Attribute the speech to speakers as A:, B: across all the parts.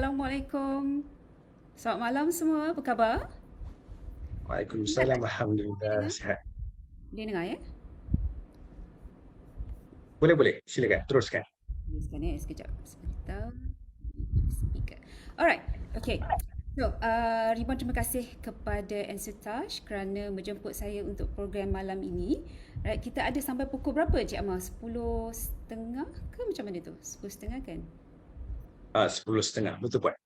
A: Assalamualaikum. Selamat malam semua. Apa khabar? Dengar tak?
B: Waalaikumsalam,
A: Boleh
B: alhamdulillah
A: dengar?
B: sihat.
A: Boleh dengar ya?
B: Boleh boleh, silakan teruskan.
A: Teruskan ya. Sekejap. Sebentar. Speaker. Alright. Okay. So, ribuan terima kasih kepada Ensutage kerana menjemput saya untuk program malam ini. Right, kita ada sampai pukul berapa Cik Amal? 10.30 ke macam mana tu? 10.30 kan?
B: 10.30 betul puan.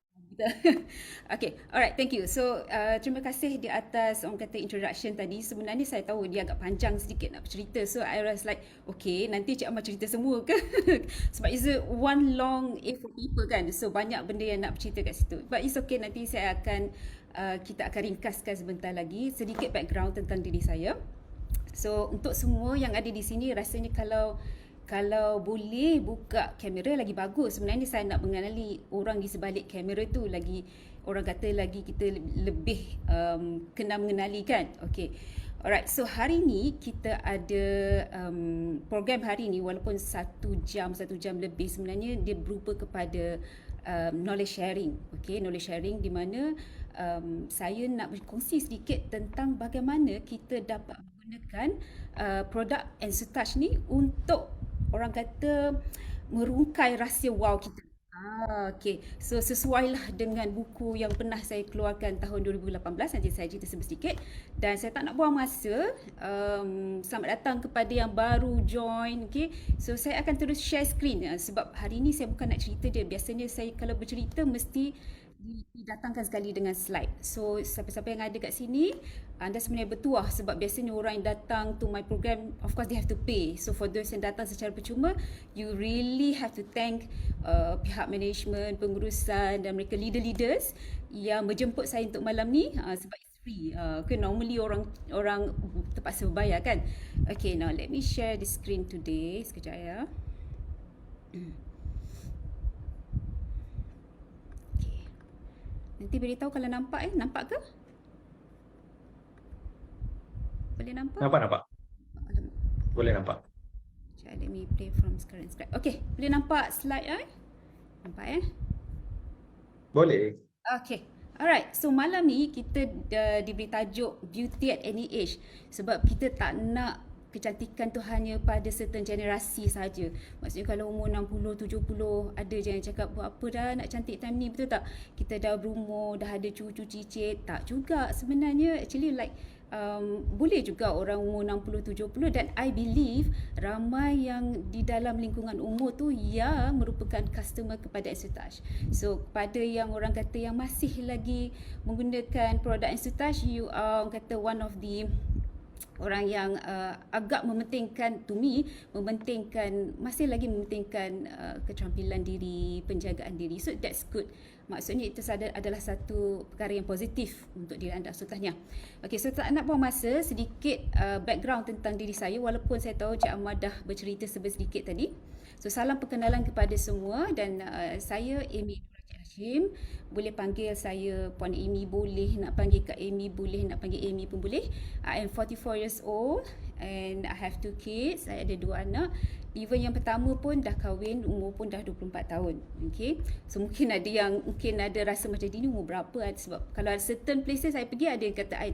A: Okay, alright, thank you. So, terima kasih di atas orang kata introduction tadi. Sebenarnya saya tahu dia agak panjang sedikit nak bercerita. So, I was like, okay, nanti Cik Amal cerita semua ke? Sebab it's a one long A4 paper kan. So, banyak benda yang nak bercerita kat situ. But it's okay, nanti saya akan, kita akan ringkaskan sebentar lagi sedikit background tentang diri saya. So untuk semua yang ada di sini rasanya kalau boleh buka kamera lagi bagus. Sebenarnya saya nak mengenali orang di sebalik kamera tu lagi, orang kata lagi kita lebih kenal mengenali kan. Okay. Alright, so hari ni kita ada program hari ni walaupun satu jam lebih sebenarnya dia berupa kepada knowledge sharing. Okay, knowledge sharing di mana saya nak berkongsi sedikit tentang bagaimana kita dapat menggunakan produk Ensutage ni untuk orang kata merungkai rahsia wow kita. Okay. So sesuailah dengan buku yang pernah saya keluarkan tahun 2018. Nanti saya cerita sedikit. Dan saya tak nak buang masa. Selamat datang kepada yang baru join. Okay. So saya akan terus share screen. Sebab hari ni saya bukan nak cerita dia. Biasanya saya kalau bercerita mesti didatangkan sekali dengan slide. So siapa-siapa yang ada kat sini, anda sebenarnya bertuah sebab biasanya orang yang datang to my program, of course they have to pay. So for those yang datang secara percuma, you really have to thank pihak management, pengurusan dan mereka leaders yang menjemput saya untuk malam ni sebab it's free. Okay, normally orang orang terpaksa berbayar kan. Okay, now let me share the screen today. Sekejap ya. Okay. Nanti beritahu kalau nampak nampak ke? Boleh nampak?
B: Nampak nampak.
A: Alamak.
B: Boleh nampak.
A: Sekejap, let me play from screen. Okay, boleh nampak slide Nampak
B: Boleh.
A: Okay. Alright, so malam ni kita diberi tajuk Beauty at Any Age sebab kita tak nak kecantikan tu hanya pada certain generasi saja. Maksudnya kalau umur 60, 70 ada je yang cakap buat apa dah nak cantik time ni, betul tak? Kita dah berumur, dah ada cucu cicit, tak juga sebenarnya. Actually like boleh juga orang umur 60, 70 dan I believe ramai yang di dalam lingkungan umur tu yang merupakan customer kepada Ensutage. So kepada yang orang kata yang masih lagi menggunakan produk Ensutage, you are orang kata one of the orang yang agak mementingkan, to me, masih lagi mementingkan keterampilan diri, penjagaan diri. So that's good. Maksudnya itu adalah satu perkara yang positif untuk diri anda setelahnya. Okay, so tak nak buang masa, sedikit background tentang diri saya walaupun saya tahu Cik Ahmad dah bercerita sedikit tadi. So salam perkenalan kepada semua dan saya Amy Hashim. Boleh panggil saya Puan Amy, boleh nak panggil Kak Amy, boleh nak panggil Amy pun boleh. I am 44 years old and I have 2 kids. Saya ada 2 anak. Even yang pertama pun dah kahwin, umur pun dah 24 tahun. Okay. So mungkin ada rasa macam ini umur berapa, sebab kalau ada certain places saya pergi ada yang kata I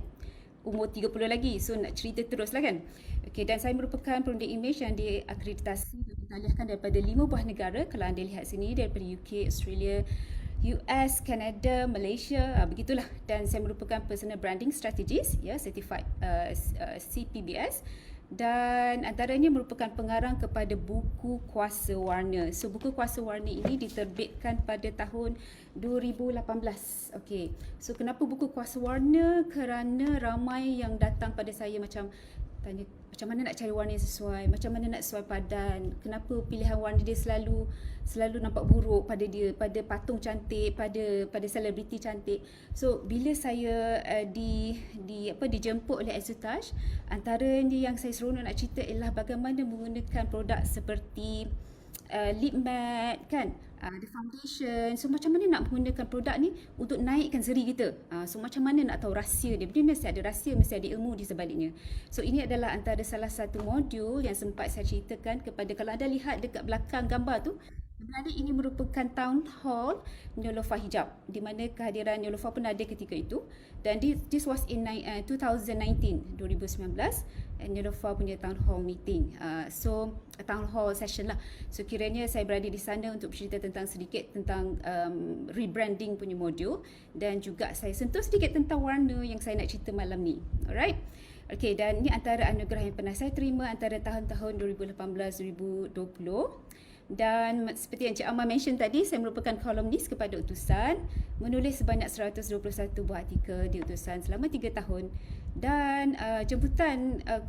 A: umur 30 lagi. So nak cerita terus lah kan. Okay, dan saya merupakan pengundi image yang diakreditasi dan ditaliahkan daripada 5 buah negara. Kalau anda lihat sini, daripada UK, Australia, US, Canada, Malaysia, begitulah. Dan saya merupakan personal branding strategist, ya, certified CPBS. Dan antaranya merupakan pengarang kepada buku Kuasa Warna. So buku Kuasa Warna ini diterbitkan pada tahun 2018. Okey. So kenapa buku Kuasa Warna? Kerana ramai yang datang pada saya macam tanya macam mana nak cari warna yang sesuai, macam mana nak sesuai padan, kenapa pilihan warna dia selalu nampak buruk pada dia, pada patung cantik, pada selebriti cantik. So bila saya dijemput oleh Ensutage, antaranya yang saya seronok nak cerita ialah bagaimana menggunakan produk seperti lip matte kan, the foundation. So macam mana nak menggunakan produk ni untuk naikkan seri kita. So macam mana nak tahu rahsia dia. Dia mesti ada rahsia, mesti ada ilmu di sebaliknya. So ini adalah antara salah satu modul yang sempat saya ceritakan kepada, kalau anda lihat dekat belakang gambar tu, Sebenarnya ini merupakan town hall Neelofa Hijab, di mana kehadiran Neelofa pun ada ketika itu, dan this was in 2019 Neelofa punya town hall meeting, so town hall session lah. So kiranya saya berada di sana untuk bercerita tentang sedikit tentang rebranding punya modul, dan juga saya sentuh sedikit tentang warna yang saya nak cerita malam ni. Alright. Okay, dan ini antara anugerah yang pernah saya terima antara tahun-tahun 2018-2020. Dan seperti yang Cik Amar mention tadi, saya merupakan kolumnis kepada utusan, menulis sebanyak 121 buah artikel di utusan selama 3 tahun. Dan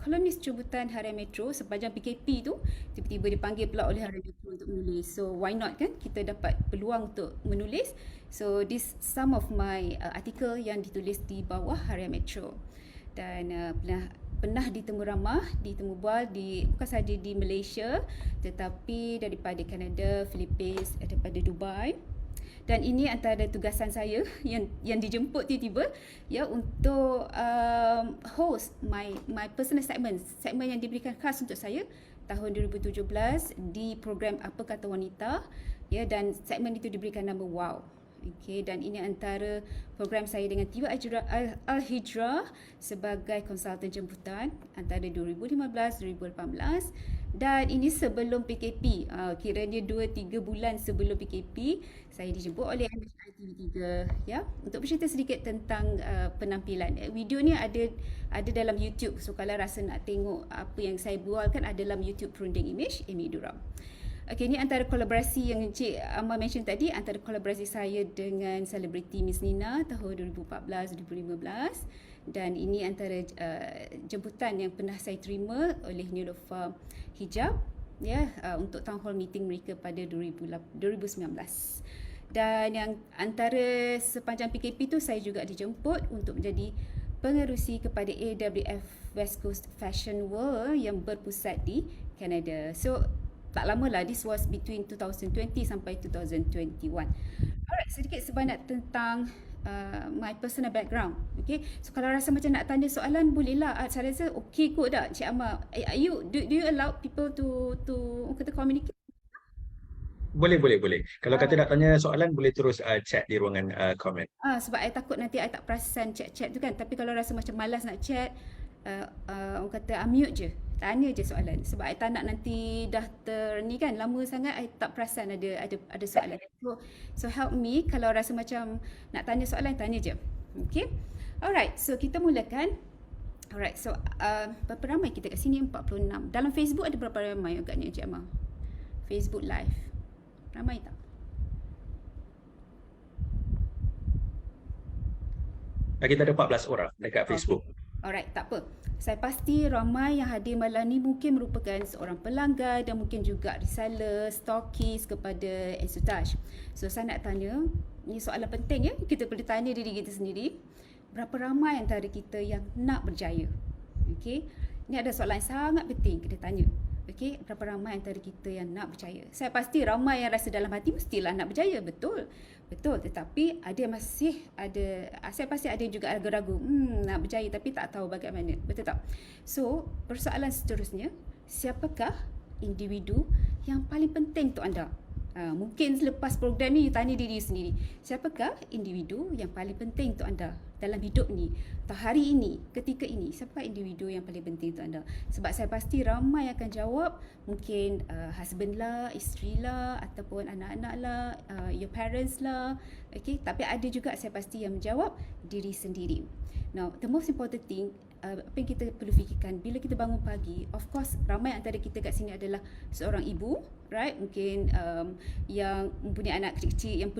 A: kolumnis jemputan Harian Metro sepanjang PKP tu tiba-tiba dipanggil pula oleh Harian Metro untuk menulis. So why not kan, kita dapat peluang untuk menulis. So this some of my artikel yang ditulis di bawah Harian Metro. Dan pernah ditemu ramah, ditemu bual bukan sahaja di Malaysia tetapi daripada Kanada, Philippines, daripada Dubai. Dan ini antara tugasan saya yang dijemput tiba-tiba ya untuk host my personal segment yang diberikan khas untuk saya tahun 2017 di program Apa Kata Wanita ya, dan segmen itu diberikan nama Wow. Okay, dan ini antara program saya dengan Tiwa Al-Hijrah sebagai konsultan jemputan antara 2015-2018, dan ini sebelum PKP, kiranya 2-3 bulan sebelum PKP saya dijemput oleh MHI TV3 ya, untuk bercerita sedikit tentang penampilan. Video ni ada dalam YouTube, so kalau rasa nak tengok apa yang saya bualkan ada dalam YouTube Perunding Image Amy Duram. Okay, ini antara kolaborasi yang Cik Amar mention tadi, antara kolaborasi saya dengan selebriti Miss Nina tahun 2014-2015, dan ini antara jemputan yang pernah saya terima oleh Neelofa Hijab ya, untuk town hall meeting mereka pada 2019. Dan yang antara sepanjang PKP tu saya juga dijemput untuk menjadi pengerusi kepada AWF West Coast Fashion World yang berpusat di Kanada. So tak lama lah, this was between 2020 sampai 2021. Alright, sedikit sebanyak tentang my personal background. Okay, so kalau rasa macam nak tanya soalan, bolehlah. Saya rasa okay kot dah, Cik Amar. Do you allow people to kata communicate?
B: Boleh. Kalau kata nak tanya soalan, boleh terus chat di ruangan komen.
A: Sebab saya takut nanti saya tak perasan chat-chat tu kan. Tapi kalau rasa macam malas nak chat, orang kata unmute je, tanya je soalan. Sebab saya tak nak nanti dah ni kan, lama sangat saya tak perasan ada soalan. So help me kalau rasa macam nak tanya soalan, tanya je. Okay, alright, so kita mulakan. Alright, so berapa ramai kita kat sini? 46. Dalam Facebook ada berapa ramai agaknya, Cik Amar? Facebook live ramai tak?
B: Kita ada 14 orang dekat Facebook.
A: Alright, tak apa. Saya pasti ramai yang hadir malam ni mungkin merupakan seorang pelanggan dan mungkin juga reseller, stokis kepada Ensutage. So saya nak tanya, ni soalan penting ya, kita perlu tanya diri kita sendiri. Berapa ramai antara kita yang nak berjaya? Okey, ni ada soalan yang sangat penting kita tanya. Okey, berapa ramai antara kita yang nak berjaya? Saya pasti ramai yang rasa dalam hati mestilah nak berjaya, betul. Tetapi saya pasti ada juga ragu-ragu, nak berjaya tapi tak tahu bagaimana, betul tak? So, persoalan seterusnya, siapakah individu yang paling penting untuk anda? Mungkin selepas program ni you tanya diri sendiri, siapakah individu yang paling penting untuk anda dalam hidup ni, atau hari ini, ketika ini, siapakah individu yang paling penting untuk anda? Sebab saya pasti ramai akan jawab, mungkin husband lah, isteri lah, ataupun anak-anak lah, your parents lah. Okay, tapi ada juga saya pasti yang menjawab diri sendiri. Now, the most important thing, apa yang kita perlu fikirkan bila kita bangun pagi, of course ramai antara kita kat sini adalah seorang ibu, right? Mungkin yang mempunyai anak kecil-kecil yang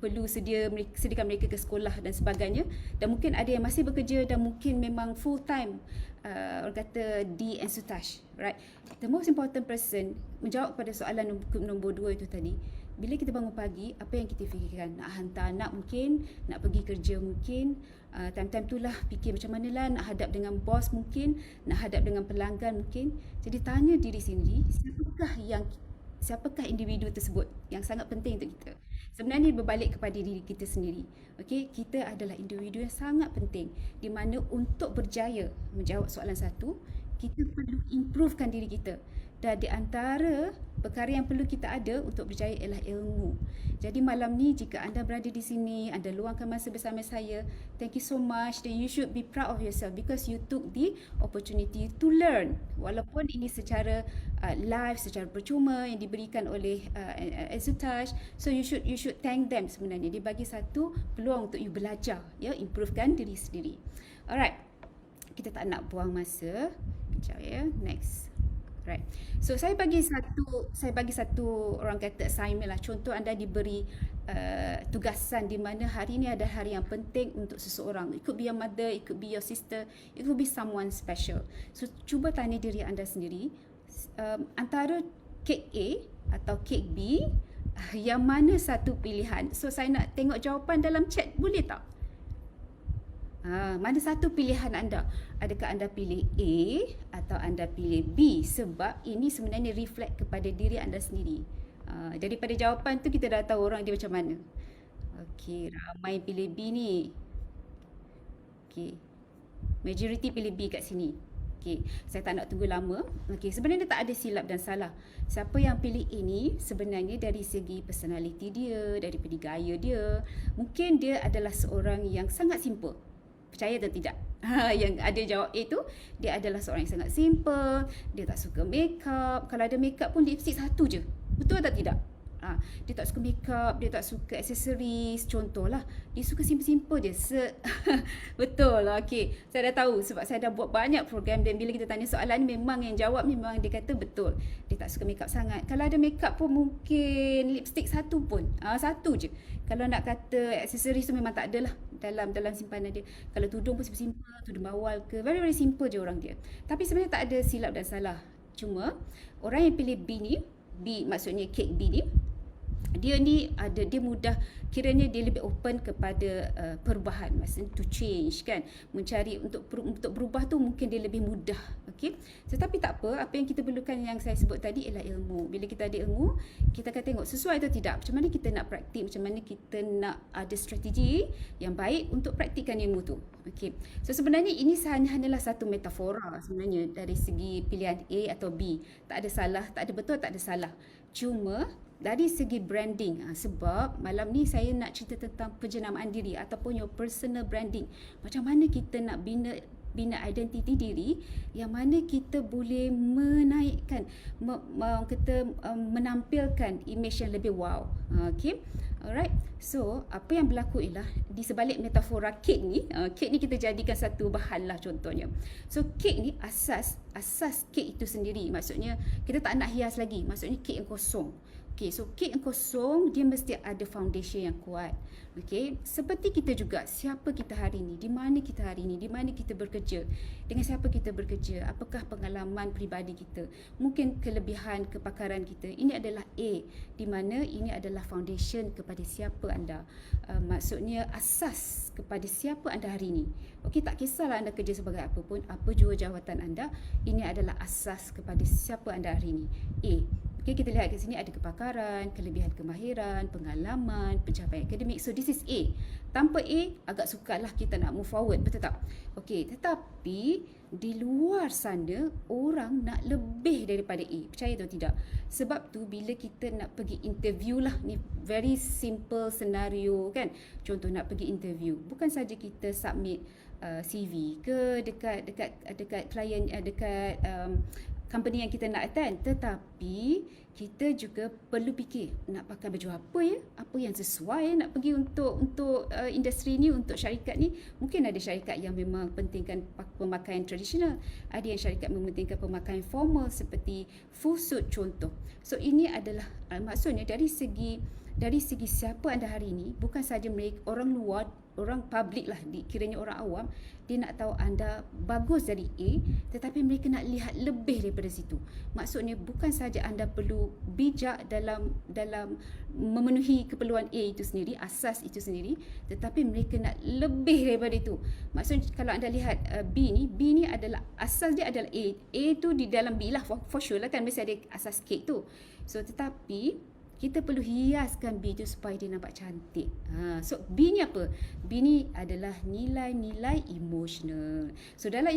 A: perlu sediakan mereka ke sekolah dan sebagainya, dan mungkin ada yang masih bekerja dan mungkin memang full time orang kata di Ensutage, right? The most important person menjawab pada soalan nombor 2 itu tadi. Bila kita bangun pagi, apa yang kita fikirkan? Nak hantar anak mungkin, nak pergi kerja mungkin, time-time itulah fikir macam manalah nak hadap dengan bos mungkin, nak hadap dengan pelanggan mungkin. Jadi tanya diri sendiri, siapakah individu tersebut yang sangat penting untuk kita? Sebenarnya berbalik kepada diri kita sendiri. Okey, kita adalah individu yang sangat penting, di mana untuk berjaya menjawab soalan satu, kita perlu improvekan diri kita. Dan di antara perkara yang perlu kita ada untuk berjaya ialah ilmu. Jadi malam ni jika anda berada di sini, anda luangkan masa bersama saya, thank you so much. Then you should be proud of yourself because you took the opportunity to learn. Walaupun ini secara live, secara percuma yang diberikan oleh Exutage, so you should thank them sebenarnya. Dia bagi satu peluang untuk you belajar, ya, improvekan diri sendiri. Alright. Kita tak nak buang masa. Kejap ya. Next. Right. So saya bagi satu orang kata assignment lah. Contoh anda diberi tugasan di mana hari ini ada hari yang penting untuk seseorang. It could be your mother, it could be your sister, it could be someone special. So cuba tanya diri anda sendiri, antara kek A atau kek B, yang mana satu pilihan? So saya nak tengok jawapan dalam chat, boleh tak? Mana satu pilihan anda? Adakah anda pilih A atau anda pilih B? Sebab ini sebenarnya reflect kepada diri anda sendiri. Daripada jawapan tu kita dah tahu orang dia macam mana. Okey, ramai pilih B ni. Okey. Majority pilih B kat sini. Okey, saya tak nak tunggu lama. Okey, sebenarnya tak ada silap dan salah. Siapa yang pilih ini sebenarnya dari segi personality dia, daripada gaya dia, mungkin dia adalah seorang yang sangat simple. Percaya atau tidak? Yang ada jawab A tu, dia adalah seorang yang sangat simple, dia tak suka makeup. Kalau ada makeup pun lipstick satu je. Betul atau tidak? Dia tak suka makeup, dia tak suka aksesoris, contohlah. Dia suka simple-simple je. Betul lah, okey. Saya dah tahu sebab saya dah buat banyak program dan bila kita tanya soalan memang yang jawab memang dia kata betul. Dia tak suka makeup sangat. Kalau ada makeup pun mungkin lipstick satu pun. Satu je. Kalau nak kata aksesoris tu memang tak ada lah dalam simpanan dia. Kalau tudung pun simple, tudung bawal ke, very very simple je orang dia. Tapi sebenarnya tak ada silap dan salah. Cuma orang yang pilih B ni, B maksudnya kek B ni, dia mudah, kiranya dia lebih open kepada perubahan, maksudnya to change kan, mencari untuk berubah tu mungkin dia lebih mudah. Okey, tetapi tak apa yang kita perlukan yang saya sebut tadi ialah ilmu. Bila kita ada ilmu, kita akan tengok sesuai atau tidak, macam mana kita nak praktik, macam mana kita nak ada strategi yang baik untuk praktikkan ilmu tu. Okey, so sebenarnya ini hanyalah satu metafora sebenarnya dari segi pilihan A atau B. Tak ada salah, tak ada betul, tak ada salah. Cuma dari segi branding, sebab malam ni saya nak cerita tentang penjenamaan diri ataupun your personal branding. Macam mana kita nak bina identiti diri yang mana kita boleh menaikkan, menampilkan image yang lebih wow. Okay, alright. So apa yang berlaku ialah di sebalik metafora kek ni, kita jadikan satu bahan lah contohnya. So kek ni asas kek itu sendiri, maksudnya kita tak nak hias lagi, maksudnya kek yang kosong. Okay, so kek yang kosong dia mesti ada foundation yang kuat. Okay, seperti kita juga, siapa kita hari ini, di mana kita hari ini, di mana kita bekerja, dengan siapa kita bekerja, apakah pengalaman peribadi kita, mungkin kelebihan kepakaran kita. Ini adalah A, di mana ini adalah foundation kepada siapa anda. Maksudnya asas kepada siapa anda hari ini. Okey, tak kisahlah anda kerja sebagai apa pun, apa jua jawatan anda, ini adalah asas kepada siapa anda hari ini. A. Okay, kita lihat kat sini ada kepakaran, kelebihan kemahiran, pengalaman, pencapaian akademik. So this is A. Tanpa A, agak sukarlah kita nak move forward, betul tak? Okey, tetapi di luar sana orang nak lebih daripada A. Percaya atau tidak? Sebab tu bila kita nak pergi interview lah, ni very simple scenario kan. Contoh nak pergi interview, bukan saja kita submit CV ke dekat klien, dekat company yang kita nak attend, tetapi kita juga perlu fikir nak pakai baju apa ya, apa yang sesuai nak pergi untuk industri ni, untuk syarikat ni. Mungkin ada syarikat yang memang pentingkan pemakaian tradisional, ada yang syarikat mementingkan pemakaian formal seperti full suit contoh. So ini adalah maksudnya dari segi siapa anda hari ini, bukan saja mereka orang luar, orang public lah, kiranya orang awam, dia nak tahu anda bagus dari A, tetapi mereka nak lihat lebih daripada situ. Maksudnya bukan saja anda perlu bijak dalam memenuhi keperluan A itu sendiri, asas itu sendiri, tetapi mereka nak lebih daripada itu. Maksudnya kalau anda lihat B ni adalah asas dia adalah A. A tu di dalam B lah, for sure lah kan, mesti ada asas K tu. So tetapi kita perlu hiaskan B tu supaya dia nampak cantik. So B ni apa? B ni adalah nilai-nilai emosional. So dalam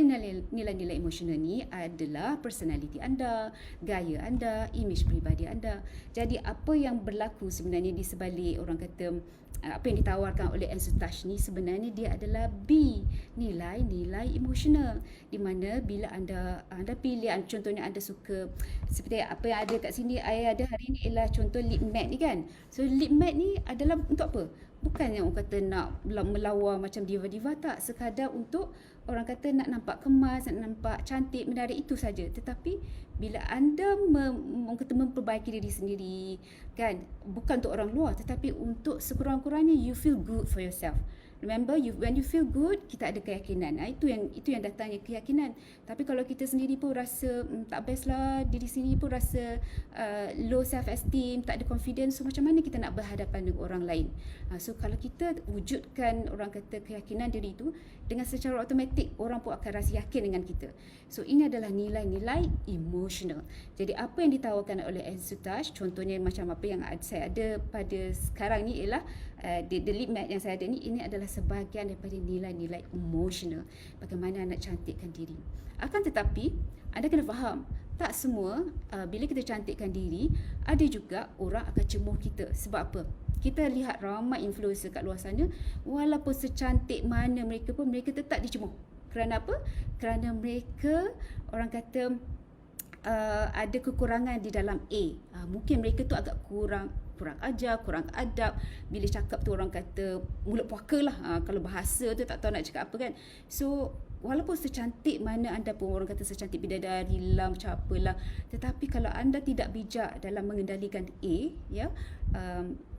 A: nilai-nilai emosional ni adalah personality anda, gaya anda, image peribadi anda. Jadi apa yang berlaku sebenarnya di sebalik orang kata apa yang ditawarkan oleh Entourage ni sebenarnya dia adalah B, nilai-nilai emosional, di mana bila anda pilih, contohnya anda suka seperti apa yang ada kat sini, saya ada hari ni ialah contoh lip matte ni kan. So lip matte ni adalah untuk apa? Bukan yang orang kata nak melawar macam diva-diva, tak, sekadar untuk orang kata nak nampak kemas, nak nampak cantik, menarik, itu saja. Tetapi bila anda orang kata memperbaiki diri sendiri kan, bukan untuk orang luar tetapi untuk sekurang-kurangnya you feel good for yourself. Remember, when you feel good, kita ada keyakinan. Itu yang datangnya keyakinan. Tapi kalau kita sendiri pun rasa tak best lah, diri sendiri pun rasa low self esteem, tak ada confidence, so macam mana kita nak berhadapan dengan orang lain? So kalau kita wujudkan orang kata keyakinan diri itu, dengan secara automatik orang pun akan rasa yakin dengan kita. So ini adalah nilai-nilai emotional. Jadi apa yang ditawarkan oleh Entourage, contohnya macam apa yang saya ada pada sekarang ni ialah the lip matte yang saya ada ni, ini adalah sebahagian daripada nilai-nilai emotional, bagaimana nak cantikkan diri. Akan tetapi anda kena faham, tak semua bila kita cantikkan diri, ada juga orang akan cemuh kita. Sebab apa? Kita lihat ramai influencer kat luar sana, walaupun secantik mana mereka pun, mereka tetap dicemuh. Kerana apa? Kerana mereka orang kata ada kekurangan di dalam A. Mungkin mereka tu agak kurang ajar, kurang adab. Bila cakap tu orang kata mulut puaka lah. Kalau bahasa tu tak tahu nak cakap apa kan. So walaupun secantik mana anda pun, orang kata secantik bidadari lah, macam apalah, tetapi kalau anda tidak bijak dalam mengendalikan A, ya,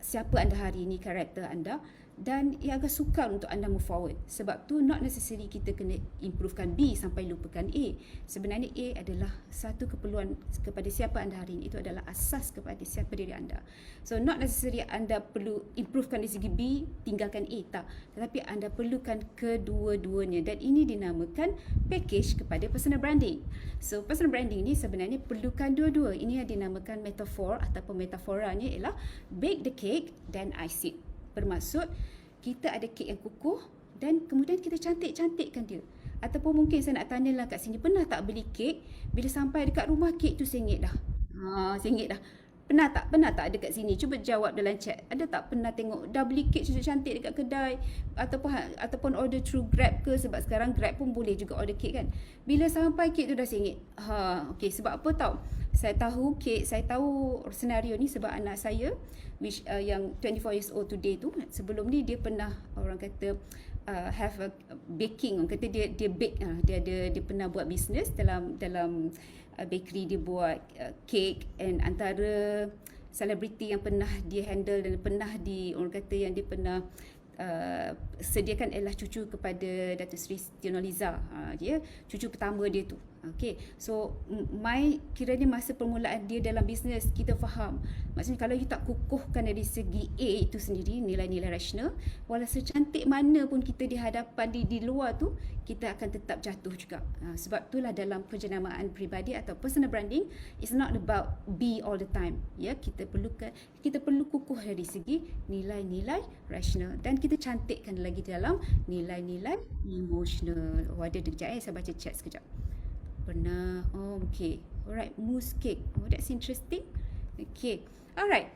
A: siapa anda hari ini, karakter anda, dan ia agak sukar untuk anda move forward. Sebab tu not necessary kita kena improvekan B sampai lupakan A. Sebenarnya A adalah satu keperluan kepada siapa anda hari ini. Itu adalah asas kepada siapa diri anda. So not necessary anda perlu improvekan dari segi B, tinggalkan A, tak. Tetapi anda perlukan kedua-duanya, dan ini dinamakan package kepada personal branding. So personal branding ni sebenarnya perlukan dua-dua. Ini yang dinamakan metafor ataupun metaforanya ialah bake the cake then ice it. Bermaksud kita ada kek yang kukuh dan kemudian kita cantik-cantikkan dia. Ataupun mungkin saya nak tanyalah kat sini, pernah tak beli kek, bila sampai dekat rumah kek tu sengit dah? Sengit dah. Pernah tak dekat sini? Cuba jawab dalam chat. Ada tak pernah tengok dah beli kek cantik dekat kedai ataupun order through Grab ke, sebab sekarang Grab pun boleh juga order kek kan. Bila sampai kek tu dah sengit. Okey, sebab apa tahu? Saya tahu senario ni sebab anak saya yang 24 years old today tu, sebelum ni dia pernah orang kata have a baking, orang kata dia bake, dia pernah buat bisnes dalam bakery. Dia buat cake, and antara selebriti yang pernah dia handle dan pernah orang kata yang dia pernah sediakan ialah cucu kepada Datuk Seri Siti Nurhaliza. Dia cucu pertama dia tu. Okay, so kiranya masa permulaan dia dalam bisnes, kita faham. Maksudnya kalau you tak kukuhkan dari segi A itu sendiri, nilai-nilai rasional, walau secantik mana pun kita di hadapan di luar tu, kita akan tetap jatuh juga. Sebab itulah dalam penjenamaan peribadi atau personal branding, it's not about B all the time. Ya, kita perlu kukuh dari segi nilai-nilai rasional, dan kita cantikkan lagi dalam nilai-nilai emotional. Ada sekejap saya baca chat sekejap. Pernah. Okay. Alright, mousse cake. That's interesting. Okay. Alright.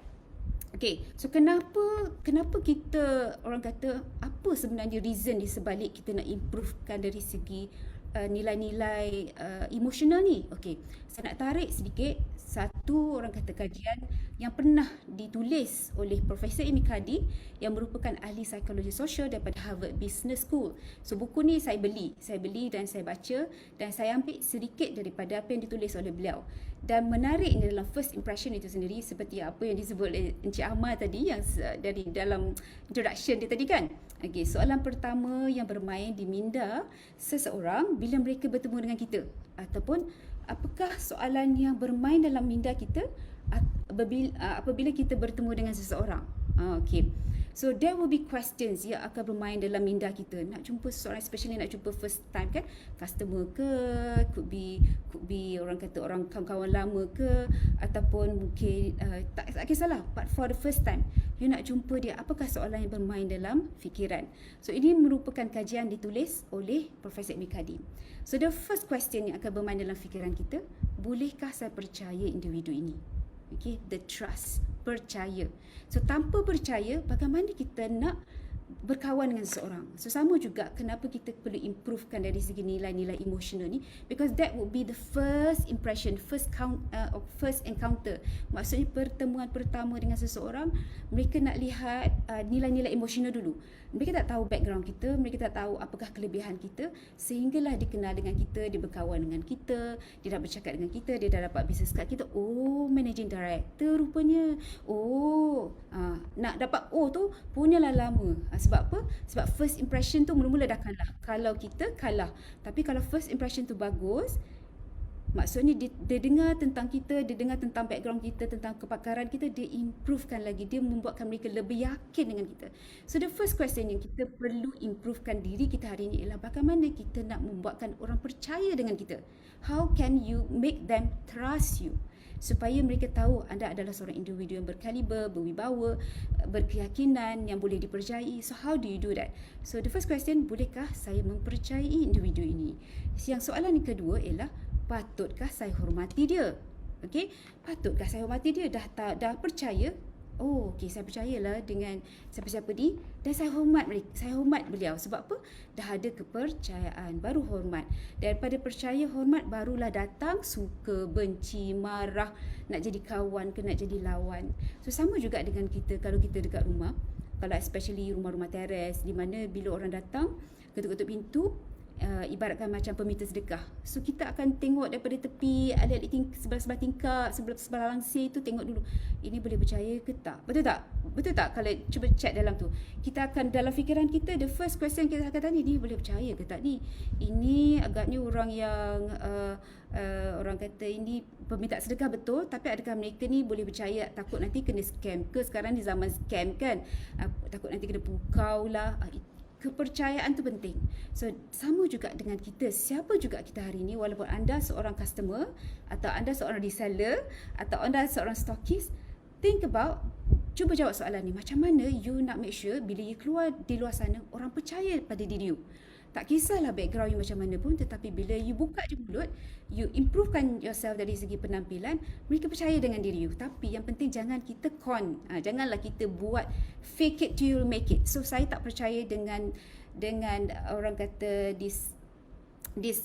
A: Okay. So kenapa kita orang kata, apa sebenarnya reason di sebalik kita nak improvekan dari segi nilai-nilai emosional ni? Okay. Saya nak tarik sedikit satu orang kata kajian yang pernah ditulis oleh Profesor Amy Cuddy yang merupakan ahli psikologi sosial daripada Harvard Business School. So buku ni saya beli dan saya baca, dan saya ambil sedikit daripada apa yang ditulis oleh beliau. Dan menariknya dalam first impression itu sendiri, seperti apa yang disebut oleh Encik Ahmad tadi, yang dari dalam introduction dia tadi kan. Okay, soalan pertama yang bermain di minda seseorang bila mereka bertemu dengan kita, ataupun apakah soalan yang bermain dalam minda kita apabila kita bertemu dengan seseorang. Okay. So there will be questions yang akan bermain dalam minda kita. Nak jumpa seseorang, especially nak jumpa first time kan, customer ke, could be orang kata orang kawan-kawan lama ke, ataupun mungkin tak kisahlah, but for the first time you nak jumpa dia, apakah soalan yang bermain dalam fikiran. So ini merupakan kajian ditulis oleh Profesor Ibn Kadim. So the first question yang akan bermain dalam fikiran kita, bolehkah saya percaya individu ini? Okay, the trust, percaya. So tanpa percaya, bagaimana kita nak berkawan dengan seseorang? So sama juga kenapa kita perlu improvekan dari segi nilai-nilai emosional ni, because that would be the first impression, first encounter. Maksudnya pertemuan pertama dengan seseorang, mereka nak lihat nilai-nilai emosional dulu. Mereka tak tahu background kita, mereka tak tahu apakah kelebihan kita, sehinggalah dia kenal dengan kita, dia berkawan dengan kita, dia dah bercakap dengan kita, dia dah dapat business card kita. Oh, managing director rupanya. Oh, nak dapat O tu punyalah lama. Sebab apa? Sebab first impression tu mula-mula dah kalah. Kalau kita kalah, tapi kalau first impression tu bagus, maksudnya dia dengar tentang kita, dia dengar tentang background kita, tentang kepakaran kita, dia improvekan lagi, dia membuatkan mereka lebih yakin dengan kita. So the first question yang kita perlu improvekan diri kita hari ini ialah bagaimana kita nak membuatkan orang percaya dengan kita. How can you make them trust you? Supaya mereka tahu anda adalah seorang individu yang berkaliber, berwibawa, berkeyakinan, yang boleh dipercayai. So how do you do that? So the first question, bolehkah saya mempercayai individu ini? Yang soalan yang kedua ialah, patutkah saya hormati dia? Okey, patutkah saya hormati dia? Dah percaya? Oh, okey, saya percayalah dengan siapa-siapa ni dan saya hormat mereka. Saya hormat beliau. Sebab apa? Dah ada kepercayaan, baru hormat. Daripada percaya, hormat, barulah datang suka, benci, marah, nak jadi kawan ke nak jadi lawan. So sama juga dengan kita kalau kita dekat rumah. Kalau especially rumah-rumah teres, di mana bila orang datang, ketuk-ketuk pintu, ibaratkan macam peminta sedekah. So kita akan tengok daripada tepi, adik-adik sebelah-sebelah tingkap, sebelah langsir tu, tengok dulu, ini boleh percaya ke tak? Betul tak? Betul tak? Kalau cuba check dalam tu, kita akan dalam fikiran kita, the first question kita akan tanya, ni boleh percaya ke tak ni? Ini agaknya orang yang orang kata ini peminta sedekah betul, tapi adakah mereka ni boleh percaya? Takut nanti kena scam ke? Sekarang ni zaman scam kan, takut nanti kena pukau lah. Kepercayaan tu penting. So sama juga dengan kita, siapa juga kita hari ini, walaupun anda seorang customer, atau anda seorang reseller, atau anda seorang stockist, think about, cuba jawab soalan ni, macam mana you nak make sure bila you keluar di luar sana, orang percaya pada diri you. Tak kisahlah background you macam mana pun, tetapi bila you buka je mulut, you improvekan yourself dari segi penampilan, mereka percaya dengan diri you. Tapi yang penting jangan kita janganlah kita buat fake it till you make it. So saya tak percaya dengan orang kata this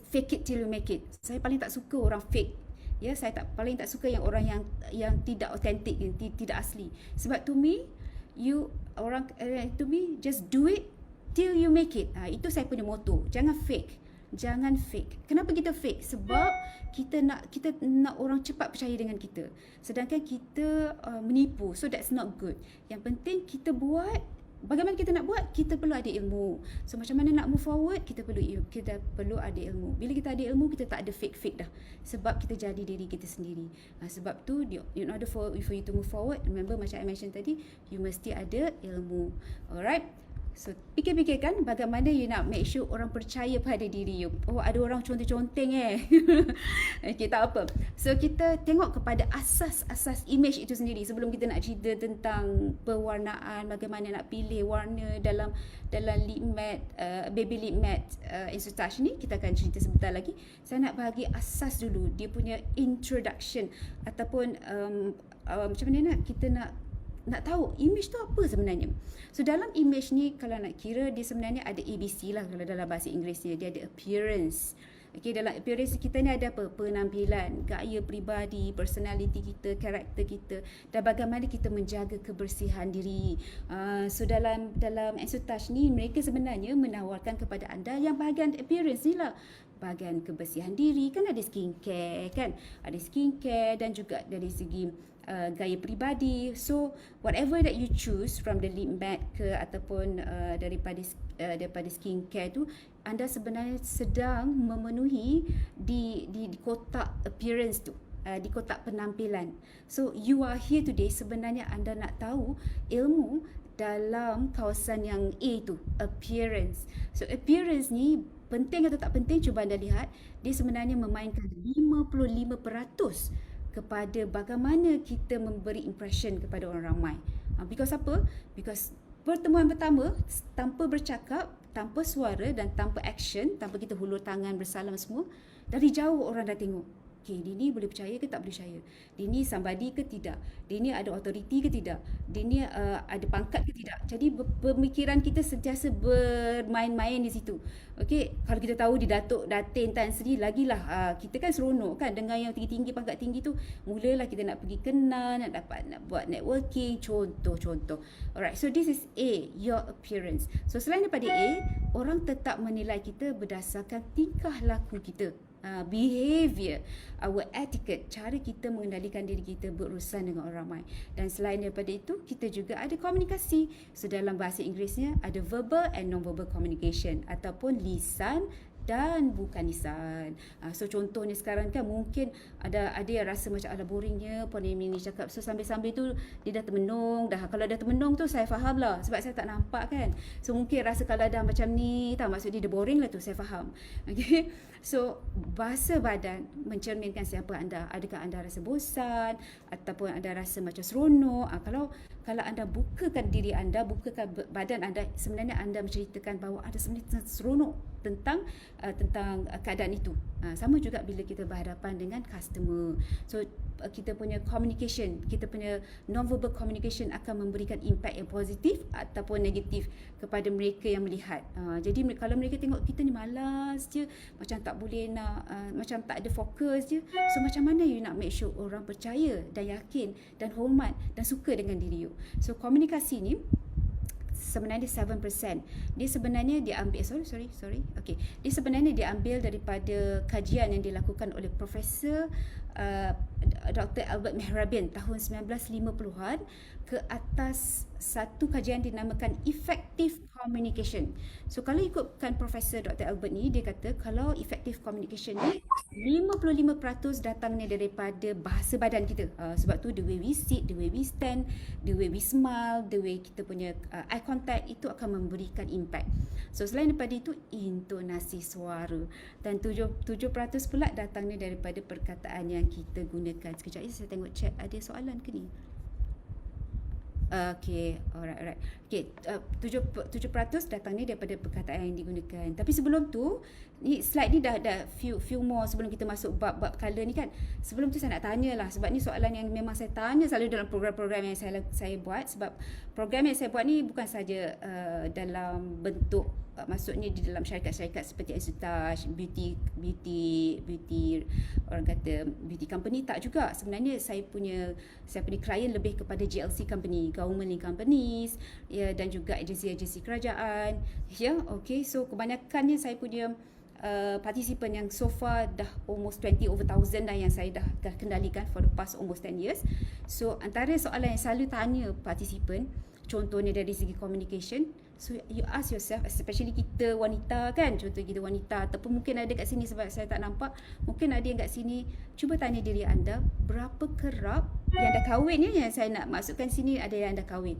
A: fake it till you make it. Saya paling tak suka orang fake. Ya, saya paling tak suka yang orang yang tidak authentic, yang tidak asli. Sebab to me, to me just do it till you make it. Itu saya punya motto. Jangan fake. Jangan fake. Kenapa kita fake? Sebab kita nak orang cepat percaya dengan kita. Sedangkan kita menipu. So that's not good. Yang penting kita buat. Bagaimana kita nak buat? Kita perlu ada ilmu. So macam mana nak move forward? Kita perlu ada ilmu. Bila kita ada ilmu, kita tak ada fake dah. Sebab kita jadi diri kita sendiri. Sebab tu, in order for you to move forward, remember macam I mention tadi, you mesti ada ilmu. Alright? So, fikir-fikirkan bagaimana you nak make sure orang percaya pada diri you. Oh, ada orang conteng-conteng Okay, tak apa. So, kita tengok kepada asas-asas image itu sendiri. Sebelum kita nak cerita tentang pewarnaan, bagaimana nak pilih warna dalam lip matte, baby lip matte Instatouch ni, kita akan cerita sebentar lagi. Saya nak bagi asas dulu, dia punya introduction ataupun macam mana kita nak tahu image tu apa sebenarnya. So dalam image ni, kalau nak kira, dia sebenarnya ada ABC lah kalau dalam bahasa Inggerisnya. Dia ada appearance. Okay, dalam appearance kita ni ada apa? Penampilan, gaya peribadi, personality kita, karakter kita, dan bagaimana kita menjaga kebersihan diri. So dalam Instatouch ni, mereka sebenarnya menawarkan kepada anda yang bahagian appearance ni lah. Bahagian kebersihan diri, kan ada skincare kan? Ada skincare dan juga dari segi gaya peribadi. So whatever that you choose from the lip matte ke ataupun daripada skincare tu, anda sebenarnya sedang memenuhi di kotak appearance tu, di kotak penampilan. So you are here today, sebenarnya anda nak tahu ilmu dalam kawasan yang A tu, appearance. So appearance ni penting atau tak penting, cuba anda lihat, dia sebenarnya memainkan 55% kepada bagaimana kita memberi impression kepada orang ramai. Because apa? Because pertemuan pertama, tanpa bercakap, tanpa suara dan tanpa action, tanpa kita hulur tangan, bersalam semua, dari jauh orang dah tengok. Okay, dia ni boleh percaya ke tak boleh percaya? Dia ni somebody ke tidak? Dia ni ada authority ke tidak? Dia ni ada pangkat ke tidak? Jadi pemikiran kita sentiasa bermain-main di situ. Okay, kalau kita tahu di Datuk Datin Tan Sri, lagilah kita kan seronok kan dengan yang tinggi-tinggi, pangkat tinggi tu. Mulalah kita nak pergi kenal, nak buat networking, contoh. Alright, so this is A, your appearance. So selain daripada A, orang tetap menilai kita berdasarkan tingkah laku kita. Behavior, our etiquette, cara kita mengendalikan diri kita berurusan dengan orang ramai. Dan selain daripada itu, kita juga ada komunikasi. So dalam bahasa Inggerisnya ada verbal and non-verbal communication, ataupun lisan dan bukan lisan. So contohnya sekarang kan mungkin ada yang rasa macam ala boringnya Puan Amy ni cakap. So sambil-sambil tu dia dah termenung dah. Kalau dah termenung tu saya faham lah, sebab saya tak nampak kan. So mungkin rasa kalau dah macam ni, tak maksud dia boring lah tu, saya faham. Okay. So bahasa badan mencerminkan siapa anda. Adakah anda rasa bosan ataupun anda rasa macam seronok? Kalau anda bukakan diri anda, bukakan badan anda, sebenarnya anda menceritakan bahawa ada sebenarnya seronok tentang keadaan itu. Sama juga bila kita berhadapan dengan customer. So kita punya communication, kita punya non-verbal communication akan memberikan impact yang positif ataupun negatif kepada mereka yang melihat. Jadi kalau mereka tengok kita ni malas je, macam tak boleh nak, macam tak ada fokus je. So macam mana you nak make sure orang percaya dan yakin dan hormat dan suka dengan diri you? So komunikasi ni sebenarnya 7%. Dia sebenarnya diambil Okay. Dia sebenarnya diambil daripada kajian yang dilakukan oleh Profesor Dr. Albert Mehrabian tahun 1950-an ke atas satu kajian dinamakan effective communication. So kalau ikutkan Profesor Dr. Albert ni, dia kata kalau effective communication ni 55% datangnya daripada bahasa badan kita. Sebab tu the way we sit, the way we stand, the way we smile, the way kita punya eye contact, itu akan memberikan impact. So selain daripada itu, intonasi suara, dan 7% pula datangnya daripada perkataan yang kita gunakan. Sekejap saya tengok chat, ada soalan ke ni? Okay, alright. Okay, 7% datangnya daripada perkataan yang digunakan. Tapi sebelum tu, ni slide ni dah few more sebelum kita masuk bab color ni kan. Sebelum tu saya nak tanya lah, sebab ni soalan yang memang saya tanya selalu dalam program-program yang saya buat. Sebab program yang saya buat ni bukan saja dalam bentuk maksudnya di dalam syarikat-syarikat seperti Azutaj, beauty orang kata beauty company, tak juga. Sebenarnya saya punya klien lebih kepada GLC company, government companies, ya, dan juga agensi-agensi kerajaan, ya. Okay, so kebanyakannya saya punya participant yang so far dah almost 20,000 dah yang saya dah kendalikan for the past almost 10 years. So antara soalan yang selalu tanya participant, contohnya dari segi communication, so you ask yourself, especially kita wanita kan, contoh kita wanita, ataupun mungkin ada kat sini sebab saya tak nampak, mungkin ada yang kat sini, cuba tanya diri anda, berapa kerap yang dah kahwin ya, yang saya nak maksudkan sini ada yang dah kahwin,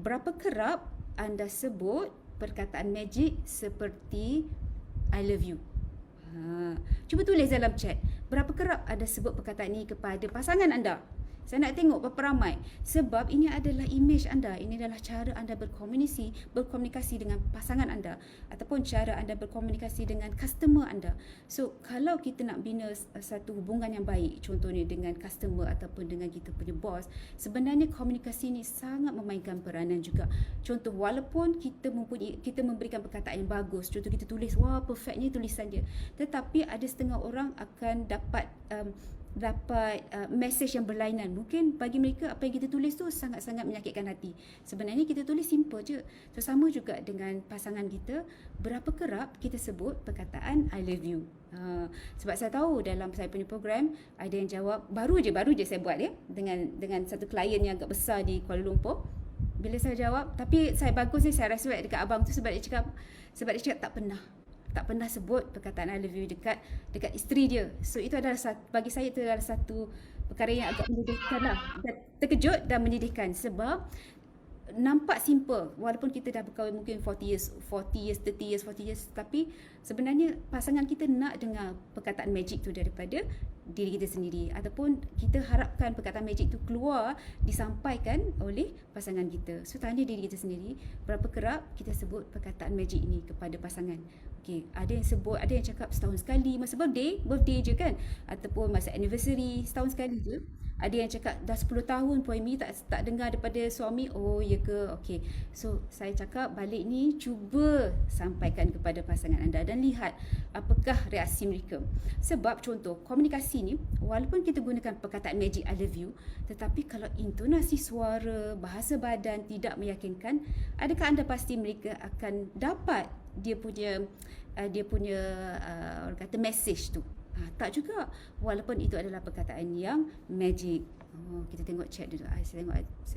A: berapa kerap anda sebut perkataan magic seperti I love you? Cuba tulis dalam chat, berapa kerap anda sebut perkataan ini kepada pasangan anda? Saya nak tengok berapa ramai. Sebab ini adalah image anda. Ini adalah cara anda berkomunikasi dengan pasangan anda. Ataupun cara anda berkomunikasi dengan customer anda. So, kalau kita nak bina satu hubungan yang baik, contohnya dengan customer ataupun dengan kita punya boss, sebenarnya komunikasi ini sangat memainkan peranan juga. Contoh, walaupun kita memberikan perkataan yang bagus, contoh kita tulis, wah perfectnya tulisan dia. Tetapi ada setengah orang akan dapat message yang berlainan. Mungkin bagi mereka apa yang kita tulis tu sangat-sangat menyakitkan hati. Sebenarnya kita tulis simple je. So sama juga dengan pasangan kita, berapa kerap kita sebut perkataan I love you. Sebab saya tahu dalam saya punya program ada yang jawab, baru je saya buat ya, dengan satu klien yang agak besar di Kuala Lumpur. Bila saya jawab, tapi saya bagus ni, saya respect dekat abang tu sebab dia cakap tak pernah sebut perkataan I love you dekat isteri dia. So itu adalah, bagi saya itu adalah satu perkara yang agak menyedihkan lah. Terkejut dan menyedihkan sebab nampak simple walaupun kita dah berkahwin mungkin 40 years, 30 years, 40 years, tapi sebenarnya pasangan kita nak dengar perkataan magic tu daripada diri kita sendiri, ataupun kita harapkan perkataan magic tu keluar disampaikan oleh pasangan kita. So tanya diri kita sendiri, berapa kerap kita sebut perkataan magic ini kepada pasangan. Okay, ada yang sebut, ada yang cakap setahun sekali masa birthday je kan, ataupun masa anniversary setahun sekali je. Ada yang cakap dah 10 tahun poemi tak dengar daripada suami. Oh ya ke? Okey. So saya cakap balik ni, cuba sampaikan kepada pasangan anda dan lihat apakah reaksi mereka. Sebab contoh komunikasi ni, walaupun kita gunakan perkataan magic I love you, tetapi kalau intonasi suara, bahasa badan tidak meyakinkan, adakah anda pasti mereka akan dapat dia punya orang kata message tu? Tak juga, walaupun itu adalah perkataan yang magic. Kita tengok chat dulu. Saya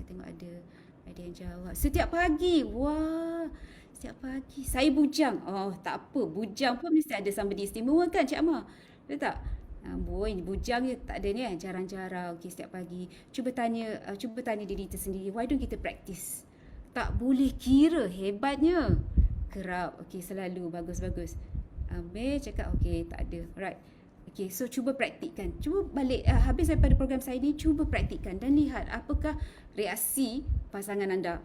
A: tengok ada yang jawab. Setiap pagi. Wah, setiap pagi. Saya bujang. Oh, tak apa. Bujang pun mesti ada somebody istimewa kan, Cik Amar? Betul tak? Boy, bujang je tak ada ni kan, jarang-jarang. Okey, setiap pagi. Cuba tanya diri kita sendiri. Why don't kita practice? Tak boleh kira hebatnya. Kerap. Okey, selalu bagus-bagus. Habis cakap okey, tak ada. Alright. Okay, so cuba praktikkan. Cuba balik, habis daripada program saya ni, cuba praktikkan dan lihat apakah reaksi pasangan anda.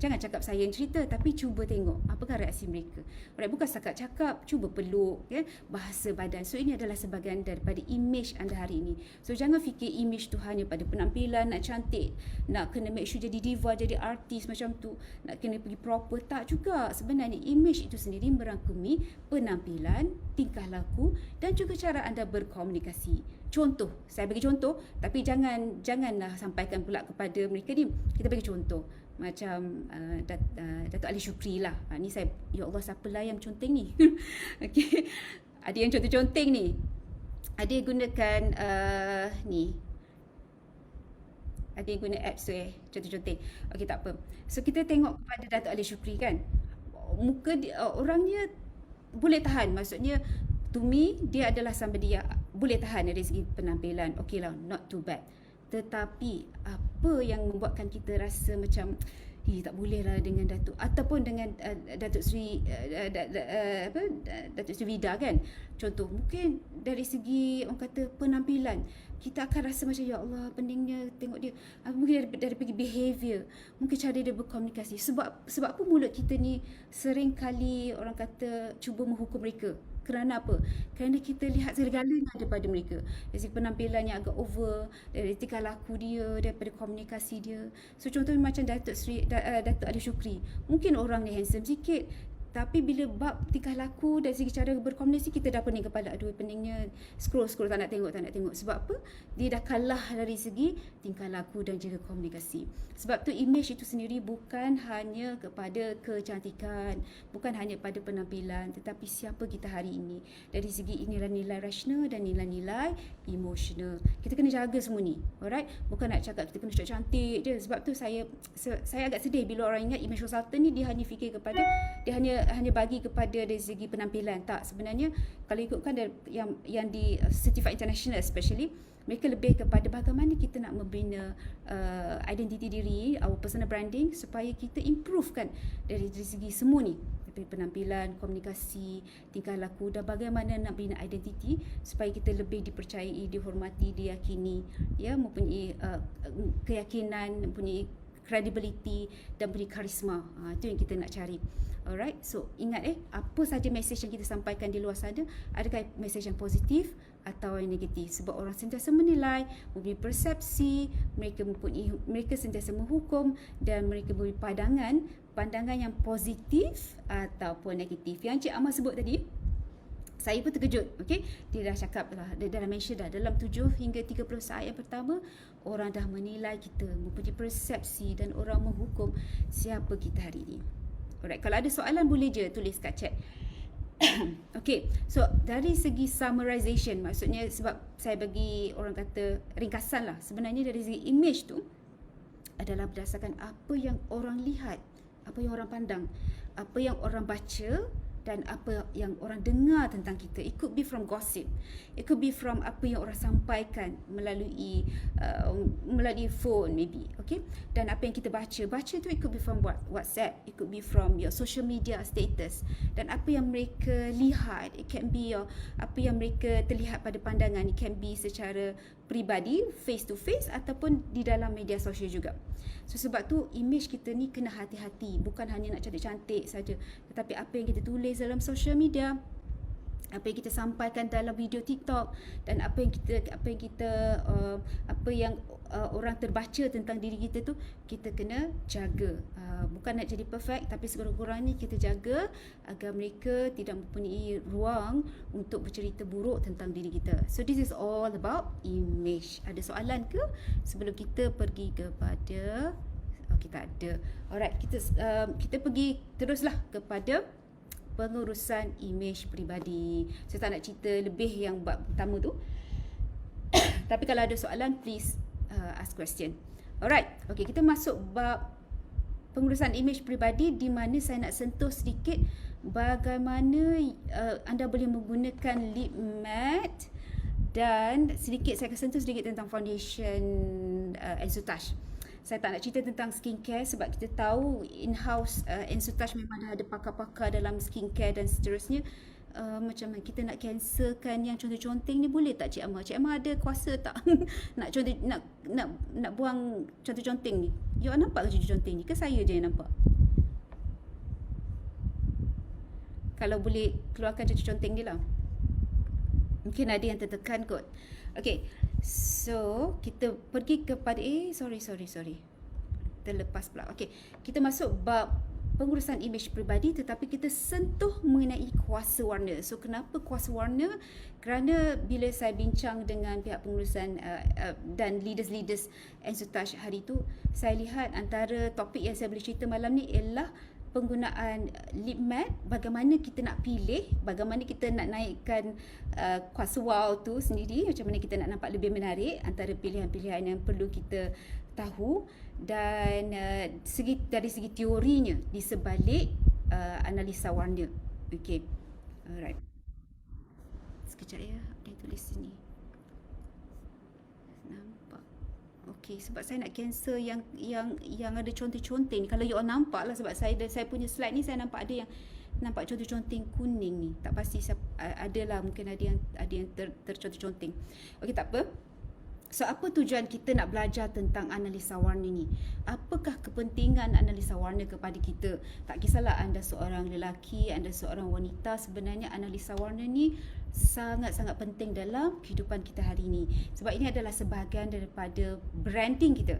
A: Jangan cakap saya yang cerita, tapi cuba tengok apakah reaksi mereka. Alright, bukan setakat cakap, cuba peluk, ya, bahasa badan. So ini adalah sebahagian daripada image anda hari ini. So jangan fikir image tu hanya pada penampilan, nak cantik, nak kena make sure jadi diva, jadi artis macam tu, nak kena pergi proper. Tak juga. Sebenarnya image itu sendiri merangkumi penampilan, tingkah laku dan juga cara anda berkomunikasi. Contoh, saya bagi contoh, tapi janganlah sampaikan pula kepada mereka ni. Kita bagi contoh. Macam Datuk Ali Shukri lah. Ni saya, ya Allah, siapalah yang conteng ni? Okay. Ada yang conteng-conteng ni. Ada yang gunakan ni. Ada yang guna apps tu conteng-conteng. Okay, tak apa. So kita tengok kepada Datuk Ali Shukri kan. Muka dia, orangnya boleh tahan. Maksudnya, to me, dia adalah somebody yang boleh tahan dari segi penampilan. Okay lah, not too bad. Tetapi apa yang membuatkan kita rasa macam tak boleh lah dengan Datuk, ataupun dengan Datuk Seri Datuk Seri Vida kan. Contoh, mungkin dari segi orang kata penampilan, kita akan rasa macam ya Allah, peningnya tengok dia. Mungkin dari segi behavior, mungkin cara dia berkomunikasi. Sebab apa mulut kita ni sering kali orang kata cuba menghukum mereka. Kerana apa? Kerana kita lihat segala-galanya daripada mereka. Dari segi penampilan yang agak over, dari tingkah laku dia, daripada komunikasi dia. So contohnya macam Datuk Ali Shukri. Mungkin orang ni handsome sikit, tapi bila bab tingkah laku dari segi cara berkomunikasi, kita dah pening kepala. Aduh, peningnya scroll tak nak tengok. Sebab apa? Dia dah kalah dari segi tingkah laku dan juga komunikasi. Sebab tu image itu sendiri bukan hanya kepada kecantikan, bukan hanya pada penampilan, tetapi siapa kita hari ini. Dari segi nilai-nilai rasional dan nilai-nilai emosional. Kita kena jaga semua ni. Alright? Bukan nak cakap kita kena cantik je. Sebab tu saya agak sedih bila orang ingat image consultant ni dia hanya fikir kepada, dia hanya bagi kepada dari segi penampilan. Tak, sebenarnya kalau ikutkan yang di Certified International especially, mereka lebih kepada bagaimana kita nak membina identiti diri, our personal branding, supaya kita improvekan dari segi semua ni, dari penampilan, komunikasi, tingkah laku, dan bagaimana nak bina identiti supaya kita lebih dipercayai, dihormati, diyakini, ya, mempunyai keyakinan, mempunyai credibility dan beri karisma. Itu yang kita nak cari. Alright, so ingat apa saja mesej yang kita sampaikan di luar sana, adakah mesej yang positif atau yang negatif? Sebab orang sentiasa menilai, mempunyai persepsi, mereka sentiasa menghukum dan mereka memberi pandangan yang positif ataupun negatif. Yang Cik Amar sebut tadi, saya pun terkejut. Okay? Dia dah cakap lah, dia dah mention dah, dalam 7 hingga 30 saat yang pertama, orang dah menilai kita, mempunyai persepsi dan orang menghukum siapa kita hari ini. Alright, kalau ada soalan boleh je tulis kat chat. Okay, so dari segi summarization, maksudnya sebab saya bagi orang kata ringkasan lah, sebenarnya dari segi image tu adalah berdasarkan apa yang orang lihat, apa yang orang pandang, apa yang orang baca, dan apa yang orang dengar tentang kita. It could be from gossip, it could be from apa yang orang sampaikan melalui melalui phone maybe, okay. Dan apa yang kita baca tu it could be from WhatsApp, it could be from your social media status, dan apa yang mereka lihat, it can be your, apa yang mereka terlihat pada pandangan, it can be secara peribadi, face to face, ataupun di dalam media sosial juga. So sebab tu image kita ni kena hati-hati, bukan hanya nak cantik-cantik saja, tetapi apa yang kita tulis dalam social media, apa yang kita sampaikan dalam video TikTok, dan apa yang orang terbaca tentang diri kita tu, kita kena jaga. Bukan nak jadi perfect, tapi sekurang-kurangnya kita jaga agar mereka tidak mempunyai ruang untuk bercerita buruk tentang diri kita. So this is all about image. Ada soalan ke sebelum kita pergi kepada kita ada. Alright, kita pergi teruslah kepada pengurusan imej peribadi. Saya tak nak cerita lebih yang bab pertama tu. Tapi kalau ada soalan, please ask question. Alright, okay, kita masuk bab pengurusan imej peribadi, di mana saya nak sentuh sedikit bagaimana anda boleh menggunakan lip matte, dan sedikit saya akan sentuh sedikit tentang foundation Ensutage. Saya tak nak cerita tentang skincare sebab kita tahu in-house Ensutage memang dah ada pakar-pakar dalam skincare dan seterusnya. Macam mana kita nak cancelkan yang contoh-conteng ni, boleh tak Cik Amar? Cik Amar ada kuasa tak nak contoh nak buang contoh-conteng ni? You nampak ke contoh-conteng ni? Ke saya je yang nampak? Kalau boleh keluarkan contoh-conteng dia lah. Mungkin ada yang tertekan kot. Okay, so kita pergi kepada sorry. Terlepas pula. Okay, kita masuk bab pengurusan imej peribadi, tetapi kita sentuh mengenai kuasa warna. So kenapa kuasa warna? Kerana bila saya bincang dengan pihak pengurusan dan leaders Ensutage hari tu, saya lihat antara topik yang saya boleh cerita malam ni ialah penggunaan lip matte, bagaimana kita nak pilih, bagaimana kita nak naikkan kuasa wow tu sendiri, macam mana kita nak nampak lebih menarik, antara pilihan-pilihan yang perlu kita tahu, dan dari segi teorinya di sebalik analisa warna. Okay, alright. Sekejap ya, apa yang tulis sini? Nampak? Okay, sebab saya nak cancel yang ada conteng-conteng ni. Kalau you all nampak lah, sebab saya punya slide ni saya nampak ada yang nampak conteng-conteng kuning ni. Tak pasti ada lah, mungkin ada yang terconteng-conteng. Okay, tak apa. So apa tujuan kita nak belajar tentang analisa warna ni? Apakah kepentingan analisa warna kepada kita? Tak kisahlah anda seorang lelaki, anda seorang wanita, sebenarnya analisa warna ni sangat-sangat penting dalam kehidupan kita hari ini. Sebab ini adalah sebahagian daripada branding kita.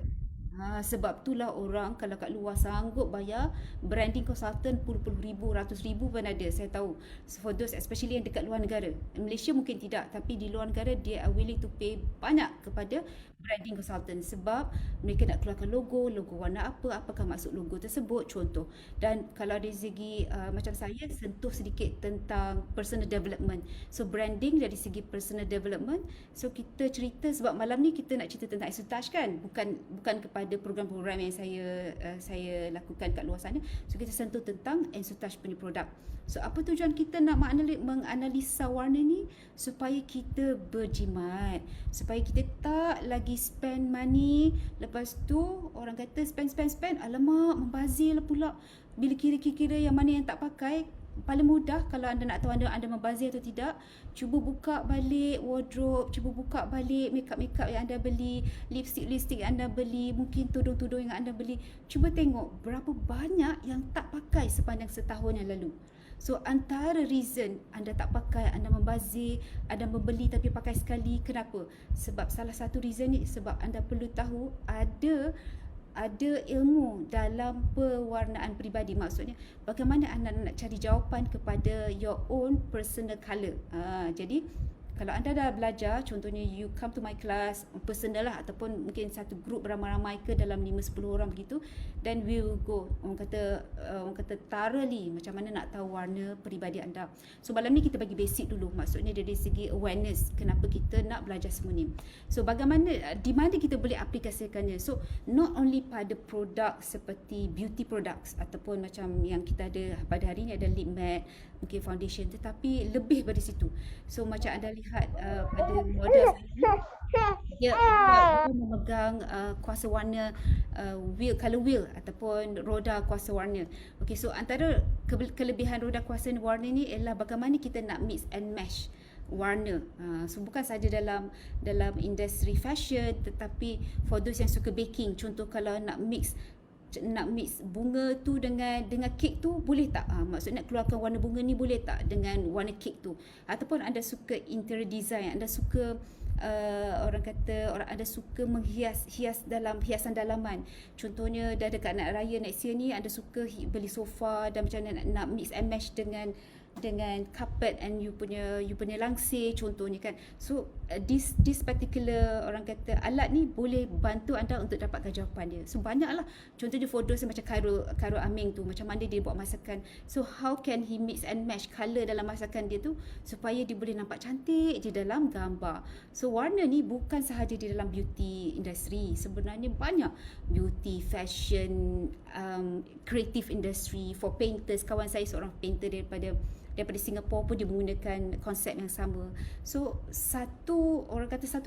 A: Sebab itulah orang kalau kat luar sanggup bayar branding consultant puluh-puluh ribu, ratus ribu pun ada. Saya tahu. So for those especially yang dekat luar negara. Malaysia mungkin tidak, tapi di luar negara dia are willing to pay banyak kepada branding consultant sebab mereka nak keluarkan logo warna apa, apakah maksud logo tersebut, contoh. Dan kalau dari segi macam saya sentuh sedikit tentang personal development. So branding dari segi personal development. So kita cerita sebab malam ni kita nak cerita tentang Ensutage kan, bukan kepada program-program yang saya lakukan kat luar sana. So kita sentuh tentang Ensutage punya produk. So apa tujuan kita nak menganalisa warna ni? Supaya kita berjimat, supaya kita tak lagi spend money, lepas tu orang kata spend, alamak membazir lah pula. Bila kira-kira yang mana yang tak pakai, paling mudah kalau anda nak tahu anda membazir atau tidak, cuba buka balik wardrobe, cuba buka balik makeup yang anda beli, lipstick yang anda beli, mungkin tudung-tudung yang anda beli. Cuba tengok berapa banyak yang tak pakai sepanjang setahun yang lalu. So antara reason anda tak pakai, anda membazir, anda membeli tapi pakai sekali, kenapa? Sebab salah satu reason ni sebab anda perlu tahu ada ilmu dalam pewarnaan peribadi. Maksudnya bagaimana anda nak cari jawapan kepada your own personal colour. Jadi Kalau anda dah belajar, contohnya you come to my class personal lah, ataupun mungkin satu group ramai-ramai ke dalam 5-10 orang begitu, then we will go orang kata thoroughly macam mana nak tahu warna peribadi anda. So malam ni kita bagi basic dulu, maksudnya dari segi awareness kenapa kita nak belajar semua ni. So bagaimana, di mana kita boleh aplikasikannya. So not only pada produk seperti beauty products ataupun macam yang kita ada pada hari ni ada lip matte, mungkin foundation, tetapi lebih dari situ. So macam anda lihat pada model dia memegang kuasa warna color wheel ataupun roda kuasa warna. Okey, so antara kelebihan roda kuasa warna ni ialah bagaimana kita nak mix and match warna. So bukan saja dalam industri fashion, tetapi for those yang suka baking, contoh kalau nak mix bunga tu dengan kek tu, boleh tak? Maksudnya nak keluarkan warna bunga ni boleh tak dengan warna kek tu? Ataupun anda suka interior design, anda suka anda suka hias dalam hiasan dalaman. Contohnya dah dekat nak raya next year ni, anda suka beli sofa dan macam mana nak mix and match dengan carpet and you punya langsir contohnya kan. So this particular orang kata alat ni boleh bantu anda untuk dapatkan jawapan dia. So banyaklah contohnya photos macam Khairul Aming tu, macam mana dia buat masakan. So how can he mix and match colour dalam masakan dia tu supaya dia boleh nampak cantik di dalam gambar. So warna ni bukan sahaja di dalam beauty industry, sebenarnya banyak beauty, fashion, creative industry, for painters. Kawan saya seorang painter daripada Singapura pun dia menggunakan konsep yang sama. So satu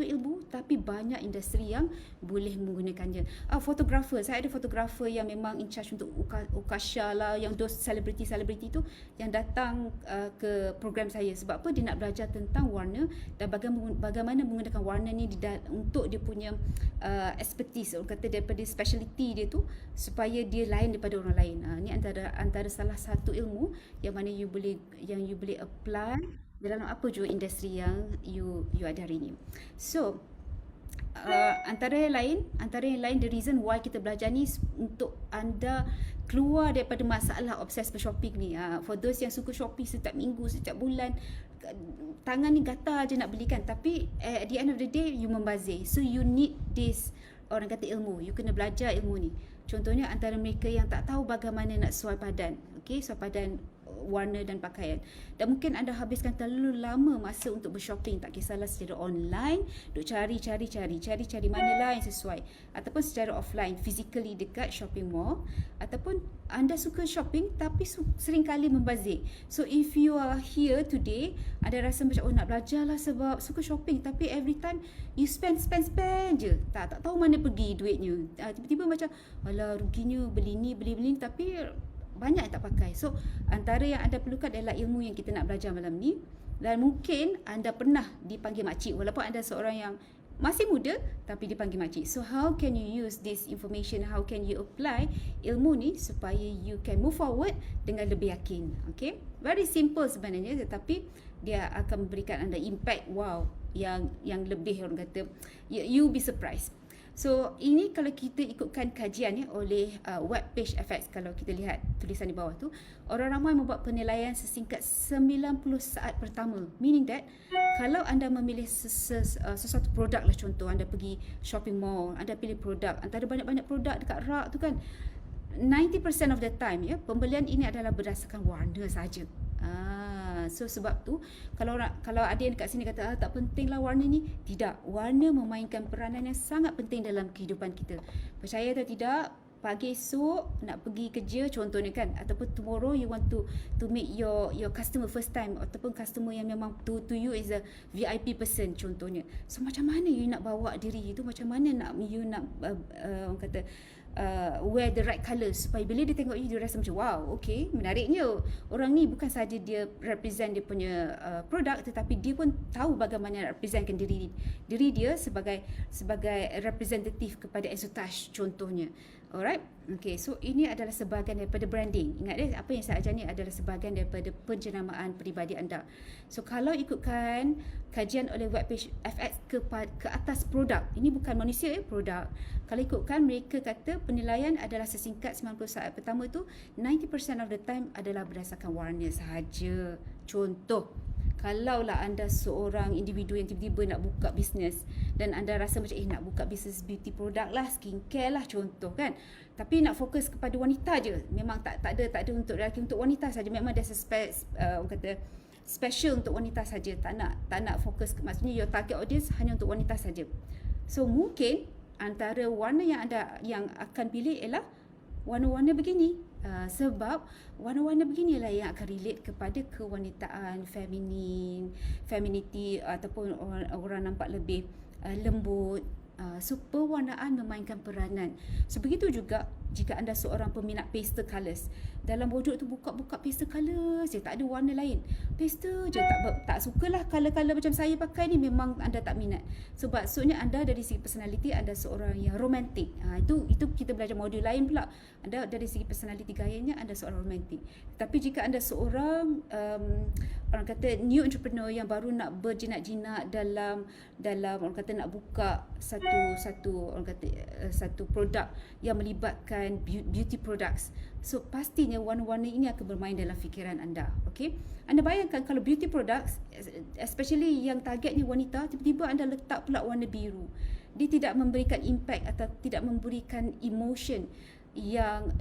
A: ilmu tapi banyak industri yang boleh menggunakannya. Fotografer, saya ada fotografer yang memang in charge untuk Ukasha lah, yang those celebrity tu yang datang ke program saya. Sebab apa? Dia nak belajar tentang warna dan bagaimana menggunakan warna ni untuk dia punya expertise, orang kata daripada speciality dia tu, supaya dia lain daripada orang lain. Ni antara salah satu ilmu yang mana you boleh apply dalam apa jua industri yang you ada hari ni. So antara yang lain the reason why kita belajar ni untuk anda keluar daripada masalah obses shopping ni. For those yang suka shopping setiap minggu, setiap bulan, tangan ni gatal je nak belikan, tapi at the end of the day you membazir. So you need this, orang kata ilmu, you kena belajar ilmu ni. Contohnya antara mereka yang tak tahu bagaimana nak suai padan, suai padan warna dan pakaian, dan mungkin anda habiskan terlalu lama masa untuk bershopping, tak kisahlah secara online, duk cari mana lah yang sesuai, ataupun secara offline, physically dekat shopping mall, ataupun anda suka shopping tapi seringkali membazir. So if you are here today, anda rasa macam nak belajar lah sebab suka shopping, tapi every time you spend je, tak tahu mana pergi duitnya. Tiba-tiba macam alah ruginya beli ni, tapi banyak yang tak pakai. So antara yang anda perlukan adalah ilmu yang kita nak belajar malam ni. Dan mungkin anda pernah dipanggil makcik, walaupun anda seorang yang masih muda tapi dipanggil makcik. So how can you use this information, how can you apply ilmu ni supaya you can move forward dengan lebih yakin. Okay, very simple sebenarnya, tetapi dia akan memberikan anda impact yang lebih, orang kata you be surprised. So ini kalau kita ikutkan kajian oleh web page FX, kalau kita lihat tulisan di bawah tu, orang ramai membuat penilaian sesingkat 90 saat pertama. Meaning that kalau anda memilih sesuatu produk lah, contoh anda pergi shopping mall, anda pilih produk, antara banyak-banyak produk dekat rak tu kan, 90% of the time pembelian ini adalah berdasarkan warna saja. So sebab tu kalau ada yang dekat sini kata tak penting lah warna ni, tidak, warna memainkan peranan yang sangat penting dalam kehidupan kita. Percaya atau tidak, pagi esok nak pergi kerja contohnya kan, ataupun tomorrow you want to meet your customer first time, ataupun customer yang memang to you is a VIP person contohnya. So macam mana you nak bawa diri itu, macam mana you nak orang kata wear the right colour supaya bila dia tengok you, dia rasa macam wow, okay, menariknya orang ni bukan saja dia represent dia punya produk, tetapi dia pun tahu bagaimana representkan diri dia sebagai representatif kepada Exotage contohnya. Alright, okay, so ini adalah sebahagian daripada branding. Ingat apa yang saya ajar ni adalah sebahagian daripada penjenamaan peribadi anda. So kalau ikutkan kajian oleh webpage FX ke atas produk, ini bukan manusia produk. Kalau ikutkan, mereka kata penilaian adalah sesingkat 90 saat pertama tu, 90% of the time adalah berdasarkan warna sahaja. Contoh, Kalaulah anda seorang individu yang tiba-tiba nak buka bisnes dan anda rasa macam nak buka bisnes beauty product lah, skincare lah contoh kan. Tapi nak fokus kepada wanita je. Memang tak ada untuk lelaki, untuk wanita saja. Memang ada orang kata special untuk wanita saja. Tak nak fokus, maksudnya your target audience hanya untuk wanita saja. So mungkin antara warna yang akan pilih ialah warna-warna begini. Sebab warna-warna beginilah yang akan relate kepada kewanitaan, femininity, ataupun orang nampak lebih lembut. So pewarnaan memainkan peranan. So begitu juga jika anda seorang peminat pastel colours. Dalam wardrobe tu buka pastel colours je, tak ada warna lain. Pastel je, tak sukalah colour-colour macam saya pakai ni, memang anda tak minat. So maksudnya anda dari segi personality anda seorang yang romantik. Itu kita belajar modul lain pula. Anda dari segi personality gayanya anda seorang romantik. Tapi jika anda seorang orang kata new entrepreneur yang baru nak berjinak-jinak dalam orang kata nak buka satu produk yang melibatkan beauty products. So pastinya warna-warna ini akan bermain dalam fikiran anda. Okay? Anda bayangkan kalau beauty products, especially yang targetnya wanita, tiba-tiba anda letak pula warna biru. Dia tidak memberikan impact atau tidak memberikan emotion yang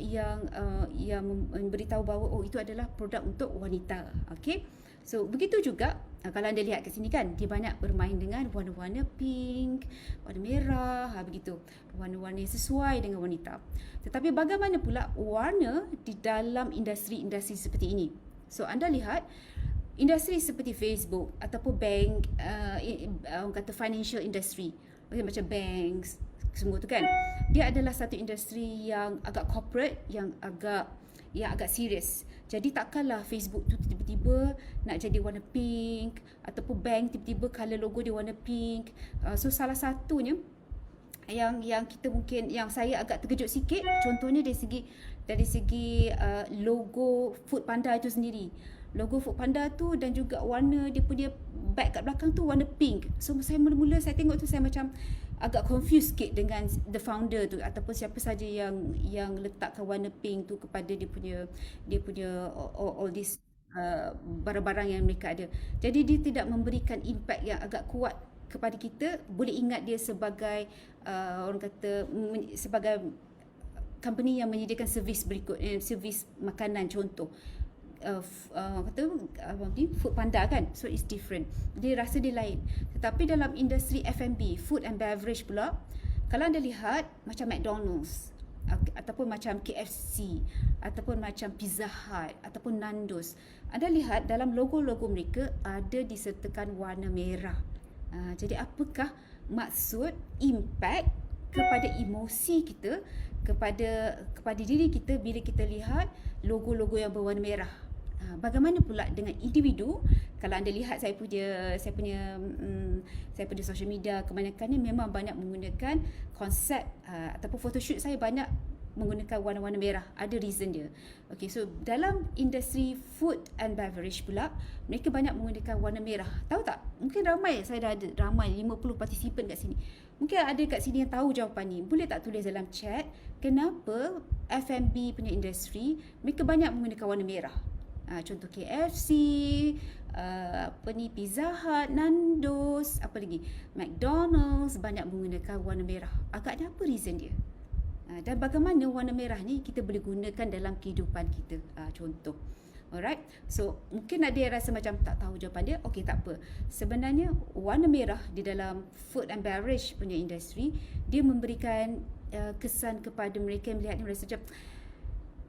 A: memberitahu bahawa itu adalah produk untuk wanita. Okay? So begitu juga kalau anda lihat kat sini kan, dia banyak bermain dengan warna-warna pink, warna merah, begitu. Warna-warna yang sesuai dengan wanita. Tetapi bagaimana pula warna di dalam industri-industri seperti ini? So anda lihat industri seperti Facebook ataupun bank, orang kata financial industry, macam banks, semua tu kan, dia adalah satu industri yang agak corporate, yang agak serius. Jadi takkanlah Facebook tu tiba-tiba nak jadi warna pink, ataupun bank tiba-tiba colour logo dia warna pink. So salah satunya yang kita mungkin, yang saya agak terkejut sikit, contohnya dari segi logo Foodpanda itu sendiri. Logo Foodpanda tu dan juga warna dia punya back kat belakang tu warna pink. So saya mula-mula saya tengok tu, saya macam agak confused sikit dengan the founder tu ataupun siapa saja yang letakkan warna pink tu kepada dia punya all this barang-barang yang mereka ada. Jadi dia tidak memberikan impact yang agak kuat kepada kita. Boleh ingat dia sebagai orang kata sebagai company yang menyediakan servis berikut, servis makanan contoh. Foodpanda kan, so it's different, dia rasa dia lain. Tetapi dalam industri F&B, food and beverage pula, kalau anda lihat macam McDonald's ataupun macam KFC ataupun macam Pizza Hut ataupun Nando's, anda lihat dalam logo-logo mereka ada disertakan warna merah. Jadi apakah maksud impact kepada emosi kita, kepada diri kita bila kita lihat logo-logo yang berwarna merah? Bagaimana pula dengan individu? Kalau anda lihat saya punya social media, kebanyakannya memang banyak menggunakan konsep ataupun photoshoot saya banyak menggunakan warna-warna merah. Ada reason dia. Okay, so dalam industri food and beverage pula, mereka banyak menggunakan warna merah. Tahu tak? Mungkin ramai, saya dah ada ramai 50 participant kat sini. Mungkin ada kat sini yang tahu jawapan ni. Boleh tak tulis dalam chat kenapa F&B punya industri mereka banyak menggunakan warna merah? Contoh KFC, Pizza Hut, Nando's, apa lagi, McDonald's banyak menggunakan warna merah. Agaknya apa reason dia? Dan bagaimana warna merah ni kita boleh gunakan dalam kehidupan kita, contoh. Alright, so mungkin ada yang rasa macam tak tahu jawapan dia. Okey, tak apa. Sebenarnya warna merah di dalam food and beverage punya industri, dia memberikan kesan kepada mereka yang melihatnya, merasa macam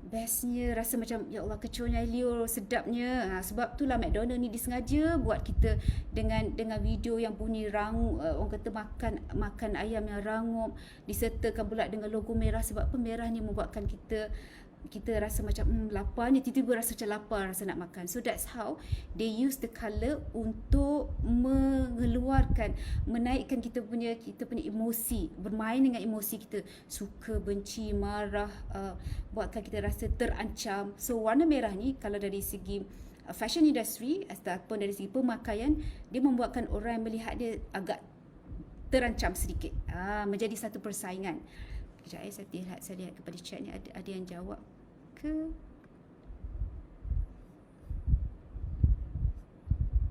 A: bestnya, rasa macam ya Allah kecohnya liur, sedapnya. Sebab itulah McDonald ni disengaja buat kita dengan video yang bunyi orang kata makan ayam yang rangup, disertakan pula dengan logo merah. Sebab apa? Merah ni membuatkan kita rasa macam lapar ni, tiba-tiba rasa macam lapar, rasa nak makan. So that's how they use the colour untuk menaikkan kita punya emosi, bermain dengan emosi kita, suka, benci, marah, buatkan kita rasa terancam. So warna merah ni kalau dari segi fashion industry ataupun dari segi pemakaian, dia membuatkan orang yang melihat dia agak terancam sedikit, menjadi satu persaingan. Sekejap, saya lihat kepada chat ni ada yang jawab ke?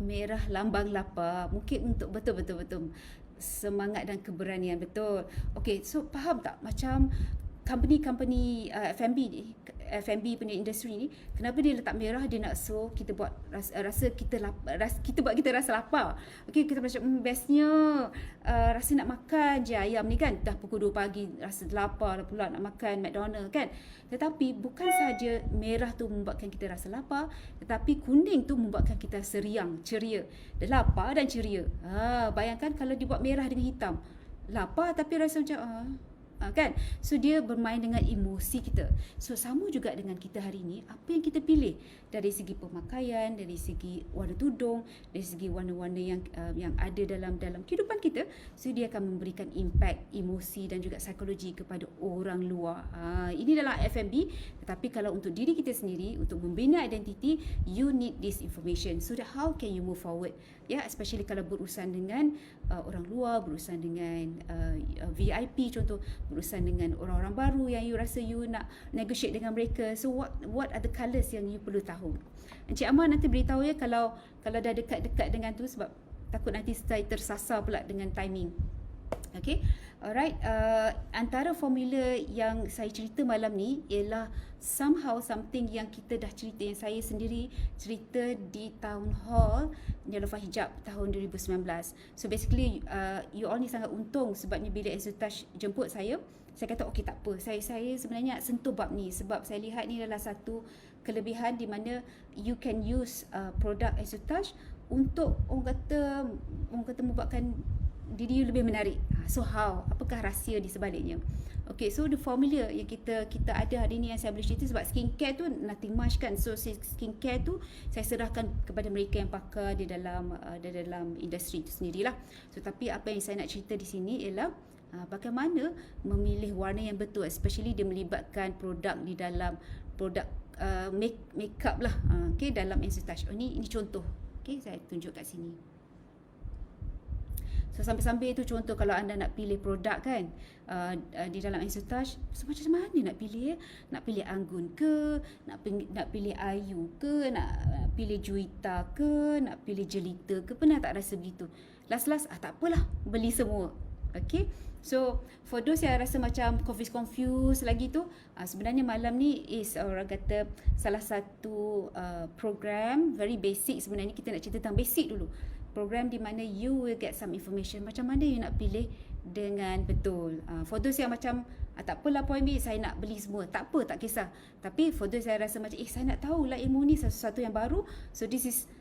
A: merah lambang lapar. Mungkin untuk betul semangat dan keberanian, betul. Okay, so faham tak macam company-company F&B ni, F&B punya industri ni, kenapa dia letak merah? Dia nak so kita buat rasa kita kita buat kita rasa lapar. Okey, kita macam bestnya rasa nak makan je ayam ni kan. Dah pukul 2 pagi rasa lapar dah pula nak makan McDonald kan. Tetapi bukan sahaja merah tu membuatkan kita rasa lapar, tetapi kuning tu membuatkan kita rasa riang, ceria. Dia lapar dan ceria. Bayangkan kalau dibuat merah dengan hitam. Lapar tapi rasa macam kan? So dia bermain dengan emosi kita. So sama juga dengan kita hari ni, apa yang kita pilih dari segi pemakaian, dari segi warna tudung, dari segi warna-warna yang ada dalam kehidupan kita, so dia akan memberikan impact emosi dan juga psikologi kepada orang luar. Ini dalam F&B, tetapi kalau untuk diri kita sendiri, untuk membina identiti, you need this information. So that how can you move forward? Ya, especially kalau berurusan dengan orang luar, berurusan dengan VIP contoh, berurusan dengan orang-orang baru yang you rasa you nak negotiate dengan mereka. So what are the colours yang you perlu tahu? Encik Amar nanti beritahu ya kalau dah dekat-dekat dengan tu, sebab takut nanti saya tersasar pula dengan timing. Okay, alright. Antara formula yang saya cerita malam ni ialah somehow something yang kita dah cerita, yang saya sendiri cerita di Town Hall Neelofa Hijab tahun 2019. So basically you all ni sangat untung, sebabnya bila Exotouch jemput saya kata okey tak apa, saya sebenarnya sentuh bab ni sebab saya lihat ni adalah satu kelebihan di mana you can use produk Exotouch untuk orang kata membuatkan diri you lebih menarik. So how? Apakah rahsia di sebaliknya? Okay, so the formula yang kita ada hari ni yang saya boleh cerita, sebab skincare tu nothing much kan. So skincare tu saya serahkan kepada mereka yang pakar di dalam industri itu sendirilah. So tapi apa yang saya nak cerita di sini ialah bagaimana memilih warna yang betul, especially dia melibatkan produk di dalam produk makeup lah. Okay, dalam Exotouch. Ini contoh. Okay, saya tunjuk kat sini. So sambil-sambil itu contoh kalau anda nak pilih produk kan di dalam Exotouch, so macam mana nak pilih ya? Nak pilih Anggun ke, nak pilih Ayu ke, nak pilih Juwita ke, nak pilih Jelita ke? Pernah tak rasa begitu? Last tak apalah, beli semua. Okay, so for those yang rasa macam confused lagi tu, sebenarnya malam ni is orang kata salah satu program very basic. Sebenarnya kita nak cerita tentang basic dulu. Program di mana you will get some information macam mana you nak pilih dengan betul. For those yang macam tak apalah point B, saya nak beli semua, tak apa, tak kisah. Tapi for those yang rasa macam saya nak tahu lah ilmu ni, sesuatu yang baru, so this is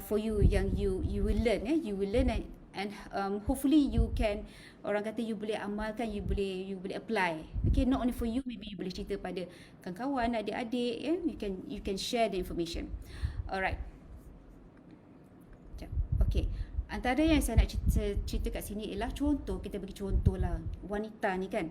A: for you, yang you will learn you will learn and hopefully you can, orang kata you boleh amalkan, you boleh apply. Okay, not only for you, maybe you boleh cerita pada kawan-kawan, adik-adik, you can share the information. Alright. Okay, antara yang saya nak cerita kat sini ialah contoh, kita bagi contoh lah wanita ni kan,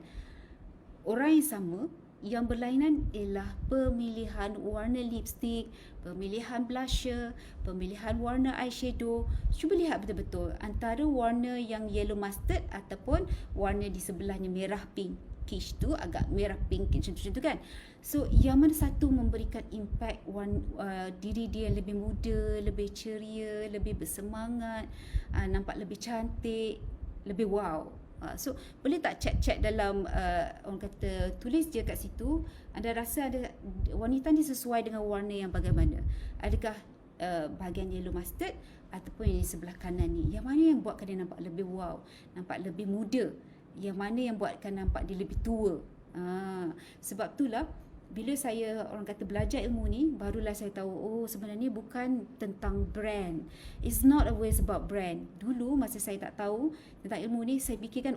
A: orang yang sama, yang berlainan ialah pemilihan warna lipstick, pemilihan blusher, pemilihan warna eyeshadow. Cuba lihat betul-betul antara warna yang yellow mustard ataupun warna di sebelahnya merah pink. Kish tu agak merah pink macam tu kan. So yang mana satu memberikan impact diri dia lebih muda, lebih ceria, lebih bersemangat, nampak lebih cantik, lebih wow. So boleh tak check dalam orang kata tulis je kat situ, anda rasa ada wanita ni sesuai dengan warna yang bagaimana? Adakah bahagian yellow mustard ataupun yang di sebelah kanan ni? Yang mana yang buatkan dia nampak lebih wow, nampak lebih muda? Yang mana yang buatkan nampak dia lebih tua? Sebab itulah bila saya orang kata belajar ilmu ni, barulah saya tahu sebenarnya bukan tentang brand. It's not always about brand. Dulu masa saya tak tahu tentang ilmu ni, saya fikirkan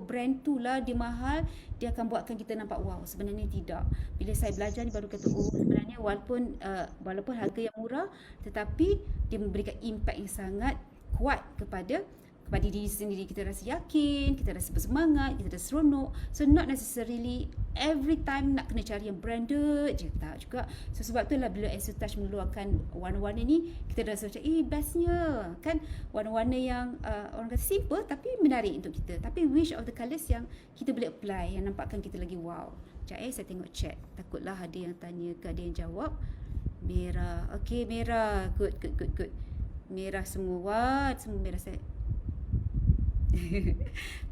A: brand tu lah dia mahal, dia akan buatkan kita nampak wow. Sebenarnya tidak. Bila saya belajar ni baru kata sebenarnya walaupun harga yang murah, tetapi dia memberikan impact yang sangat kuat kepada diri sendiri. Kita rasa yakin, kita rasa bersemangat, kita rasa seronok. So not necessarily every time nak kena cari yang branded je, tak juga. So sebab tu lah bila Exotouch mengeluarkan warna-warna ni, kita rasa macam bestnya kan, warna-warna yang orang kata simple tapi menarik untuk kita, tapi which of the colours yang kita boleh apply, yang nampakkan kita lagi wow. Sekejap saya tengok chat, takutlah ada yang tanya ke ada yang jawab. Merah, okay, merah, good. Merah semua. What? Semua merah saya.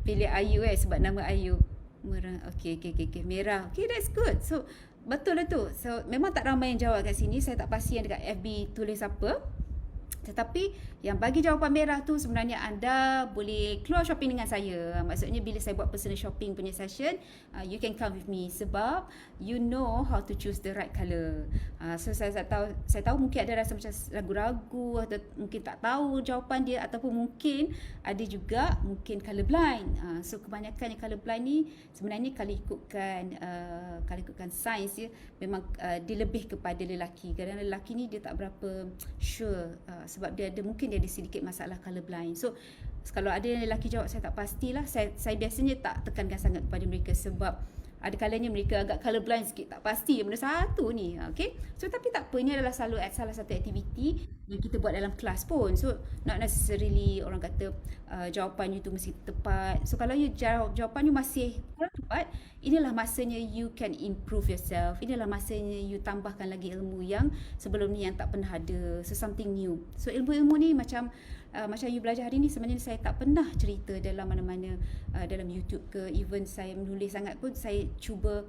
A: Pilih Ayu sebab nama Ayu. Merah. Okay. Merah. Okay, that's good. So, betul lah tu. So, memang tak ramai yang jawab kat sini. Saya tak pasti yang dekat FB tulis apa. Tetapi yang bagi jawapan merah tu sebenarnya anda boleh keluar shopping dengan saya. Maksudnya bila saya buat personal shopping punya session, you can come with me sebab you know how to choose the right colour. So saya tahu mungkin ada rasa macam ragu-ragu atau mungkin tak tahu jawapan dia ataupun mungkin ada juga mungkin colour blind. So kebanyakan yang colour blind ni sebenarnya kalau ikutkan sains ya, memang dia lebih kepada lelaki. Kadang lelaki ni dia tak berapa sure sebab dia ada sedikit masalah colour blind. So kalau ada yang lelaki jawab saya tak pastilah, saya biasanya tak tekankan sangat kepada mereka sebab ada kalanya mereka agak colour blind sikit, tak pasti benda satu ni. Okay, so tapi tak apa, ini adalah salah satu aktiviti yang kita buat dalam kelas pun. So not necessarily orang kata jawapan you tu mesti tepat. So kalau you jawapan you masih kurang tepat, inilah masanya you can improve yourself. Inilah masanya you tambahkan lagi ilmu yang sebelum ni yang tak pernah ada. So something new. So ilmu-ilmu ni macam you belajar hari ni sebenarnya saya tak pernah cerita dalam mana-mana dalam YouTube ke, even saya menulis sangat pun saya cuba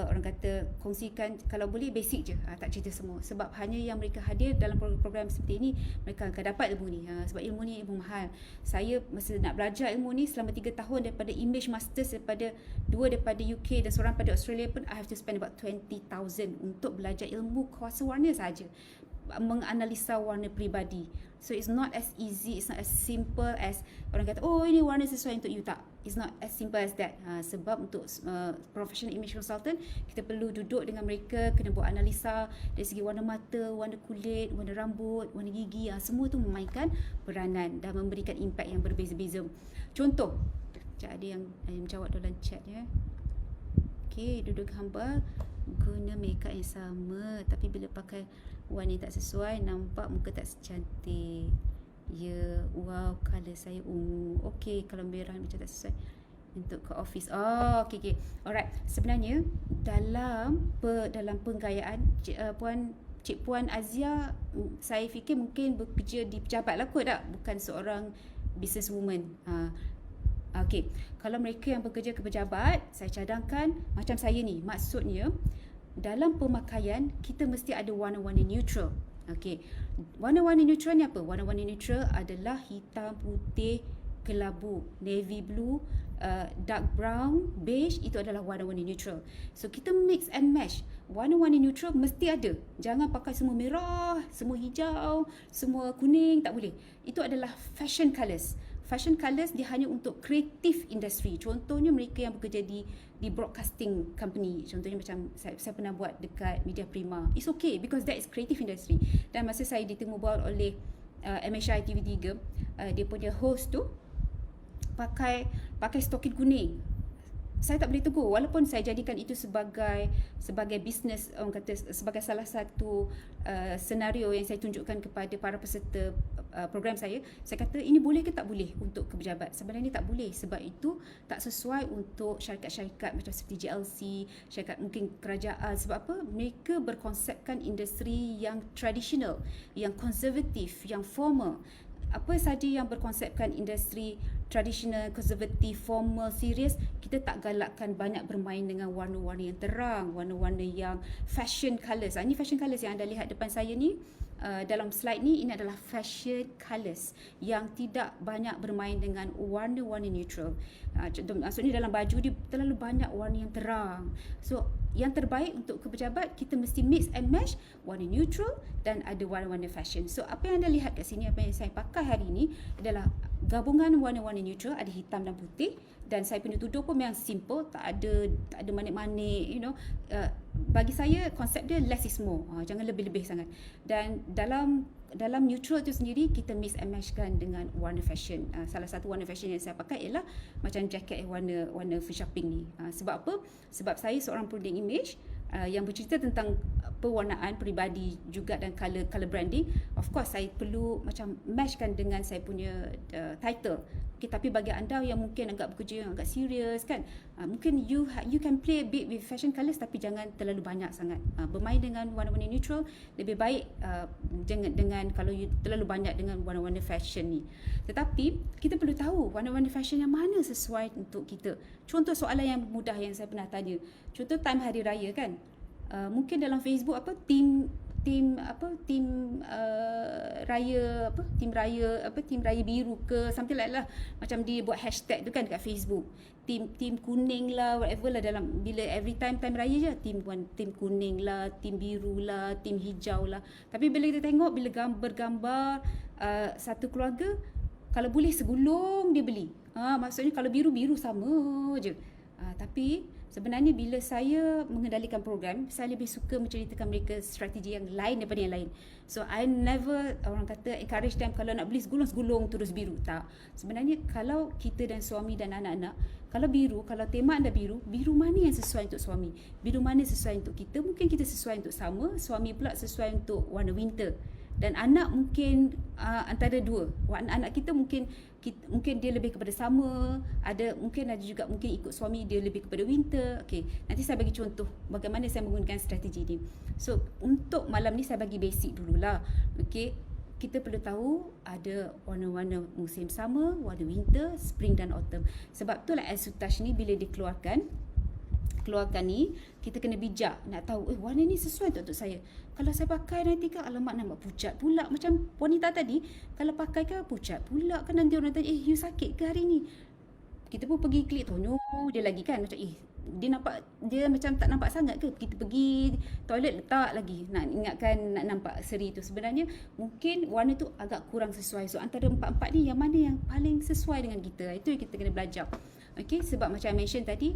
A: orang kata kongsikan kalau boleh basic je, tak cerita semua sebab hanya yang mereka hadir dalam program seperti ini mereka akan dapat ilmu ni, sebab ilmu ni ilmu mahal. Saya masa nak belajar ilmu ni selama 3 tahun daripada image masters, daripada 2 daripada UK dan seorang pada Australia pun I have to spend about 20,000 untuk belajar ilmu kuasa warna saja, menganalisa warna peribadi. So it's not as easy, it's not as simple as orang kata oh ini warna sesuai untuk you, tak. It's not as simple as that. Sebab untuk professional image consultant kita perlu duduk dengan mereka, kena buat analisa dari segi warna mata, warna kulit, warna rambut, warna gigi, semua tu memainkan peranan dan memberikan impact yang berbeza-beza. Contoh, ada yang menjawab dalam chat ya. Okay, duduk gambar guna makeup yang sama tapi bila pakai warna yang tak sesuai nampak muka tak secantik. Ya, wow, colour saya ungu. Okey, kalau merah macam tak sesuai untuk ke office. Oh, okey. Alright. Sebenarnya dalam penggayaan Cik Puan Azia, saya fikir mungkin bekerja di pejabat lah kot tak? Bukan seorang businesswoman. Okey, kalau mereka yang bekerja ke pejabat, saya cadangkan macam saya ni, maksudnya dalam pemakaian kita mesti ada warna-warna neutral. Okey, warna-warna neutral ni apa? Warna-warna neutral adalah hitam, putih, kelabu, navy blue, dark brown, beige, itu adalah warna-warna neutral. So kita mix and match. Warna-warna neutral mesti ada. Jangan pakai semua merah, semua hijau, semua kuning, tak boleh. Itu adalah fashion colours. Fashion colours dia hanya untuk creative industry. Contohnya mereka yang bekerja di broadcasting company. Contohnya macam saya pernah buat dekat Media Prima. It's okay because that is creative industry. Dan masa saya ditemu bual oleh MSI TV3, dia punya host tu pakai stokin kuning. Saya tak boleh tegur walaupun saya jadikan itu sebagai bisnes, orang kata sebagai salah satu senario yang saya tunjukkan kepada para peserta program saya. Saya kata ini boleh ke tak boleh untuk ke pejabat? Sebenarnya tak boleh sebab itu tak sesuai untuk syarikat-syarikat macam seperti GLC, syarikat mungkin kerajaan. Sebab apa? Mereka berkonsepkan industri yang tradisional, yang konservatif, yang formal. Apa saja yang berkonsepkan industri tradisional, konservatif, formal, serius, kita tak galakkan banyak bermain dengan warna-warna yang terang, warna-warna yang fashion colours. Ini fashion colours yang anda lihat depan saya ni. Dalam slide ni, ini adalah fashion colours yang tidak banyak bermain dengan warna-warna neutral. Maksudnya dalam baju dia terlalu banyak warna yang terang. So yang terbaik untuk ke pejabat, kita mesti mix and match warna neutral dan ada warna-warna fashion. So apa yang anda lihat kat sini, apa yang saya pakai hari ini adalah gabungan warna-warna neutral, ada hitam dan putih. Dan saya punya tudung pun memang simple, tak ada manik-manik, you know. Bagi saya konsep dia less is more, jangan lebih-lebih sangat. Dan dalam neutral tu sendiri kita mix and matchkan dengan warna fashion. Salah satu warna fashion yang saya pakai ialah macam jaket warna free shopping ni. Sebab apa? Sebab saya seorang product image yang bercerita tentang pewarnaan peribadi juga dan color branding. Of course saya perlu macam matchkan dengan saya punya title Okay, tapi bagi anda yang mungkin agak bekerja yang agak serius kan, mungkin you can play a bit with fashion colours tapi jangan terlalu banyak sangat. Bermain dengan warna-warna neutral lebih baik dengan kalau you terlalu banyak dengan warna-warna fashion ni. Tetapi kita perlu tahu warna-warna fashion yang mana sesuai untuk kita. Contoh soalan yang mudah yang saya pernah tanya. Contoh time hari raya kan. Mungkin dalam Facebook tim raya tim raya biru ke something like lah, macam dia buat hashtag tu kan dekat Facebook, tim kuning lah, whatever lah, dalam bila every time raya je tim kuning lah, tim biru lah, tim hijau lah. Tapi bila kita tengok, bila gambar satu keluarga, kalau boleh segulung dia beli. Maksudnya kalau biru sama je. Tapi sebenarnya bila saya mengendalikan program, saya lebih suka menceritakan mereka strategi yang lain daripada yang lain. So I never, orang kata, encourage them kalau nak beli segulung terus biru. Tak. Sebenarnya kalau kita dan suami dan anak-anak, kalau tema anda biru mana yang sesuai untuk suami? Biru mana sesuai untuk kita? Mungkin kita sesuai untuk sama, suami pula sesuai untuk warna winter. Dan anak mungkin antara dua. Anak kita mungkin dia lebih kepada sama, mungkin ada juga mungkin ikut suami dia lebih kepada winter. Okey, nanti saya bagi contoh bagaimana saya menggunakan strategi ni. So, untuk malam ni saya bagi basic dululah. Okey, kita perlu tahu ada warna-warna musim sama, warna winter, spring dan autumn. Sebab itulah As-Touch ni bila dikeluarkan ni, kita kena bijak nak tahu warna ni sesuai untuk saya. Kalau saya pakai nanti kan alamak nampak pucat pula, macam wanita tadi, kalau pakai kan pucat pula kan, nanti orang tanya you sakit ke hari ni? Kita pun pergi klik tonyo dia lagi kan, macam dia macam tak nampak sangat ke? Kita pergi toilet letak lagi nak ingatkan nak nampak seri tu. Sebenarnya mungkin warna tu agak kurang sesuai. So antara empat-empat ni yang mana yang paling sesuai dengan kita? Itu yang kita kena belajar. Okey, sebab macam I mention tadi,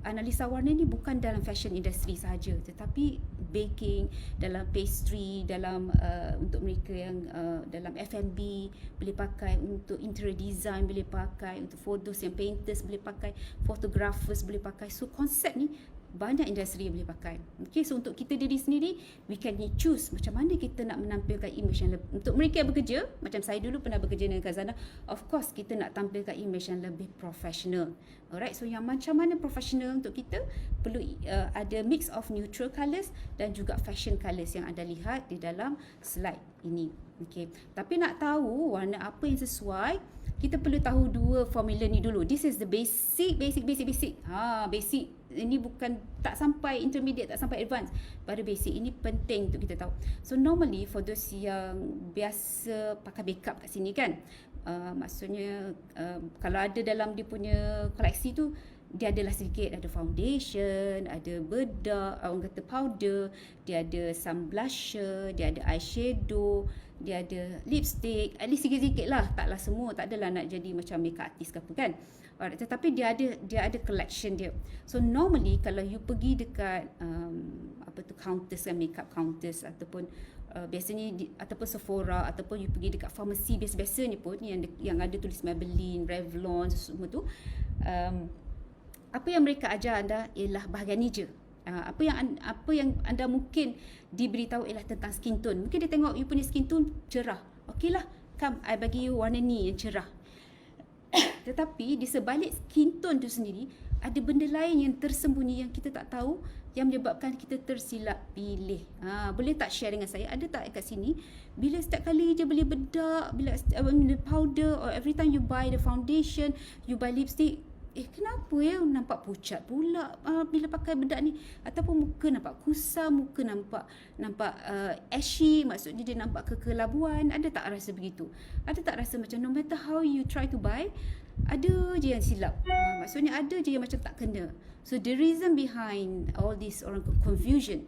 A: analisa warna ni bukan dalam fashion industry sahaja, tetapi baking, dalam pastry, dalam untuk mereka yang dalam F&B boleh pakai, untuk interior design boleh pakai, untuk photos yang painters boleh pakai, photographers boleh pakai. So konsep ni banyak industri yang boleh pakai. Okay, so untuk kita diri sendiri, we can choose macam mana kita nak menampilkan image yang lebih. Untuk mereka yang bekerja, macam saya dulu pernah bekerja dengan Khazanah, of course kita nak tampilkan image yang lebih professional. Alright, so yang macam mana professional untuk kita, perlu ada mix of neutral colours dan juga fashion colours yang anda lihat di dalam slide ini. Okay, tapi nak tahu warna apa yang sesuai, kita perlu tahu dua formula ni dulu. This is the basic. Basic. Ini bukan tak sampai intermediate, tak sampai advance. Baru basic. Ini penting untuk kita tahu. So normally for those yang biasa pakai makeup kat sini kan, maksudnya kalau ada dalam dia punya koleksi tu, dia adalah sedikit, ada foundation, ada bedak, orang kata powder, dia ada some blusher, dia ada eyeshadow, dia ada lipstick, at least sikit-sikit lah, taklah semua, tak adalah nak jadi macam makeup artist ke apa kan. Alright, tetapi dia ada collection dia. So normally kalau you pergi dekat counters kan, makeup counters ataupun biasanya ataupun Sephora, ataupun you pergi dekat pharmacy biasa-biasanya pun yang ada tulis Maybelline, Revlon semua tu, apa yang mereka ajar anda ialah bahagian ni je. Apa yang anda mungkin diberitahu ialah tentang skin tone. Mungkin dia tengok you punya skin tone cerah. Okeylah, come I bagi you warna ni yang cerah. Tetapi di sebalik skin tone tu sendiri ada benda lain yang tersembunyi yang kita tak tahu, yang menyebabkan kita tersilap pilih. Boleh tak share dengan saya? Ada tak kat sini? Bila setiap kali je beli bedak, bila powder, or every time you buy the foundation, you buy lipstick, kenapa nampak pucat pula bila pakai bedak ni, ataupun muka nampak kusam, muka nampak ashy, maksudnya dia nampak kekelabuan. Ada tak rasa begitu? Ada tak rasa macam no matter how you try to buy, ada je yang silap, maksudnya ada je yang macam tak kena. So the reason behind all this confusion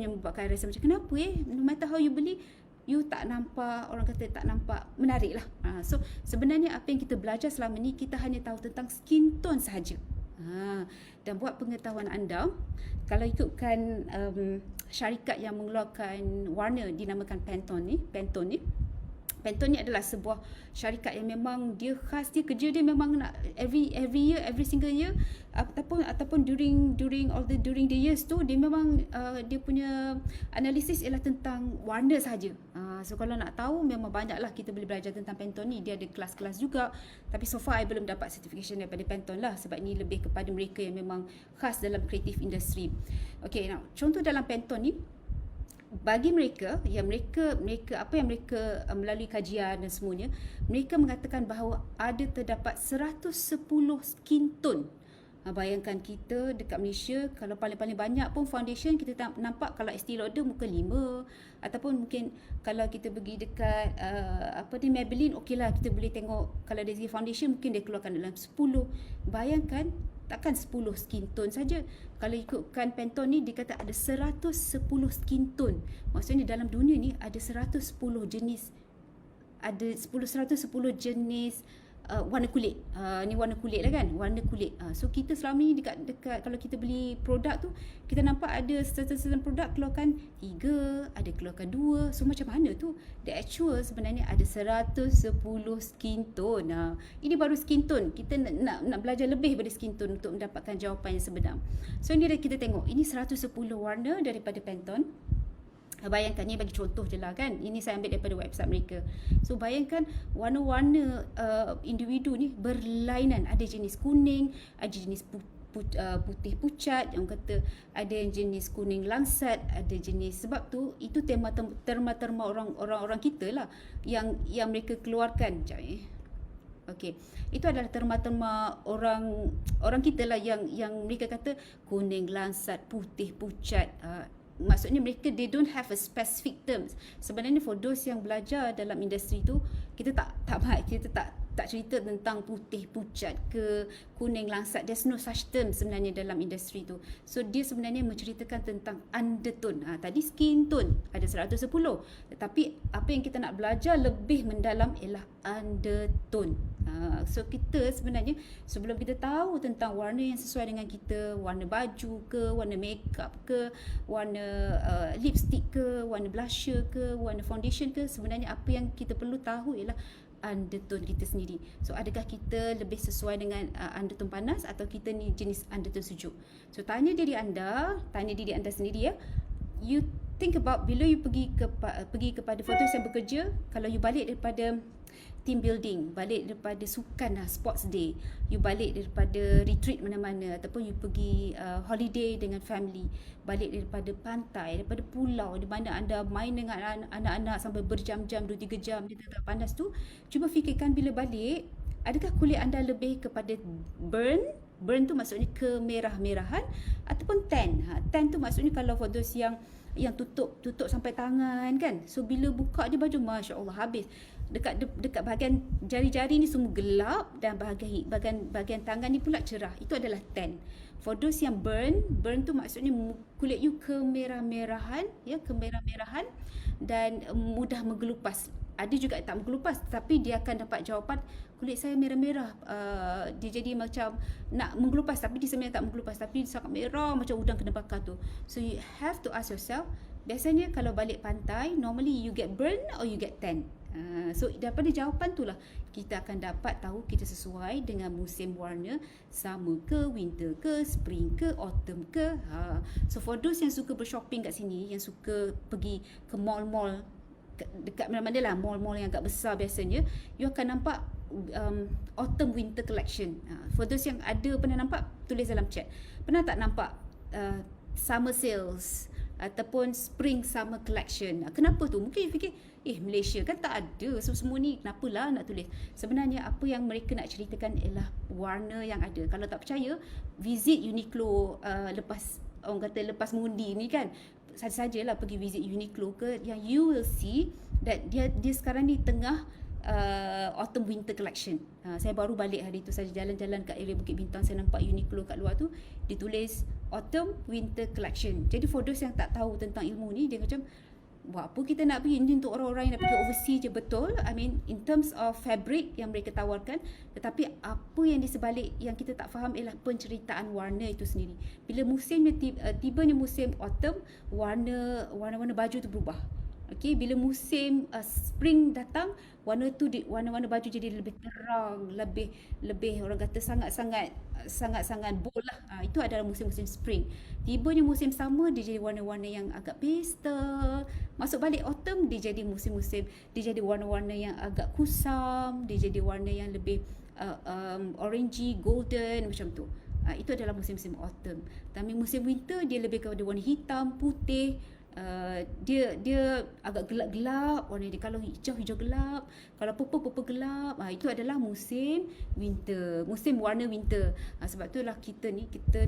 A: yang membuatkan rasa macam kenapa no matter how you beli, you tak nampak, orang kata tak nampak menarik lah. So sebenarnya apa yang kita belajar selama ni, kita hanya tahu tentang skin tone sahaja. Dan buat pengetahuan anda, kalau ikutkan syarikat yang mengeluarkan warna dinamakan Pantone ni, Pantone ni adalah sebuah syarikat yang memang dia khas, dia kerja dia memang nak every year, every single year, ataupun during the years tu, dia memang dia punya analisis ialah tentang warna sahaja. So kalau nak tahu, memang banyaklah kita boleh belajar tentang Pantone ni. Dia ada kelas-kelas juga, tapi so far I belum dapat certification daripada Pantone lah, sebab ni lebih kepada mereka yang memang khas dalam creative industry. Okay, now contoh dalam Pantone ni, bagi mereka apa yang mereka melalui kajian dan semuanya, mereka mengatakan bahawa ada terdapat 110 skin tone. Bayangkan kita dekat Malaysia, kalau paling-paling banyak pun foundation kita nampak, kalau Estee Lauder muka 5, ataupun mungkin kalau kita pergi dekat Maybelline, okeylah kita boleh tengok, kalau dari segi foundation mungkin dia keluarkan dalam 10. Bayangkan, takkan 10 skin tone saja. Kalau ikutkan Pantone ni, dia kata ada 110 skin tone. Maksudnya dalam dunia ni ada 110 jenis, ada 110 jenis warna kulit. Ni warna kulit lah kan, warna kulit. So kita selama ni dekat kalau kita beli produk tu, kita nampak ada certain produk keluarkan 3, ada keluarkan 2. So macam mana tu? The actual sebenarnya ada 110 skin tone. Ini baru skin tone. Kita nak belajar lebih pada skin tone untuk mendapatkan jawapan yang sebenar. So ini kita tengok, ini 110 warna daripada Pantone. Bayangkan, ni bagi contoh je lah kan, ini saya ambil daripada website mereka. So bayangkan warna-warna individu ni berlainan. Ada jenis kuning, ada jenis putih pucat, yang kata ada jenis kuning langsat, ada jenis, sebab tu itu terma orang kita lah yang mereka keluarkan. Okey, itu adalah terma-terma orang kita lah yang mereka kata kuning langsat, putih pucat. Maksudnya mereka, they don't have a specific terms. Sebenarnya for those yang belajar dalam industri tu, kita tak cerita tentang putih pucat ke kuning langsat. There's no such term sebenarnya dalam industri tu. So dia sebenarnya menceritakan tentang undertone. Tadi skin tone ada 110, tetapi apa yang kita nak belajar lebih mendalam ialah undertone. So kita sebenarnya, sebelum kita tahu tentang warna yang sesuai dengan kita, warna baju ke, warna makeup ke, warna lipstick ke, warna blusher ke, warna foundation ke, sebenarnya apa yang kita perlu tahu ialah undertone kita sendiri. So adakah kita lebih sesuai dengan undertone panas, atau kita ni jenis undertone sejuk? So tanya diri anda sendiri ya. You think about, bila you pergi kepada fotos yang bekerja, kalau you balik daripada team building, balik daripada sukan sports day, you balik daripada retreat mana-mana, ataupun you pergi holiday dengan family, balik daripada pantai, daripada pulau di mana anda main dengan anak-anak sampai berjam-jam, 2-3 jam di tempat panas tu, cuba fikirkan bila balik, adakah kulit anda lebih kepada burn tu maksudnya kemerah-merahan, ataupun tan. Tan tu maksudnya kalau for those yang tutup sampai tangan kan, so bila buka dia baju, Masya Allah, habis dekat bahagian jari-jari ni semua gelap, dan bahagian tangan ni pula cerah. Itu adalah tan. For those yang burn tu maksudnya kulit you kemerah-merahan, dan mudah menggelupas. Ada juga tak menggelupas, tapi dia akan dapat jawapan, kulit saya merah-merah. Dia jadi macam nak menggelupas, tapi dia sebenarnya tak menggelupas, tapi sangat merah macam udang kena bakar tu. So you have to ask yourself, biasanya kalau balik pantai, normally you get burn or you get tan. So daripada jawapan tu lah kita akan dapat tahu kita sesuai dengan musim warna, summer ke, winter ke, spring ke, autumn ke. So for those yang suka bershopping kat sini, yang suka pergi ke mall-mall dekat mana-mana lah, mall-mall yang agak besar biasanya, you akan nampak autumn winter collection. For those yang ada pernah nampak, tulis dalam chat. Pernah tak nampak summer sales ataupun spring summer collection? Kenapa tu? Mungkin you fikir, Malaysia kan tak ada, so semua ni kenapalah nak tulis. Sebenarnya apa yang mereka nak ceritakan ialah warna yang ada. Kalau tak percaya, visit Uniqlo lepas mengundi ni kan, saja-sajalah pergi visit Uniqlo ke, yang you will see that dia sekarang ni tengah autumn winter collection. Saya baru balik hari tu saja, jalan-jalan kat area Bukit Bintang, saya nampak Uniqlo kat luar tu ditulis autumn winter collection. Jadi for those yang tak tahu tentang ilmu ni, dia macam, buat apa kita nak pergi ni untuk orang-orang yang nak pergi overseas je? Betul, I mean in terms of fabric yang mereka tawarkan, tetapi apa yang di sebalik yang kita tak faham ialah penceritaan warna itu sendiri. Bila musimnya tibanya musim autumn, warna-warna baju tu berubah. Okey, bila musim spring datang, warna-warna baju jadi lebih terang, lebih lebih orang kata sangat-sangat bold lah. Itu adalah musim-musim spring. Tibanya musim summer dia jadi warna-warna yang agak pastel. Masuk balik autumn dia jadi musim-musim, dia jadi warna-warna yang agak kusam, dia jadi warna yang lebih orangey, golden macam tu. Itu adalah musim-musim autumn. Tapi musim winter dia lebih kepada warna hitam, putih. Dia agak gelap-gelap, warna dia kalau hijau gelap, kalau purple gelap. Itu adalah musim winter, musim warna winter. Sebab itulah kita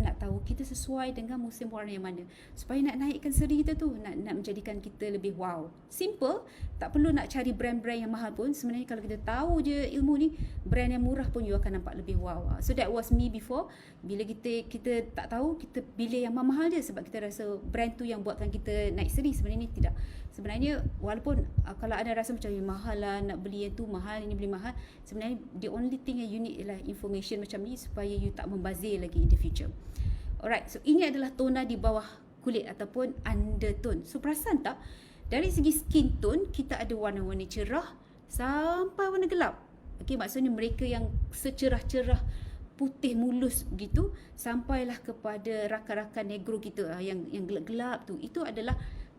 A: nak tahu kita sesuai dengan musim warna yang mana, supaya nak naikkan seri kita tu, nak menjadikan kita lebih wow. Simple, tak perlu nak cari brand-brand yang mahal pun. Sebenarnya kalau kita tahu je ilmu ni, brand yang murah pun you akan nampak lebih wow. So that was me before. Bila kita tak tahu, kita pilih yang mahal je sebab kita rasa brand tu yang buatkan kita naik seri. Sebenarnya tidak. Sebenarnya walaupun kalau ada rasa macam mahal lah, nak beli yang tu mahal, ini beli mahal, sebenarnya the only thing yang you need ialah information macam ni supaya you tak membazir lagi in the future. Alright, so ini adalah tona di bawah kulit ataupun undertone. So perasan tak, dari segi skin tone kita ada warna-warna cerah sampai warna gelap. Okay, maksudnya mereka yang secerah-cerah putih mulus begitu sampailah kepada rakan-rakan negro kita yang gelap-gelap tu. Itu adalah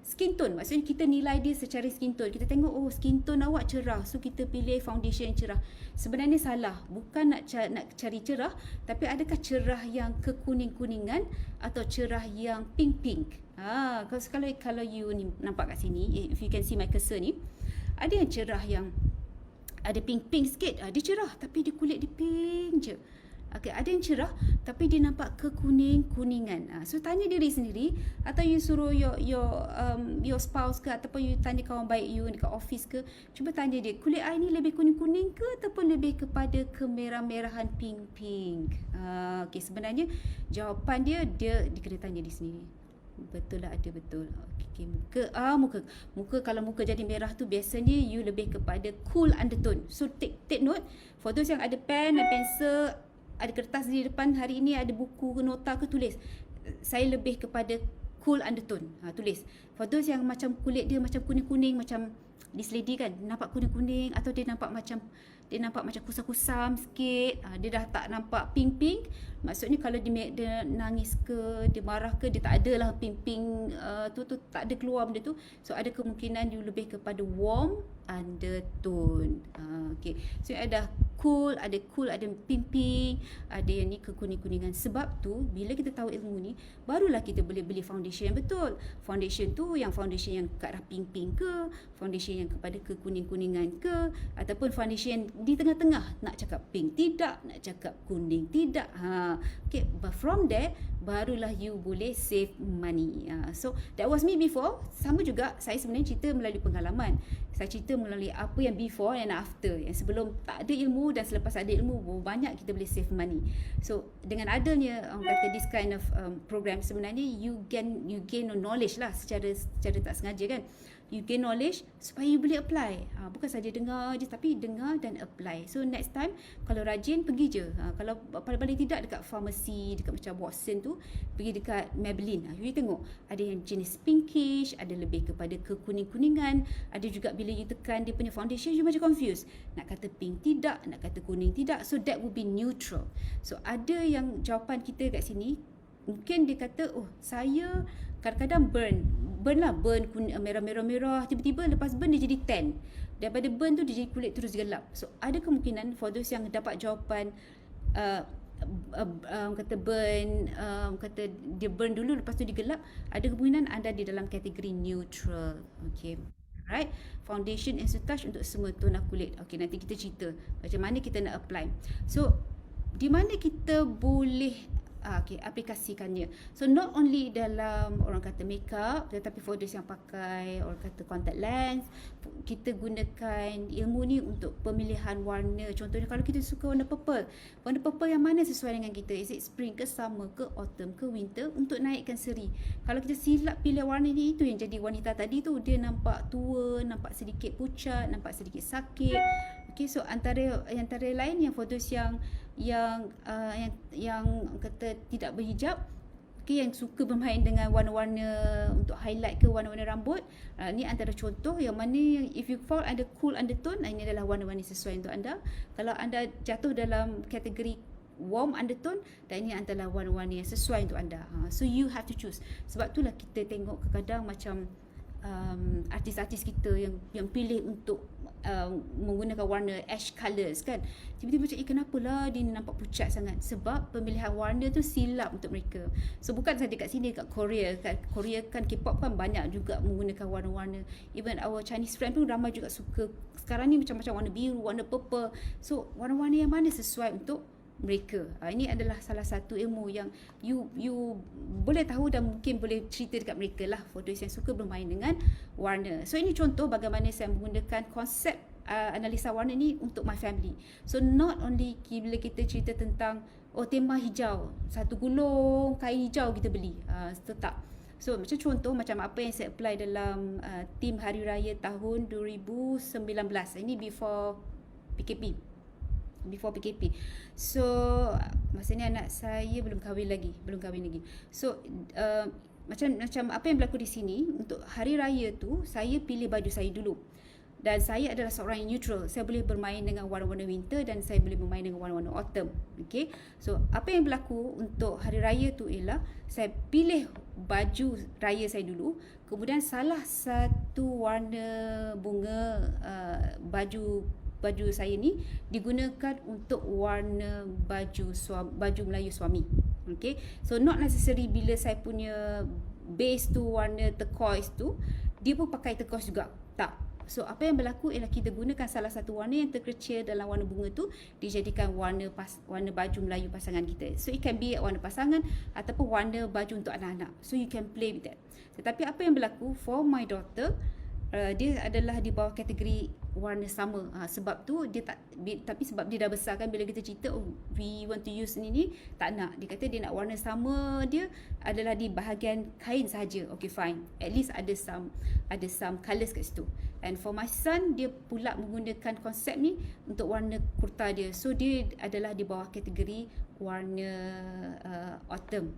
A: skin tone. Maksudnya kita nilai dia secara skin tone. Kita tengok, oh skin tone awak cerah, so kita pilih foundation yang cerah. Sebenarnya salah. Bukan nak cari cerah, tapi adakah cerah yang kekuning-kuningan atau cerah yang pink-pink. Kalau you ni nampak kat sini, if you can see my cursor ni, ada yang cerah yang ada pink-pink sikit. Dia cerah tapi dia kulit dia pink je. Okay, ada yang cerah tapi dia nampak kekuning-kuningan. So tanya diri sendiri, atau you suruh your spouse ke, ataupun you tanya kawan baik you dekat office ke, cuba tanya dia, kulit I ni lebih kuning-kuning ke ataupun lebih kepada kemerah-merahan pink-pink. Okay, sebenarnya jawapan dia kena tanya diri sendiri. Betul lah, ada betul. Okay, muka kalau muka jadi merah tu biasanya you lebih kepada cool undertone. So take note, for those yang ada pen dan pensel, ada kertas di depan, hari ini ada buku ke nota ke, tulis saya lebih kepada cool undertone. Tulis. For those yang macam kulit dia macam kuning-kuning, macam this lady kan, nampak kuning-kuning atau dia nampak macam kusam-kusam sikit, dia dah tak nampak pink-pink, maksudnya kalau dia nangis ke, dia marah ke, dia tak ada lah pink-pink tu tak ada keluar benda tu. So ada kemungkinan you lebih kepada warm undertone. Okay, so ada cool, ada pink-pink, ada yang ni kekuning-kuningan. Sebab tu bila kita tahu ilmu ni, barulah kita boleh beli foundation yang betul. Foundation tu yang ke arah pink-pink ke, foundation yang kepada kekuning-kuningan ke, ataupun foundation di tengah-tengah, nak cakap pink tidak, nak cakap kuning tidak. Okay, but from there barulah you boleh save money. So that was me before. Sama juga saya sebenarnya cerita melalui pengalaman. Saya cerita melalui apa yang before and after. Yang sebelum tak ada ilmu dan selepas ada ilmu, banyak kita boleh save money. So dengan adanya kata this kind of program, sebenarnya you gain knowledge lah secara tak sengaja kan. You gain knowledge supaya you boleh apply. Bukan saja dengar je, tapi dengar dan apply. So next time kalau rajin pergi je. Kalau paling tidak dekat pharmacy, dekat macam Watson tu, pergi dekat Maybelline. You tengok ada yang jenis pinkish, ada lebih kepada kekuning-kuningan, ada juga bila you tekan dia punya foundation you macam confused. Nak kata pink tidak, nak kata kuning tidak. So that would be neutral. So ada yang jawapan kita kat sini, mungkin dia kata, oh saya kadang-kadang burn merah-merah, tiba-tiba lepas burn dia jadi tan. Daripada burn tu dia jadi kulit terus gelap. So ada kemungkinan for those yang dapat jawapan kata burn, kata dia burn dulu lepas tu dia gelap, ada kemungkinan anda di dalam kategori neutral. Okay, right? Foundation and touch untuk semua tona kulit. Okay, nanti kita cerita macam mana kita nak apply. So di mana kita boleh aplikasikannya. So not only dalam orang kata makeup, tetapi for those yang pakai orang kata contact lens, kita gunakan ilmu ni untuk pemilihan warna. Contohnya kalau kita suka warna purple yang mana sesuai dengan kita? Is it spring ke summer ke autumn ke winter, untuk naikkan seri. Kalau kita silap pilih warna ni, itu yang jadi wanita tadi tu, dia nampak tua, nampak sedikit pucat, nampak sedikit sakit. Okay, so antara lain yang for those yang kata tidak berhijab, Okay, yang suka bermain dengan warna-warna untuk highlight ke warna-warna rambut, ni antara contoh yang mana yang if you fall under cool undertone, ini adalah warna-warna sesuai untuk anda. Kalau anda jatuh dalam kategori warm undertone, dan ini adalah warna-warna yang sesuai untuk anda. So you have to choose. Sebab itulah kita tengok kadang-kadang macam artis-artis kita yang pilih untuk menggunakan warna ash colours kan, tiba-tiba macam kenapalah dia ni nampak pucat sangat, sebab pemilihan warna tu silap untuk mereka. So bukan saja kat sini, kat Korea kan K-pop kan banyak juga menggunakan warna-warna. Even our Chinese friend pun ramai juga suka sekarang ni macam-macam warna biru, warna purple. So warna-warna yang mana sesuai untuk mereka. Ini adalah salah satu ilmu yang you boleh tahu dan mungkin boleh cerita dekat mereka lah, fotois yang suka bermain dengan warna. So ini contoh bagaimana saya menggunakan konsep analisa warna ni untuk my family. So not only bila kita cerita tentang tema hijau, satu gulung kain hijau kita beli, tetap. So macam contoh macam apa yang saya apply dalam tim Hari Raya tahun 2019. Ini before PKP. So masa ni anak saya belum kahwin lagi. So macam apa yang berlaku di sini, untuk hari raya tu saya pilih baju saya dulu. Dan saya adalah seorang yang neutral. Saya boleh bermain dengan warna-warna winter dan saya boleh bermain dengan warna-warna autumn. Okay. So apa yang berlaku untuk hari raya tu ialah saya pilih baju raya saya dulu. Kemudian salah satu warna bunga baju saya ni digunakan untuk warna baju Melayu suami. Okay. So not necessary bila saya punya base tu warna turquoise tu, dia pun pakai turquoise juga. Tak. So apa yang berlaku ialah kita gunakan salah satu warna yang terkecil dalam warna bunga tu dijadikan warna baju Melayu pasangan kita. So it can be warna pasangan ataupun warna baju untuk anak-anak. So you can play with that. Tetapi apa yang berlaku for my daughter, dia adalah di bawah kategori warna sama. Sebab tu dia tapi sebab dia dah besar kan, bila kita cerita we want to use ni tak nak. Dia kata dia nak warna sama dia adalah di bahagian kain sahaja. Okay, fine. At least ada some colours kat situ. And for my son, dia pula menggunakan konsep ni untuk warna kurta dia. So dia adalah di bawah kategori warna autumn.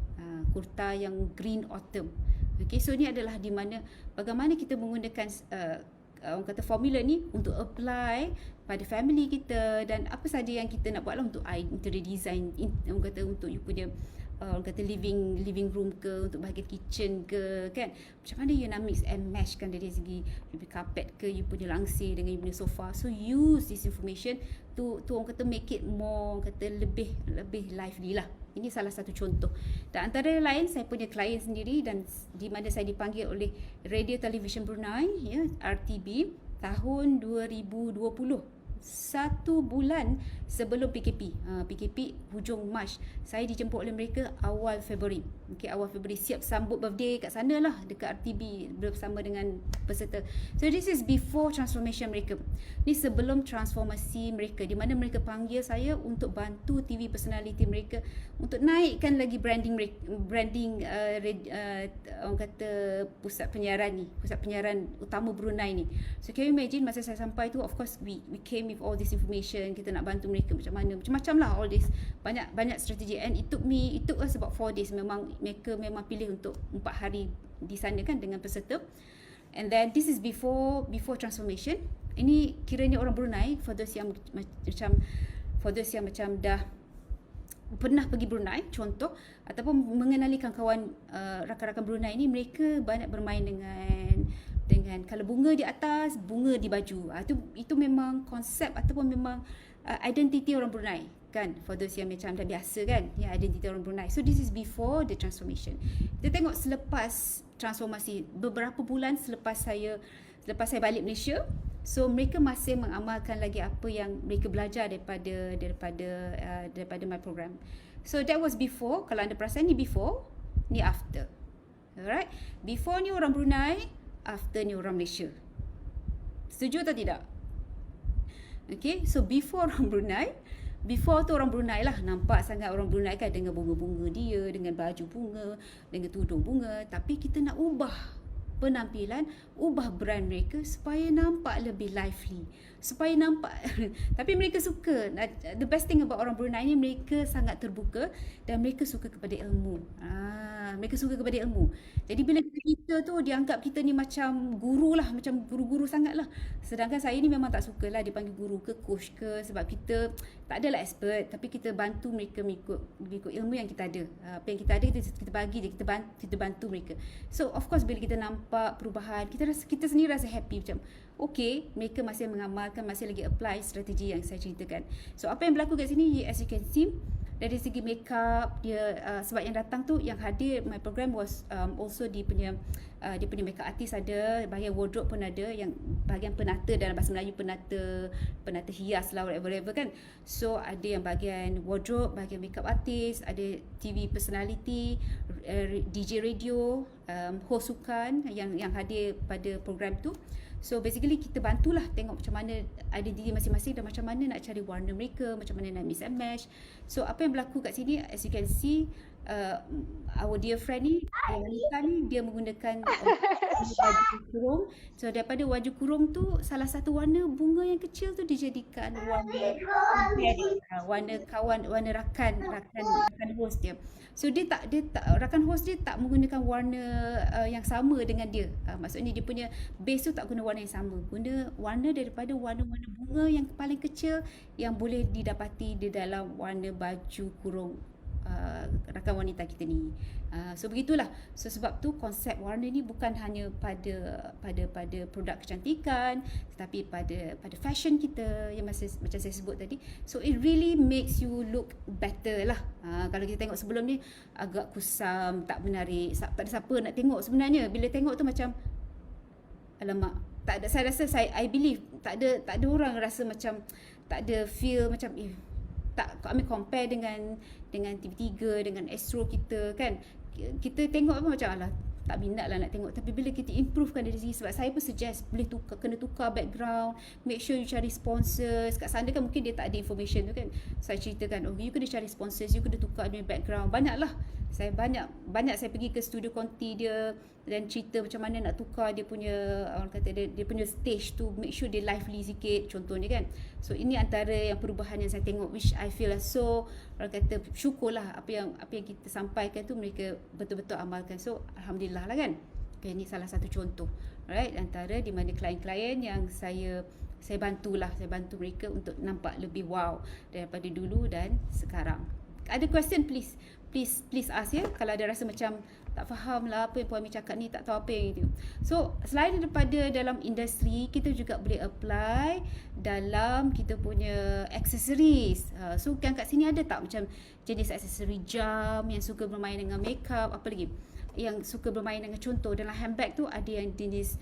A: Kurta yang green autumn. Okay, so ni adalah di mana bagaimana kita menggunakan orang kata formula ni untuk apply pada family kita, dan apa saja yang kita nak buat lah untuk interior design, orang kata untuk you punya orang kata living room ke, untuk bahagian kitchen ke kan, macam mana you nak mix and match kan dari segi you punya carpet ke, you punya langsir dengan you punya sofa. So use this information to orang kata make it more, orang kata lebih lively lah. Ini salah satu contoh. Dan antara lain saya punya klien sendiri, dan di mana saya dipanggil oleh Radio Television Brunei, ya, RTB tahun 2020. 1 bulan sebelum PKP. PKP hujung Mac. Saya dijemput oleh mereka awal Februari. Okey, awal Februari siap sambut birthday kat sana lah, dekat RTB bersama dengan peserta. So this is before transformation mereka. Ni sebelum transformasi mereka, di mana mereka panggil saya untuk bantu TV personality mereka untuk naikkan lagi branding orang kata pusat penyiaran utama Brunei ni. So can you imagine masa saya sampai tu, of course we came with all this information, kita nak bantu mereka macam-macam lah, all this banyak strategi, and it took us about 4 days. Mereka memang pilih untuk 4 hari di sana kan dengan peserta. And then this is before transformation. Ini kiranya orang Brunei, for those yang macam dah pernah pergi Brunei contoh, ataupun mengenali kawan rakan-rakan Brunei ni, mereka banyak bermain dengan kalau bunga di atas, bunga di baju. Itu memang konsep ataupun memang identiti orang Brunei kan, for those yang macam dah biasa kan, ya, identiti orang Brunei. So this is before the transformation. Kita tengok selepas transformasi, beberapa bulan selepas saya balik Malaysia, so mereka masih mengamalkan lagi apa yang mereka belajar daripada my program. So that was before. Kalau anda perasan, ni before, ni after. Alright, before ni orang Brunei, after ni orang Malaysia. Setuju atau tidak? Okay, so before orang Brunei, before tu orang Brunei lah, nampak sangat orang Brunei kan, dengan bunga-bunga dia, dengan baju bunga, dengan tudung bunga. Tapi kita nak ubah penampilan, ubah brand mereka supaya nampak lebih lively, supaya nampak tapi mereka suka. The best thing about orang Brunei ni, mereka sangat terbuka dan mereka suka kepada ilmu. Mereka suka kepada ilmu. Jadi bila kita tu dianggap kita ni macam guru lah, macam guru-guru sangat lah. Sedangkan saya ni memang tak suka lah dipanggil guru ke coach ke, sebab kita tak adalah expert, tapi kita bantu mereka mengikut ilmu yang kita ada. Apa yang kita ada kita bagi je, kita bantu mereka. So of course bila kita nampak perubahan, kita sendiri rasa happy, macam okay, mereka masih mengamalkan, masih lagi apply strategi yang saya ceritakan. So apa yang berlaku kat sini, as you can see, dari segi makeup dia, sebab yang datang tu, yang hadir my program was also dia punya makeup artist ada, bahagian wardrobe pun ada, yang bahagian penata, dalam bahasa Melayu penata hias lah, whatever kan. So ada yang bahagian wardrobe, bahagian makeup artist, ada TV personality, DJ radio, host sukan yang hadir pada program tu. So basically kita bantulah tengok macam mana identiti masing-masing dan macam mana nak cari warna mereka, macam mana nak mix and match. So apa yang berlaku kat sini, as you can see, our dear friend ni, wanita ni, dia menggunakan baju kurung. So daripada baju kurung tu, salah satu warna bunga yang kecil tu dijadikan warna rakan host dia. So dia tak rakan host dia tak menggunakan warna yang sama dengan dia. Maksudnya dia punya base tu tak guna warna yang sama, guna warna daripada warna-warna bunga yang paling kecil yang boleh didapati di dalam warna baju kurung rakan wanita kita ni. So begitulah. So sebab tu konsep warna ni bukan hanya pada produk kecantikan, tetapi pada fashion kita yang macam saya sebut tadi. So it really makes you look better lah. Kalau kita tengok sebelum ni agak kusam, tak menarik, tak ada siapa nak tengok sebenarnya. Bila tengok tu macam alamak, tak ada, saya rasa I believe tak ada orang rasa macam, tak ada feel macam tak, kami compare dengan TV3, dengan Astro kita kan. Kita tengok apa macam alah, tak minat lah nak tengok. Tapi bila kita improvekan dari segi, sebab saya pun suggest boleh kena tukar background, make sure you cari sponsors. Kat sana kan mungkin dia tak ada information tu kan. Saya ceritakan, you kena cari sponsors, you kena tukar dia background. Banyaklah. Saya banyak saya pergi ke studio Conti dia dan cerita macam mana nak tukar dia punya, orang kata dia punya stage tu, make sure dia lively sikit contohnya kan. So ini antara yang perubahan yang saya tengok, which I feel so, orang kata syukurlah apa yang kita sampaikan tu mereka betul-betul amalkan. So alhamdulillah lah kan. Okay, ini salah satu contoh. Alright, antara di mana klien-klien yang saya bantu mereka untuk nampak lebih wow daripada dulu dan sekarang. Ada question please ask ya. Kalau ada rasa macam tak faham lah apa yang Puan Mi cakap ni, tak tahu apa yang itu. So selain daripada dalam industri, kita juga boleh apply dalam kita punya accessories. So kan kat sini ada tak macam jenis aksesori jam, yang suka bermain dengan makeup, apa lagi yang suka bermain dengan, contoh dalam handbag tu ada yang jenis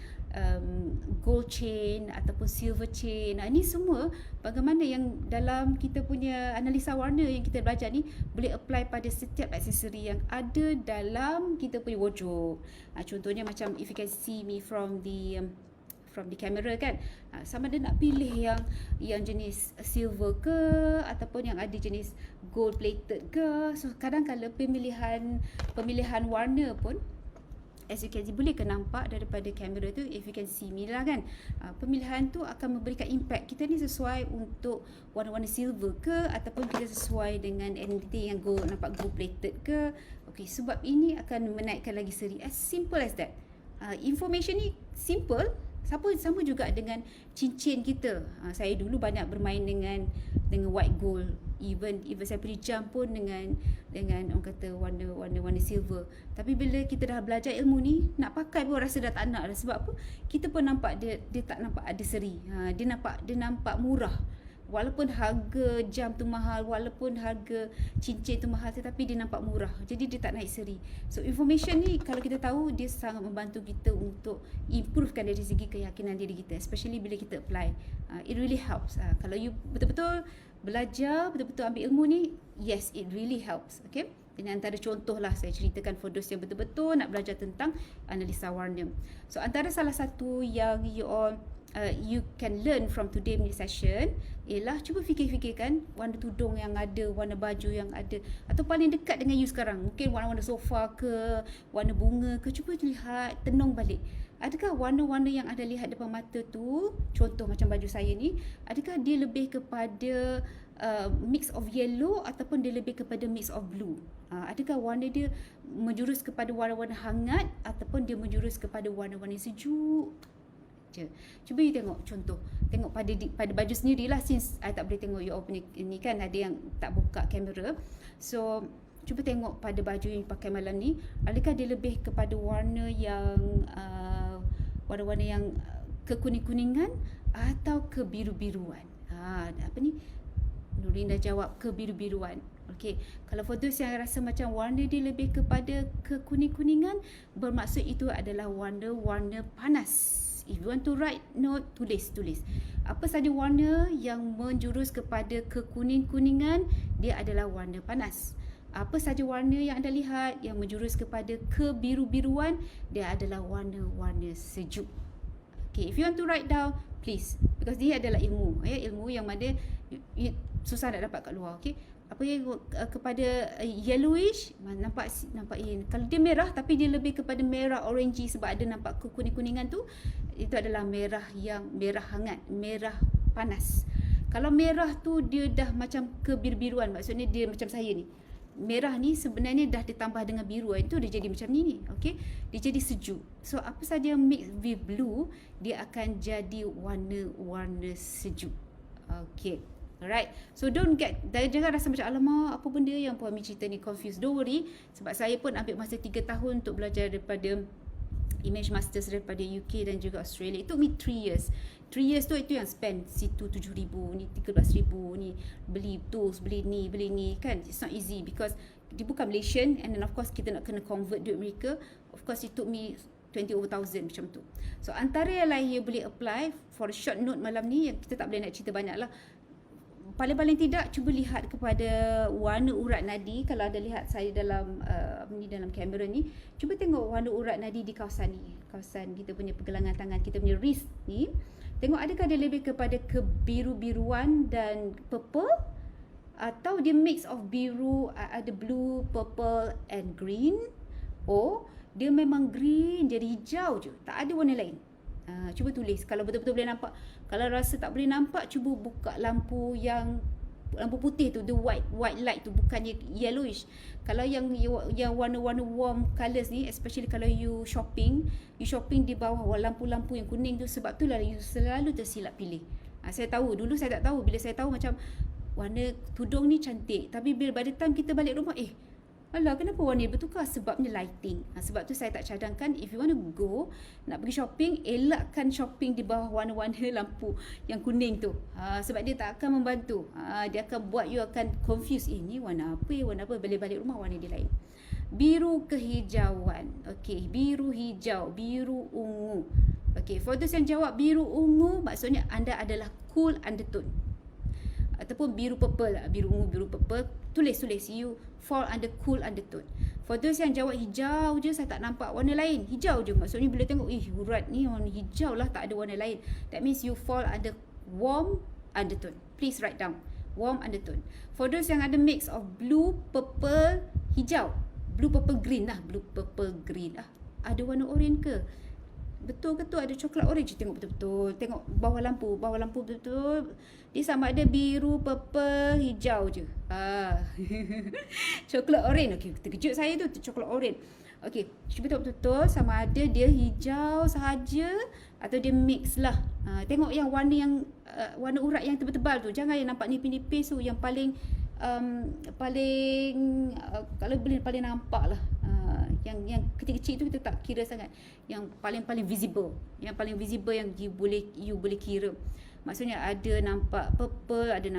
A: gold chain ataupun silver chain. Ini semua bagaimana yang dalam kita punya analisa warna yang kita belajar ni boleh apply pada setiap aksesori yang ada dalam kita punya wardrobe. Contohnya macam if you can see me from the camera kan, sama ada nak pilih yang jenis silver ke ataupun yang ada jenis gold plated ke. So kadang-kadang pemilihan warna pun, as you can see, boleh ke nampak daripada kamera tu, if you can see me lah kan. Pemilihan tu akan memberikan impact kita ni sesuai untuk warna-warna silver ke ataupun kita sesuai dengan identity yang gold, nampak gold plated ke. Okay, sebab ini akan menaikkan lagi seri. As simple as that. Information ni simple. Sama juga dengan cincin kita. Saya dulu banyak bermain dengan white gold. Even saya beli jam pun dengan orang kata warna silver. Tapi bila kita dah belajar ilmu ni, nak pakai pun rasa dah tak nak dah. Sebab apa? Kita pun nampak dia tak nampak ada seri. Dia nampak murah. Walaupun harga jam tu mahal, walaupun harga cincin tu mahal, tetapi dia nampak murah. Jadi dia tak naik seri. So information ni kalau kita tahu, dia sangat membantu kita untuk improvekan dari segi keyakinan diri kita, especially bila kita apply. It really helps. Kalau you betul-betul belajar, betul-betul ambil ilmu ni, yes, it really helps. Okay? Ini antara contoh lah saya ceritakan for those yang betul-betul nak belajar tentang analisa warna. So antara salah satu yang you can learn from today punya session ialah cuba fikir-fikirkan warna tudung yang ada, warna baju yang ada, atau paling dekat dengan you sekarang. Mungkin warna-warna sofa ke, warna bunga ke, cuba lihat, tenung balik. adakah warna-warna yang anda lihat depan mata tu, contoh macam baju saya ni, adakah dia lebih kepada mix of yellow ataupun dia lebih kepada mix of blue? Adakah warna dia menjurus kepada warna-warna hangat ataupun dia menjurus kepada warna-warna sejuk? Cuba you tengok contoh. Tengok pada baju sendirilah, since I tak boleh tengok you all punya ni kan, ada yang tak buka kamera. So cuba tengok pada baju yang pakai malam ni, adakah dia lebih kepada warna yang warna-warna yang kekuning-kuningan atau kebiru-biruan? Apa ni? Nurin dah jawab kebiru-biruan. Okey, kalau for those yang rasa macam warna dia lebih kepada kekuning-kuningan, bermaksud itu adalah warna-warna panas. If you want to write note, tulis. Apa saja warna yang menjurus kepada kekuning-kuningan, dia adalah warna panas. Apa saja warna yang anda lihat yang menjurus kepada kebiru-biruan, dia adalah warna-warna sejuk. Okay, if you want to write down, please. Because dia adalah ilmu. Ilmu yang mana susah nak dapat kat luar. Okay. Apa yang kepada yellowish, nampak kalau dia merah tapi dia lebih kepada merah orangey sebab ada nampak kekuning-kuningan tu, itu adalah merah yang merah hangat, merah panas. Kalau merah tu dia dah macam kebiru-biruan, maksudnya dia macam saya ni. Merah ni sebenarnya dah ditambah dengan biru, itu dia jadi macam ni. Okey, dia jadi sejuk. So apa saja yang mix with blue, dia akan jadi warna-warna sejuk. Okey. Alright, so jangan rasa macam alamak apa benda yang Puan Mi cerita ni confused. Don't worry, sebab saya pun ambil masa 3 tahun untuk belajar daripada Image Masters daripada UK dan juga Australia. It took me 3 years. 3 years tu itu yang spend situ 7,000, ni 13,000, ni beli tools, beli ni kan. It's not easy because dia bukan Malaysian, and then of course kita nak kena convert duit mereka. Of course it took me 20,000 macam tu. So antara yang lain you boleh apply for a short note malam ni, yang kita tak boleh nak cerita banyak lah. Paling tidak cuba lihat kepada warna urat nadi. Kalau ada lihat saya dalam dalam kamera ni, cuba tengok warna urat nadi di kawasan ni, kawasan kita punya pergelangan tangan, kita punya wrist ni. Tengok adakah dia lebih kepada kebiru-biruan dan purple, atau dia mix of biru, ada blue, purple and green. Dia memang green jadi hijau je, tak ada warna lain. Cuba tulis kalau betul-betul boleh nampak. Kalau rasa tak boleh nampak, cuba buka lampu putih tu, the white light tu, bukannya yellowish. Kalau yang warna-warna warm colours ni, especially kalau you shopping di bawah lampu-lampu yang kuning tu, sebab tu lah you selalu tersilap pilih. Saya tahu, dulu saya tak tahu. Bila saya tahu macam warna tudung ni cantik, tapi bila by the time kita balik rumah, alah, kenapa warna dia bertukar? Sebabnya lighting. Sebab tu saya tak cadangkan, if you want to go, nak pergi shopping, elakkan shopping di bawah warna-warna lampu yang kuning tu. Sebab dia tak akan membantu. Dia akan buat you akan confuse. Ni warna apa? Balik-balik rumah warna dia lain. Biru kehijauan. Okey, biru hijau, biru ungu. Okey, for those yang jawab biru ungu, maksudnya anda adalah cool undertone. Ataupun biru purple, biru ungu, biru purple, tulis you fall under cool undertone. For those yang jawab hijau je, saya tak nampak warna lain, hijau je, maksudnya bila tengok urat ni warna hijau lah, tak ada warna lain, that means you fall under warm undertone. Please write down warm undertone. For those yang ada mix of blue, purple, hijau, blue, purple, green lah, blue, purple, green lah, ada warna orange ke? Betul ke tu ada coklat orange? Tengok betul-betul. Tengok bawah lampu betul-betul. Dia sama ada biru, purple, hijau je. Coklat orange. Okey, terkejut saya tu coklat orange. Okey, cuba tengok betul-betul sama ada dia hijau sahaja atau dia mix lah. Tengok yang warna urat yang tebal-tebal tu. Jangan yang nampak nipis-nipis tu, yang paling kalau boleh paling nampak lah. Yang kecil-kecil tu kita tak kira sangat. Yang paling visible, yang you boleh kira. Maksudnya ada nampak purple, ada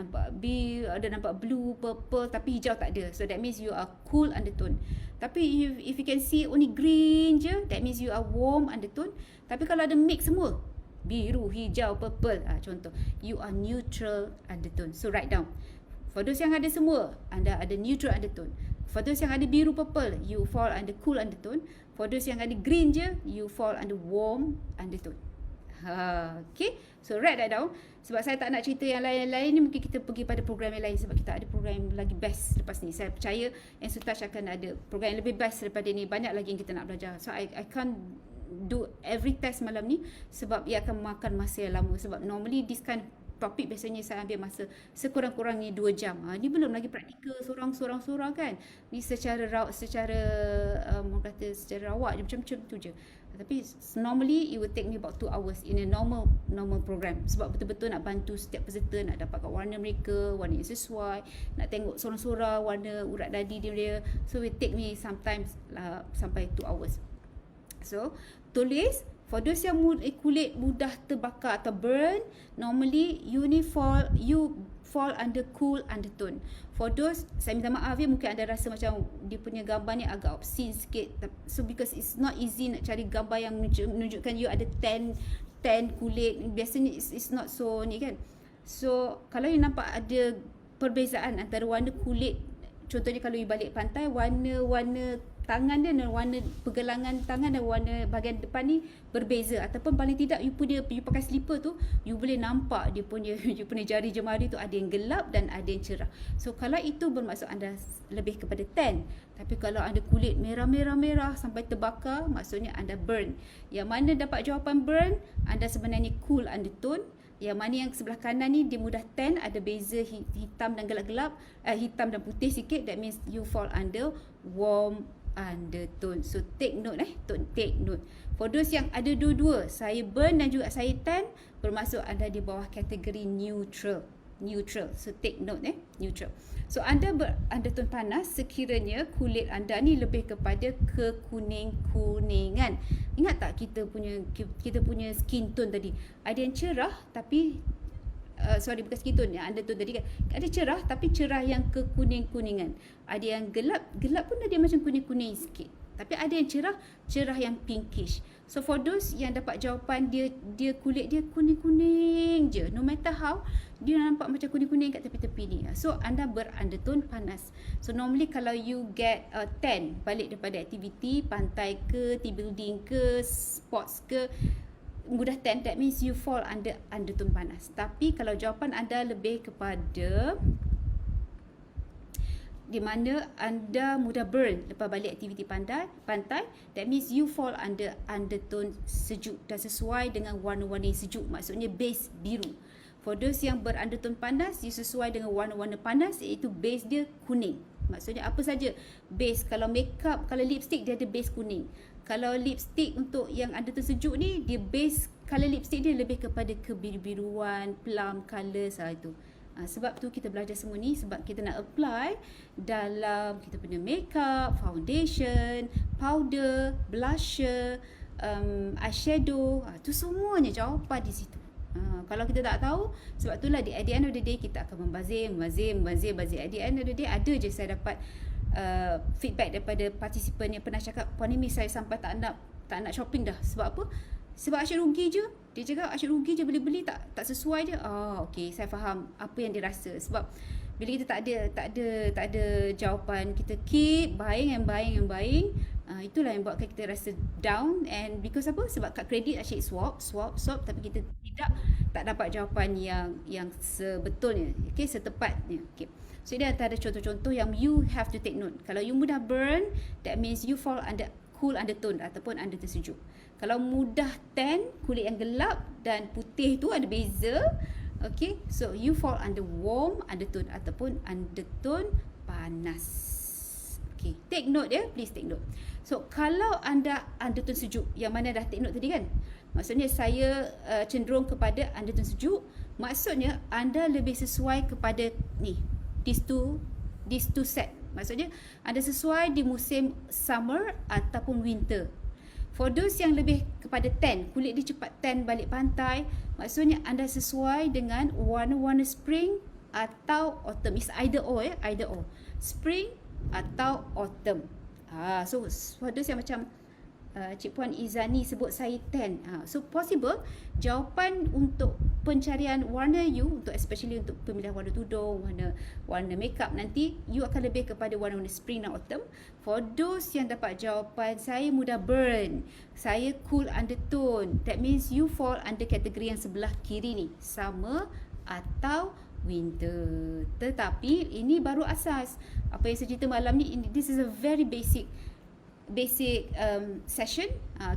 A: nampak blue, purple, tapi hijau tak ada. So that means you are cool undertone. Tapi if you can see only green je, that means you are warm undertone. Tapi kalau ada mix semua, biru, hijau, purple, contoh, you are neutral undertone. So write down. For those yang ada semua, anda ada neutral undertone. For those yang ada biru, purple, you fall under cool undertone. For those yang ada green je, you fall under warm undertone. Okay, so write that down. Sebab saya tak nak cerita yang lain-lain ni, mungkin kita pergi pada program yang lain, sebab kita ada program lagi best lepas ni. Saya percaya Ensu Touch akan ada program yang lebih best daripada ni. Banyak lagi yang kita nak belajar. So I can't do every test malam ni sebab ia akan makan masa yang lama. Sebab normally this kind topik biasanya saya ambil masa sekurang-kurangnya 2 jam. Ni belum lagi praktikal sorang-sorang kan. Ni secara orang kata secara rawak je, macam tu je. Tapi normally it will take me about 2 hours in a normal program. Sebab betul-betul nak bantu setiap peserta, nak dapatkan warna mereka, warna yang sesuai, nak tengok sorang-sorang warna urat nadi dia. So it take me sometimes sampai 2 hours. So tulis for those yang kulit mudah terbakar atau burn, normally you fall under cool undertone. For those, saya minta maaf ya, mungkin anda rasa macam dia punya gambar ni agak obscene sikit. So because it's not easy nak cari gambar yang menunjukkan you ada tan kulit. Biasanya it's not so ni kan. So kalau you nampak ada perbezaan antara warna kulit, contohnya kalau you balik pantai, warna tangan dia dan warna pergelangan tangan dan warna bahagian depan ni berbeza, ataupun paling tidak you pakai slipper tu, you boleh nampak dia punya jari jemari tu ada yang gelap dan ada yang cerah. So kalau itu bermaksud anda lebih kepada tan. Tapi kalau anda kulit merah sampai terbakar, maksudnya anda burn. Yang mana dapat jawapan burn, anda sebenarnya cool undertone. Yang mana yang sebelah kanan ni dia mudah tan, ada beza hitam dan gelap-gelap, hitam dan putih sikit, that means you fall under warm undertone. So take note take note. For those yang ada dua-dua, saya burn dan juga saya tan, bermaksud anda di bawah kategori neutral. So take note neutral. So anda berundertone panas sekiranya kulit anda ni lebih kepada kekuning-kuningan. Ingat tak kita punya skin tone tadi? Ada yang cerah tapi bukan skin tone yang undertone tadi kan. Ada cerah tapi cerah yang kekuning-kuningan. Ada yang gelap pun ada macam kuning-kuning sikit. Tapi ada yang cerah yang pinkish. So for those yang dapat jawapan dia kulit dia kuning-kuning je, no matter how, dia nampak macam kuning-kuning kat tepi-tepi ni. So anda berundertone panas. So normally kalau you get 10 balik daripada aktiviti pantai ke, team building ke, sports ke, mudah tan, that means you fall under undertone panas. Tapi kalau jawapan anda lebih kepada di mana anda mudah burn lepas balik aktiviti pantai, that means you fall under undertone sejuk dan sesuai dengan warna-warna yang sejuk, maksudnya base biru. For those yang berundertone panas, you sesuai dengan warna-warna panas, iaitu base dia kuning. Maksudnya apa saja base, kalau makeup, kalau lipstick dia ada base kuning. Kalau lipstick untuk yang undertone sejuk ni, dia base color lipstick dia lebih kepada kebiru-biruan, plum colour itu. Sebab tu kita belajar semua ni, sebab kita nak apply dalam kita punya makeup, foundation, powder, blusher, eyeshadow, tu semuanya jawapan di situ. Kalau kita tak tahu, sebab itulah at the end of the day kita akan membazir. At the end of the day ada je saya dapat feedback daripada partisipan yang pernah cakap, Puan Amy saya sampai tak nak shopping dah. Sebab apa? Sebab asyik rugi je. Dia cakap asyik rugi je, beli-beli tak sesuai je. Okey, saya faham apa yang dia rasa. Sebab bila kita tak ada jawapan, kita keep buying. Itulah yang buatkan kita rasa down. And because apa? Sebab kad kredit asyik swap, tapi kita tak dapat jawapan yang sebetulnya, okey, setepatnya. Okey. So ini antara contoh-contoh yang you have to take note. Kalau you mudah burn, that means you fall under cool undertone ataupun undertone sejuk. Kalau mudah tan, kulit yang gelap dan putih tu ada beza, okay, so you fall under warm undertone ataupun undertone panas. Okay, take note ya, please take note. So kalau anda undertone sejuk, yang mana dah take note tadi kan, maksudnya saya cenderung kepada undertone sejuk, maksudnya anda lebih sesuai kepada ni, these two set. Maksudnya anda sesuai di musim summer ataupun winter. For those yang lebih kepada tan, kulit dia cepat tan balik pantai, maksudnya anda sesuai dengan warna-warna spring atau autumn. It's either or either or. Spring atau autumn. So for those yang macam Cik Puan Izani sebut saya tan. So possible jawapan untuk pencarian warna you, untuk especially untuk pemilihan warna tudung, warna makeup nanti, you akan lebih kepada warna-warna spring dan autumn. For those yang dapat jawapan saya mudah burn, saya cool undertone, that means you fall under kategori yang sebelah kiri ni, summer atau winter. Tetapi ini baru asas. Apa yang saya cerita malam ni, this is a very basic basic session,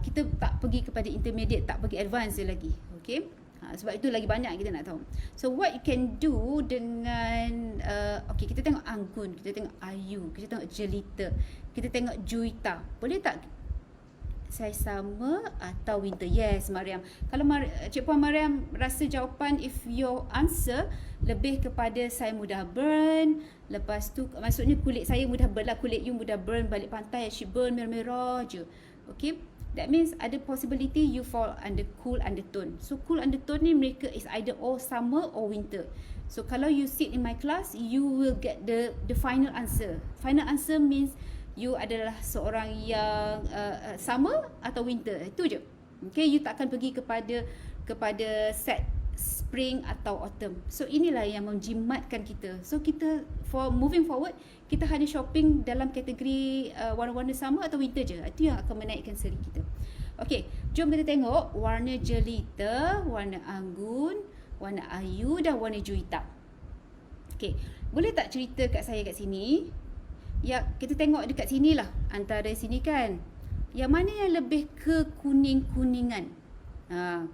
A: kita tak pergi kepada intermediate, tak pergi advance je lagi. Okay, sebab itu lagi banyak kita nak tahu. So what you can do dengan okay, kita tengok Anggun, kita tengok Ayu, kita tengok Jelita, kita tengok Juwita. Boleh tak saya sama atau Winter? Yes, Mariam. Kalau Cik Puan Mariam rasa jawapan, if your answer lebih kepada saya mudah burn, lepas tu maksudnya kulit saya mudah burn lah, kulit you mudah burn, balik pantai she burn merah-merah je. Okay, that means ada possibility you fall under cool undertone. So cool undertone ni mereka is either all summer or winter. So kalau you sit in my class, you will get the final answer. Final answer means you adalah seorang yang summer atau winter. Itu je. Okay, you tak akan pergi kepada set spring atau autumn. So inilah yang menjimatkan kita. So kita for moving forward, kita hanya shopping dalam kategori warna-warna summer atau winter je. Itu yang akan menaikkan seri kita. Okay, jom kita tengok warna Jelita, warna Anggun, warna Ayu dan warna Juwita. Okay, boleh tak cerita kat saya kat sini? Ya, kita tengok dekat sini lah. Antara sini kan, yang mana yang lebih ke kuning-kuningan?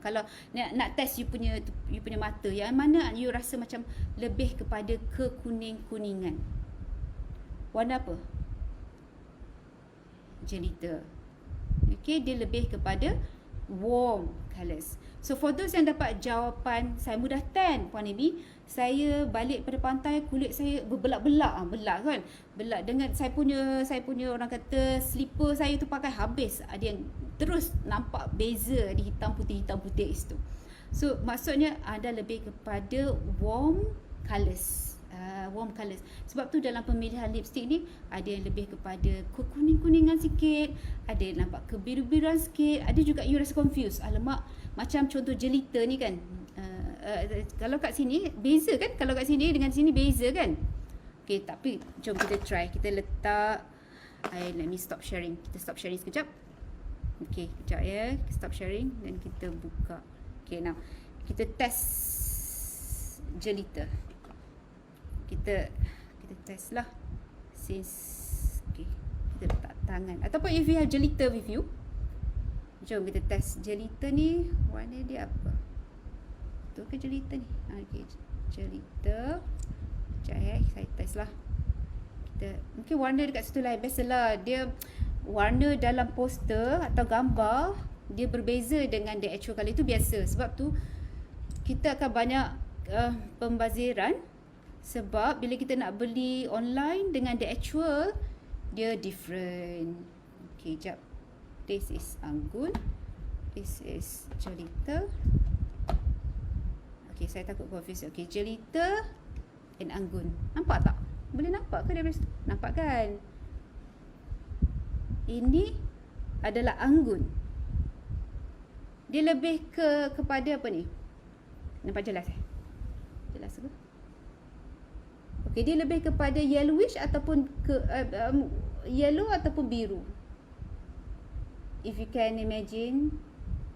A: Kalau nak test you punya mata, yang mana you rasa macam lebih kepada ke kuning-kuningan? Warna apa? Jelita. Okay, dia lebih kepada warm colours. So for those yang dapat jawapan saya mudah tan, Puan Amy, saya balik pada pantai, kulit saya berbelak-belak, belak kan, belak dengan saya punya orang kata slipper saya tu pakai habis, ada yang terus nampak beza di hitam putih itu. So maksudnya anda lebih kepada warm colours. Warm colours. Sebab tu dalam pemilihan lipstick ni ada yang lebih kepada kuning-kuningan sikit, ada yang nampak kebiru-biruan sikit, ada juga you rasa confused. Alamak, macam contoh Jelita ni kan. Kalau kat sini beza kan? Kalau kat sini dengan sini beza kan? Okay, tapi jom kita try. Kita letak let me stop sharing. Kita stop sharing sekejap. Okay, kejap ya. Stop sharing dan kita buka. Okay, now kita test Jelita. Kita test lah. Since okay, kita letak tangan. Ataupun if you have Jelita with you, jom kita test Jelita ni. Warna dia apa? Betul ke Jelita ni? Okay, Jelita. Sekejap saya test lah. Mungkin warna dekat situ lah. Biasalah dia warna dalam poster atau gambar dia berbeza dengan the actual colour. Itu biasa. Sebab tu kita akan banyak pembaziran. Sebab bila kita nak beli online dengan the actual, dia different. Okay, jap. This is Anggun. This is Jelita. Okay, saya takut confuse. Okay, Jelita and Anggun. Nampak tak? Boleh nampak ke dari situ? Nampak kan? Ini adalah Anggun. Dia lebih kepada apa ni? Nampak jelas Jelas ke? Okay, dia lebih kepada yellowish ataupun yellow ataupun biru. If you can imagine.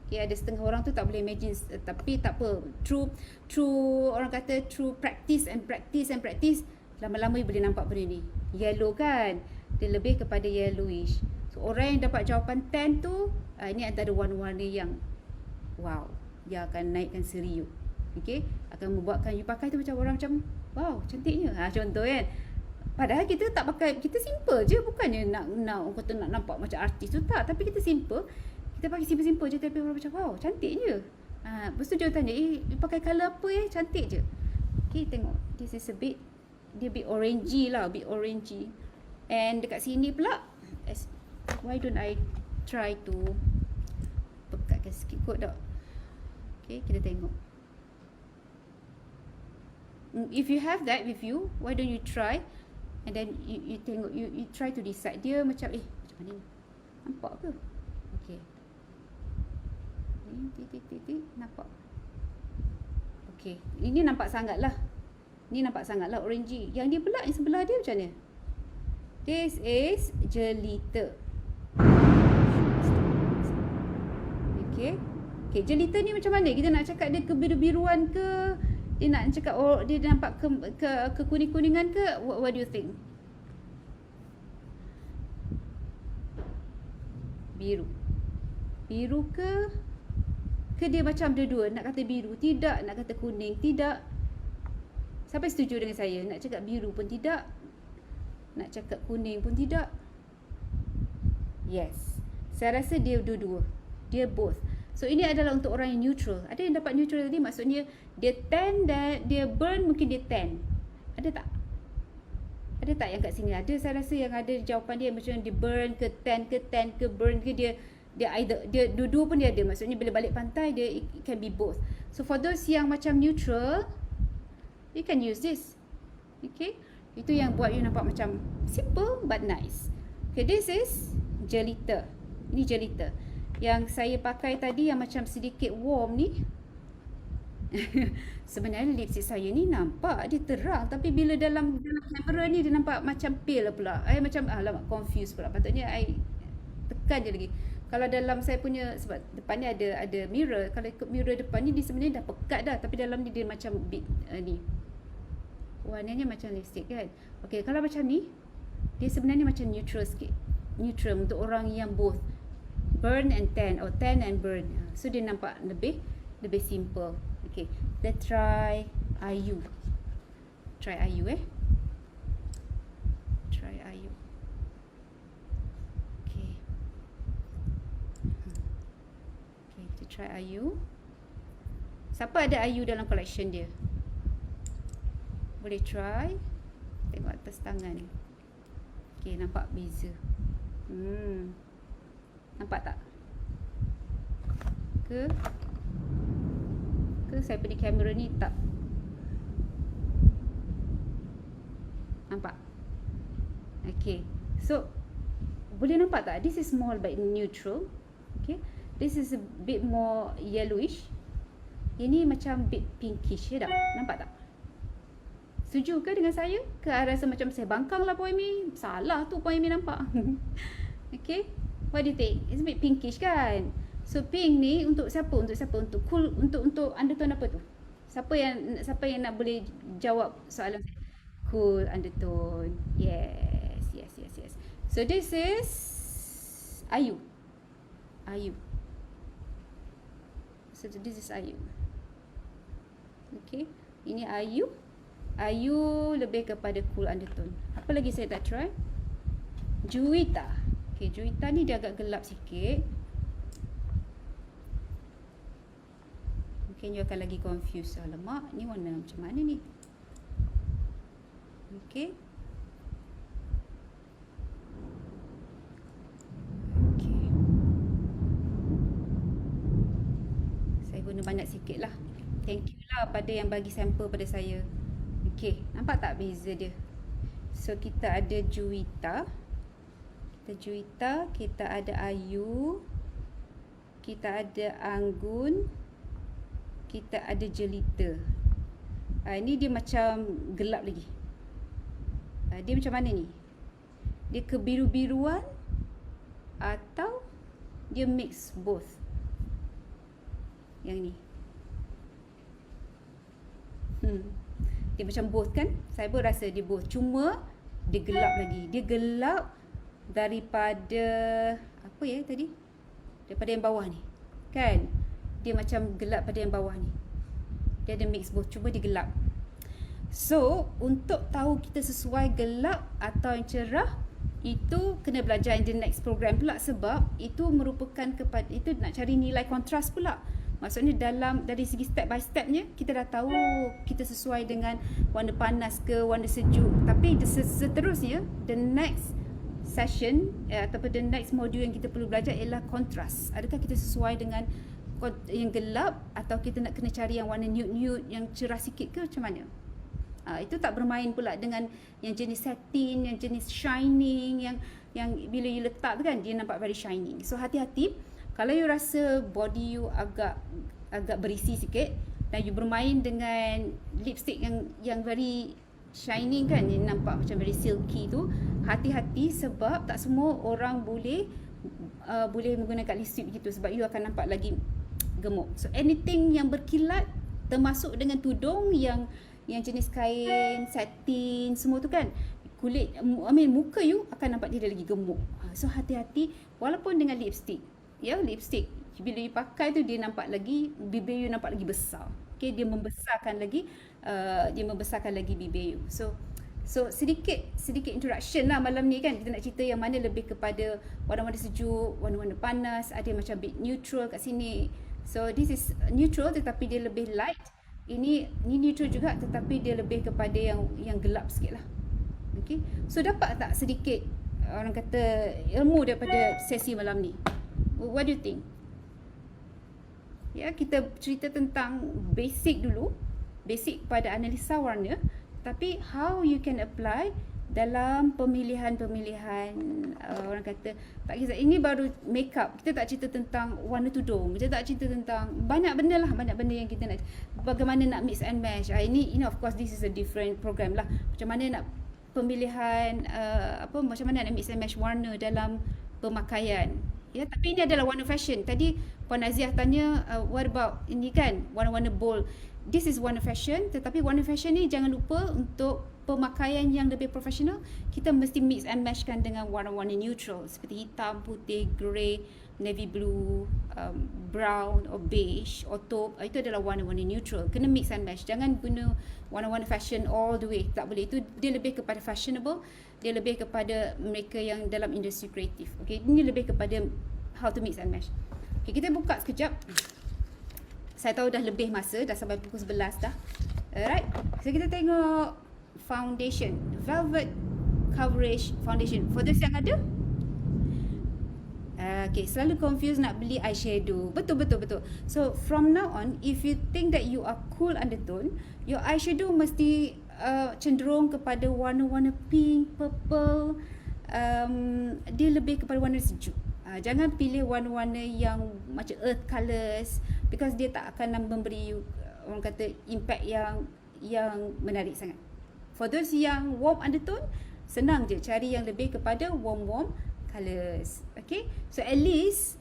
A: Okay, ada setengah orang tu tak boleh imagine, tapi tak apa. True orang kata true practice, lama-lama you boleh nampak benda ni. Yellow kan? Dia lebih kepada yellowish. So orang yang dapat jawapan 10 tu, ini antara warna-warna yang wow, dia akan naikkan seri you. Okay, akan membuatkan you pakai tu macam orang macam wow, cantiknya. Contoh kan. Padahal kita tak pakai, kita simple je, bukannya nak orang kata nak nampak macam artis tu, tak. Tapi kita simple. Kita pakai simple-simple je, tapi orang macam wow, cantiknya. Lepas tu dia tanya, you pakai colour apa cantik je. Okay, tengok. This is dia bit orangey lah, bit orangey. And dekat sini pula, why don't I try to pekatkan sikit kot tak. Okay, kita tengok. If you have that with you, why don't you try, and then you tengok, you try to decide dia macam macam mana ni, nampak ke? Okay, titik nampak. Okay, ini nampak sangat lah, orangey. Yang dia pula yang sebelah dia macam mana? This is Jelita. Okay, Jelita ni macam mana? Kita nak cakap dia kebiru-biruan ke? Dia nak cakap dia nampak ke kuning-kuningan ke? What do you think? Biru. Biru ke? Ke dia macam dua-dua? Nak kata biru? Tidak. Nak kata kuning? Tidak. Siapa setuju dengan saya? Nak cakap biru pun tidak. Nak cakap kuning pun tidak. Yes. Saya rasa dia dua-dua. Dia both. So ini adalah untuk orang yang neutral. Ada yang dapat neutral tadi, maksudnya dia tan dan dia burn, mungkin dia tan. Ada tak? Ada tak yang kat sini? Ada, saya rasa yang ada jawapan dia macam dia burn ke tan ke burn ke, dia either, dia dua-dua pun dia ada. Maksudnya bila balik pantai dia, it can be both. So for those yang macam neutral, you can use this. Okay, itu yang buat you nampak macam simple but nice. Okay, this is jelita. Ini jelita. Yang saya pakai tadi yang macam sedikit warm ni, sebenarnya lipstick saya ni nampak dia terang, tapi bila dalam kamera ni dia nampak macam pale pula. Macam alamak, confused pula. Patutnya I tekan je lagi. Kalau dalam saya punya, sebab depan ni ada mirror, kalau ikut mirror depan ni dia sebenarnya dah pekat dah, tapi dalam ni dia macam bit ni. Warnanya macam lipstick kan. Okey, kalau macam ni dia sebenarnya macam neutral sikit. Neutral untuk orang yang both burn and tan, or tan and burn. So dia nampak lebih simple. Okay, let's try IU. Try IU Try IU. Okay. Okay, kita try IU. Siapa ada IU dalam collection dia? Boleh try. Tengok atas tangan. Okay, nampak beza. Nampak tak? Ke saya punya kamera ni tak nampak? Okay, so boleh nampak tak? This is more but neutral. Okay, this is a bit more yellowish. Ini macam bit pinkish, ya tak? Nampak tak? Setuju ke dengan saya? Ke rasa macam saya bangkang lah Puan Amy? Salah tu Puan Amy nampak. Okay, what do you think? It's a bit pinkish kan? So pink ni untuk siapa? Untuk cool, untuk undertone apa tu? Siapa yang nak boleh jawab soalan saya? Cool undertone. Yes. So this is IU. So this is IU. Okay, ini IU. IU lebih kepada cool undertone. Apa lagi saya tak try? Juwita. Okay, Juwita ni dia agak gelap sikit. Mungkin you akan lagi confused. Alamak, ni warna macam mana ni? Okay. Okay. Saya guna banyak sikit lah. Thank you lah pada yang bagi sampel pada saya. Okay, nampak tak beza dia? So kita ada Juwita. Kita ada IU, kita ada Anggun, kita ada Jelita. Ini dia macam gelap lagi. Dia macam mana ni? Dia kebiru-biruan atau dia mix both? Yang ni. Dia macam both kan? Saya pun rasa dia both. Cuma dia gelap lagi. Dia gelap daripada apa ya tadi? Daripada yang bawah ni. Kan? Dia macam gelap pada yang bawah ni. Dia ada mix both, cuma dia gelap. So, untuk tahu kita sesuai gelap atau yang cerah, itu kena belajar in the next program pula, sebab itu merupakan kepada, itu nak cari nilai kontras pula. Maksudnya dari segi step by stepnya, kita dah tahu kita sesuai dengan warna panas ke warna sejuk. Tapi seterusnya, the next session ataupun the next module yang kita perlu belajar ialah kontras. Adakah kita sesuai dengan yang gelap atau kita nak kena cari yang warna nude-nude yang cerah sikit ke macam mana? Itu tak bermain pula dengan yang jenis satin, yang jenis shining, yang bila you letak tu kan dia nampak very shining. So hati-hati kalau you rasa body you agak berisi sikit dan you bermain dengan lipstick yang very shining kan, yang nampak macam very silky tu, hati-hati sebab tak semua orang boleh menggunakan lipstick begitu, sebab you akan nampak lagi gemuk. So anything yang berkilat termasuk dengan tudung yang jenis kain, satin, semua tu kan, kulit, muka you akan nampak dia lagi gemuk. So hati-hati walaupun dengan lipstick. Ya, lipstick. Bila you pakai tu dia nampak lagi, bibir you nampak lagi besar. Okay, dia membesarkan lagi bibir you. So sedikit introduction lah malam ni kan. Kita nak cerita yang mana lebih kepada warna-warna sejuk, warna-warna panas, ada macam bit neutral kat sini. So this is neutral tetapi dia lebih light. Ini neutral juga tetapi dia lebih kepada yang gelap sikit lah. Okay. So dapat tak sedikit orang kata ilmu daripada sesi malam ni? What do you think? Ya, kita cerita tentang basic dulu. Basic pada analisa warna. Tapi how you can apply dalam pemilihan orang kata tak kisah, ini baru makeup, kita tak cerita tentang warna tudung, kita tak cerita tentang banyak benda yang kita nak, bagaimana nak mix and match. Ini of course this is a different program lah, macam mana nak pemilihan macam mana nak mix and match warna dalam pemakaian. Ya, tapi ini adalah warna fashion. Tadi Puan Aziah tanya what about ini kan, warna-warna bold. This is warna fashion, tetapi warna fashion ni jangan lupa untuk pemakaian yang lebih profesional, kita mesti mix and matchkan dengan warna-warna neutral seperti hitam, putih, grey, navy blue, brown or beige or taupe. Itu adalah warna-warna neutral. Kena mix and match. Jangan guna warna-warna fashion all the way. Tak boleh. Itu dia lebih kepada fashionable. Dia lebih kepada mereka yang dalam industri kreatif. Okay, ini lebih kepada how to mix and match. Okay, kita buka sekejap. Saya tahu dah lebih masa, dah sampai pukul 11 dah. Alright. So kita tengok foundation, velvet coverage foundation. For those yang ada, okay, selalu confused nak beli eyeshadow. Betul. So from now on, if you think that you are cool undertone, your eyeshadow mesti cenderung kepada warna-warna pink, purple. Dia lebih kepada warna sejuk. Jangan pilih warna-warna yang macam earth colours, because dia tak akan memberi orang kata impact yang menarik sangat. For those yang warm undertone, senang je cari yang lebih kepada warm colours. Okay, so at least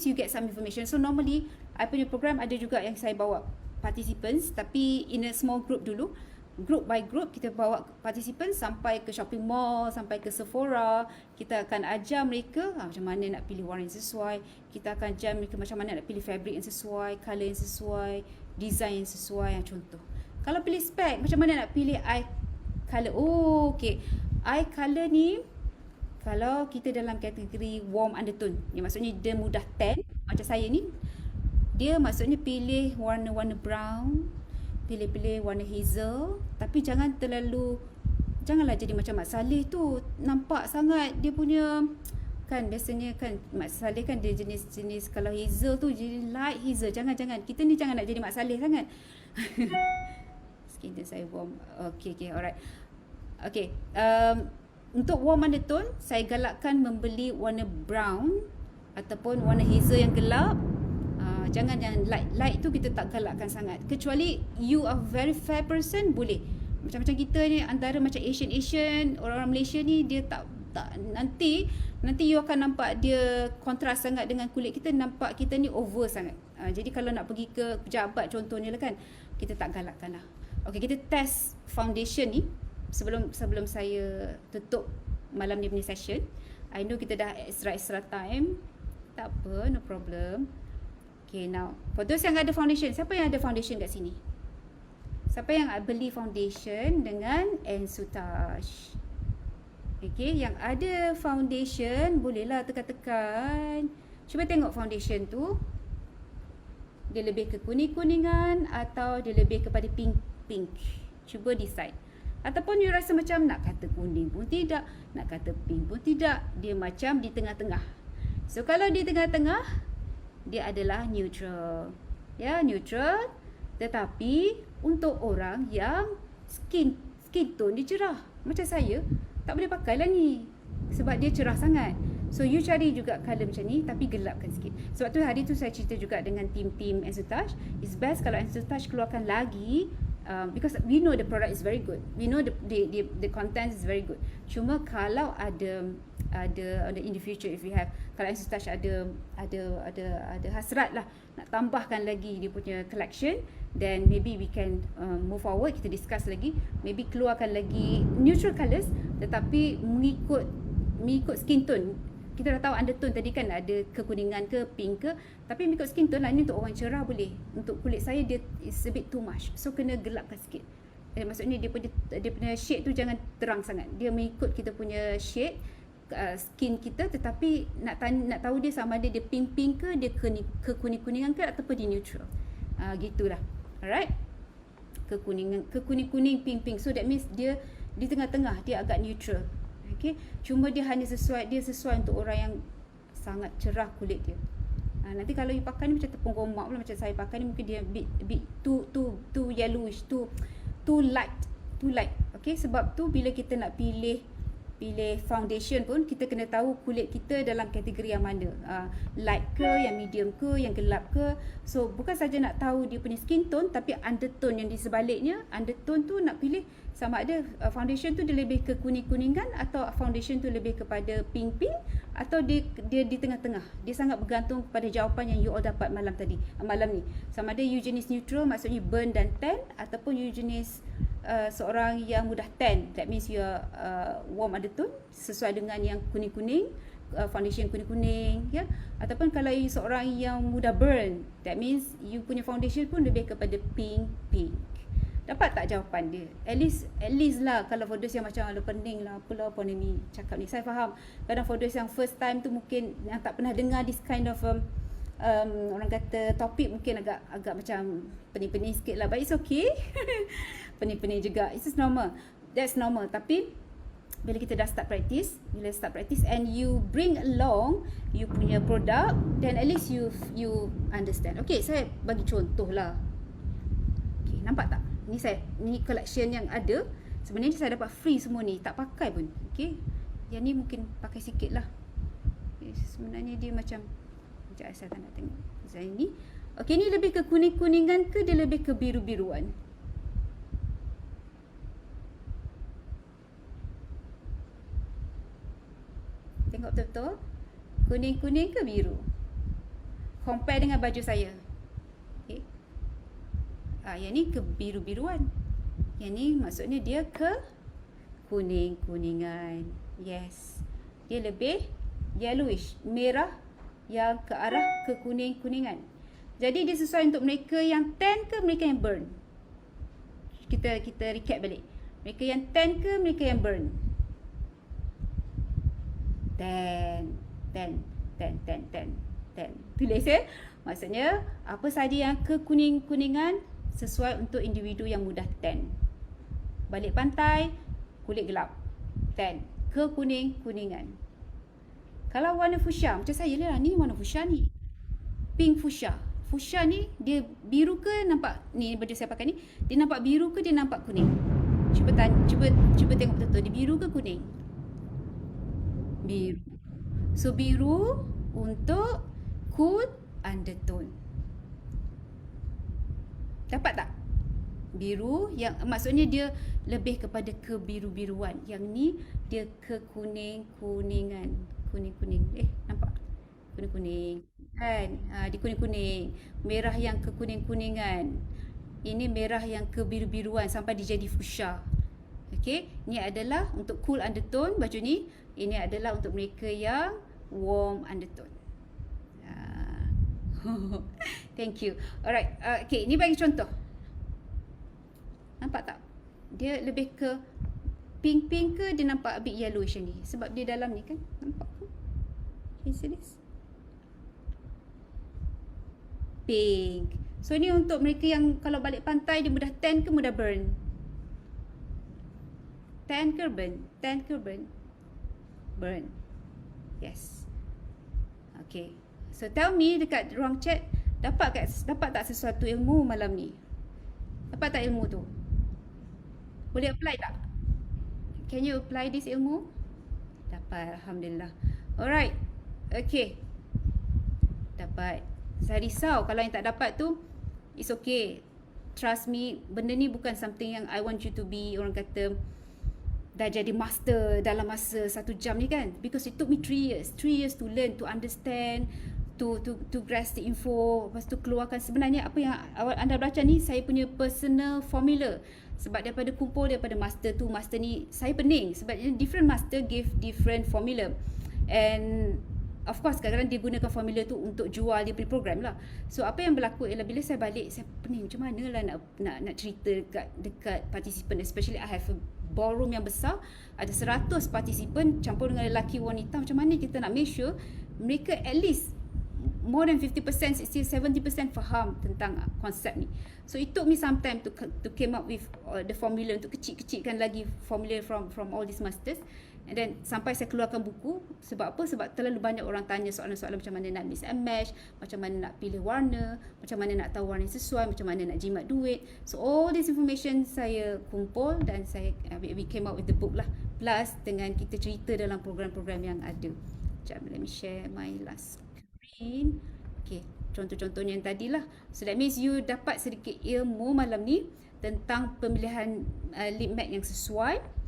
A: you get some information. So normally I punya program ada juga yang saya bawa participants, tapi in a small group dulu. Group by group kita bawa participants sampai ke shopping mall, sampai ke Sephora. Kita akan ajar mereka macam mana nak pilih warna yang sesuai. Kita akan ajar mereka macam mana nak pilih fabric yang sesuai, colour yang sesuai, design yang sesuai. Contoh, kalau pilih spec, macam mana nak pilih eye colour. Okay, eye colour ni kalau kita dalam kategori warm undertone, ni maksudnya dia mudah tan. Macam saya ni, dia maksudnya pilih warna-warna brown, pilih warna hazel, tapi janganlah jadi macam Mak Saleh tu, nampak sangat dia punya kan. Biasanya kan Mak Saleh kan dia jenis kalau hazel tu jadi light hazel. Jangan, kita ni jangan nak jadi Mak Saleh sangat. Skin saya warm. Okay, alright. Okay, untuk warm undertone, saya galakkan membeli warna brown ataupun warna hazel yang gelap. Jangan yang light tu kita tak galakkan sangat. Kecuali you are very fair person, boleh. Macam kita ni antara macam Asian orang Malaysia ni, dia tak nanti you akan nampak dia kontras sangat dengan kulit kita, nampak kita ni over sangat. Jadi kalau nak pergi ke pejabat contohnya lah kan, kita tak galakkan lah. Okay, kita test foundation ni sebelum saya tutup malam ni punya session. I know kita dah extra time. Tak apa, no problem. Okay, now for those yang ada foundation, siapa yang ada foundation kat sini? Siapa yang beli foundation dengan Ensutage? Okay, yang ada foundation bolehlah tekan-tekan. Cuba tengok foundation tu, dia lebih ke kuning-kuningan atau dia lebih kepada pink. Cuba decide. Ataupun you rasa macam nak kata kuning pun tidak, nak kata pink pun tidak, dia macam di tengah-tengah. So kalau di tengah-tengah, dia adalah neutral. Ya, neutral. Tetapi untuk orang yang skin tone dia cerah, macam saya, tak boleh pakailah ni sebab dia cerah sangat. So you cari juga colour macam ni tapi gelapkan sikit. Sebab tu hari tu saya cerita juga dengan tim Ensutage, it's best kalau Ensutage keluarkan lagi, because we know the product is very good. We know the content is very good. Cuma kalau ada in the future, if we have, kalau Ensutage ada hasrat lah nak tambahkan lagi dia punya collection, then maybe we can move forward, kita discuss lagi, maybe keluarkan lagi neutral colours tetapi mengikut skin tone. kita dah tahu undertone tadi kan ada kekuningan ke, pink ke. Tapi ikut skin tone lah, ni untuk orang cerah boleh. Untuk kulit saya dia is a bit too much. So kena gelapkan sikit. Maksudnya dia punya shade tu jangan terang sangat. Dia mengikut kita punya shade skin kita, tetapi nak tahu dia sama ada dia pink-pink ke, dia kekuning-kuningan ke ataupun dia neutral. Gitulah. Alright. Kekuning-kuning, pink-pink. So that means dia di tengah-tengah, dia agak neutral. Okay. Cuma dia hanya sesuai untuk orang yang sangat cerah kulit dia. Nanti kalau you pakai ni macam tepung gomak pula, macam saya pakai ni mungkin dia bit too yellowish, too light. Okay, sebab tu bila kita nak pilih foundation pun kita kena tahu kulit kita dalam kategori yang mana, light ke, yang medium ke, yang gelap ke. So bukan saja nak tahu dia punya skin tone, tapi undertone yang di sebaliknya. Undertone tu nak pilih sama ada foundation tu dia lebih ke kuning-kuningan, atau foundation tu lebih kepada pink-pink, atau dia di tengah-tengah. Dia sangat bergantung pada jawapan yang you all dapat malam ni. Sama ada you jenis neutral, maksudnya burn dan tan, ataupun you jenis seorang yang mudah tan, that means you are warm undertone sesuai dengan yang kuning-kuning, foundation kuning-kuning, ya. Ataupun kalau you seorang yang mudah burn, that means you punya foundation pun lebih kepada pink. Dapat tak jawapan dia? At least lah. Kalau for those yang macam ada pening lah, apalah apa ni cakap ni, saya faham. Kadang for those yang first time tu mungkin yang tak pernah dengar this kind of orang kata topik, mungkin agak macam pening-pening sikit lah, but it's okay. Pening-pening juga, it's just normal, that's normal. Tapi bila kita dah start practice and you bring along you punya produk, then at least you understand. Okay, saya bagi contoh lah. Okay, nampak tak? Ni collection yang ada, sebenarnya saya dapat free semua ni, tak pakai pun. Okay, yang ni mungkin pakai sikit lah. Okay, sebenarnya dia macam, sekejap saya tak nak tengok design ni. Okay, ni lebih ke kuning-kuningan ke, dia lebih ke biru-biruan? Tengok betul-betul. Kuning-kuning ke biru? Compare dengan baju saya. Okay. Yang ni ke biru-biruan. Yang ni maksudnya dia ke kuning-kuningan. Yes. Dia lebih yellowish, merah yang ke arah ke kuning-kuningan. Jadi dia sesuai untuk mereka yang tan ke mereka yang burn? Kita recap balik. Mereka yang tan ke mereka yang burn? Tan. Tulis ya. Maksudnya apa sahaja yang ke kuning-kuningan sesuai untuk individu yang mudah tan. Balik pantai, kulit gelap, tan. Ke kuning-kuningan. Kalau warna fuchsia, macam saya lah, ni warna fuchsia ni. Pink fuchsia. Fuchsia ni dia biru ke nampak, ni baju saya pakai ni, dia nampak biru ke dia nampak kuning? Cuba tengok betul-betul, dia biru ke kuning? Biru. So biru untuk cool undertone. Dapat tak? Biru yang maksudnya dia lebih kepada kebiru-biruan. Yang ni dia ke kuning-kuningan. Kuning-kuning. Nampak? Kuning-kuning. Kan? Di kuning-kuning. Merah yang ke kuning-kuningan. Ini merah yang ke biru-biruan sampai dia jadi fuchsia. Okay, ni adalah untuk cool undertone baju ni. Ini adalah untuk mereka yang warm undertone. Thank you. Alright, okay, ni bagi contoh. Nampak tak? Dia lebih ke pink-pink ke dia nampak a bit yellowish ni? Sebab dia dalam ni kan, nampak ke? Can you see this? Pink. So ni untuk mereka yang kalau balik pantai dia mudah tan ke mudah burn? Tan ke burn? Tan ke burn? Burn. Yes. Okay. So tell me dekat ruang chat, dapat tak sesuatu ilmu malam ni? Dapat tak ilmu tu? Boleh apply tak? Can you apply this ilmu? Dapat, alhamdulillah. Alright. Okay. Dapat. Saya risau kalau yang tak dapat tu, it's okay. Trust me, benda ni bukan something yang I want you to be, orang kata, dah jadi master dalam masa 1 jam ni kan. Because it took me 3 years. 3 years to learn, to understand, to grasp the info. Lepas tu keluarkan sebenarnya apa yang anda baca ni, saya punya personal formula. Sebab daripada master tu, master ni, saya pening. Sebab different master give different formula. And of course kadang-kadang dia gunakan formula tu untuk jual dia punya program lah. So apa yang berlaku ialah bila saya balik, saya pening macam mana lah nak cerita dekat participant, especially I have a ballroom yang besar, ada 100 participant campur dengan lelaki wanita, macam mana kita nak make sure mereka at least more than 50%, 60-70% faham tentang konsep ni. So it took me some time to came up with the formula, untuk kecil-kecilkan lagi formula from all these masters. And then sampai saya keluarkan buku. Sebab apa? Sebab terlalu banyak orang tanya soalan-soalan macam mana nak mix and match, macam mana nak pilih warna, macam mana nak tahu warna yang sesuai, macam mana nak jimat duit. So all this information saya kumpul dan we came up with the book lah. Plus dengan kita cerita dalam program-program yang ada. Sekejap, let me share my last screen. Okay, contoh-contohnya yang tadi lah. So that means you dapat sedikit ilmu malam ni tentang pemilihan lip matte yang sesuai.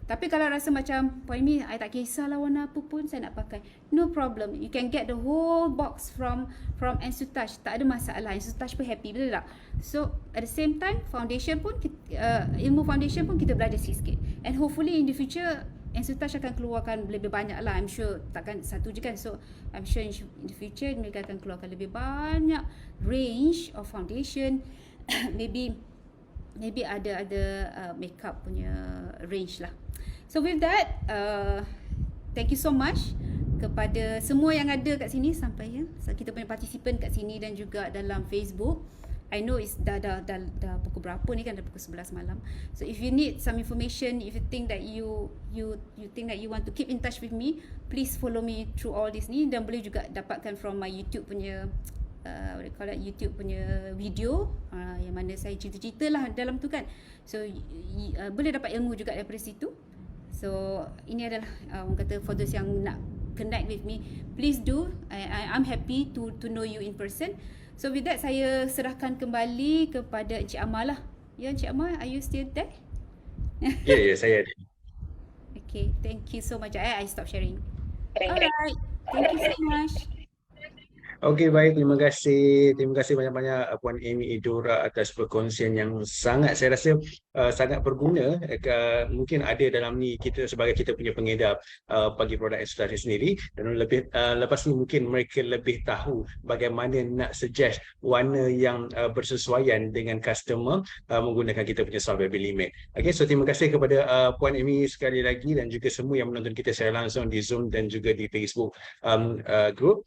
A: Tapi kalau rasa macam Puan Amy, I tak kisahlah warna apa pun saya nak pakai, no problem. You can get the whole box from Ensutouch. Tak ada masalah. Ensutouch pun happy, betul tak? So at the same time, foundation pun ilmu foundation pun kita belajar sikit-sikit. And hopefully in the future Ensutouch akan keluarkan lebih banyak lah. I'm sure takkan satu je kan. So I'm sure in the future mereka akan keluarkan lebih banyak range of foundation. maybe ada makeup punya range lah. So with that, thank you so much kepada semua yang ada kat sini sampai ya. So, kita punya participant kat sini dan juga dalam Facebook. I know it's dah pukul berapa ni kan, dah pukul 11 malam. So if you need some information, if you think that you think that you want to keep in touch with me, please follow me through all this ni, dan boleh juga dapatkan from my YouTube punya YouTube punya video yang mana saya cerita-cerita lah dalam tu kan. So boleh dapat ilmu juga daripada situ. So ini adalah orang kata for those yang nak connect with me, please do. I'm happy to know you in person. So with that, saya serahkan kembali kepada Encik Amar lah. Ya, Encik Amar, are you still there?
B: Ya, saya ada.
A: Okay, thank you so much. I stop sharing. Alright, thank you so much.
B: Okey, baik, terima kasih. Terima kasih banyak-banyak Puan Amy Idora atas perkongsian yang sangat, saya rasa sangat berguna. Mungkin ada dalam ni kita sebagai kita punya pengedar bagi produk Ensutouch sendiri, dan lepas ni mungkin mereka lebih tahu bagaimana nak suggest warna yang bersesuaian dengan customer menggunakan kita punya software Limit. Okey, so terima kasih kepada Puan Amy sekali lagi, dan juga semua yang menonton kita secara langsung di Zoom dan juga di Facebook group.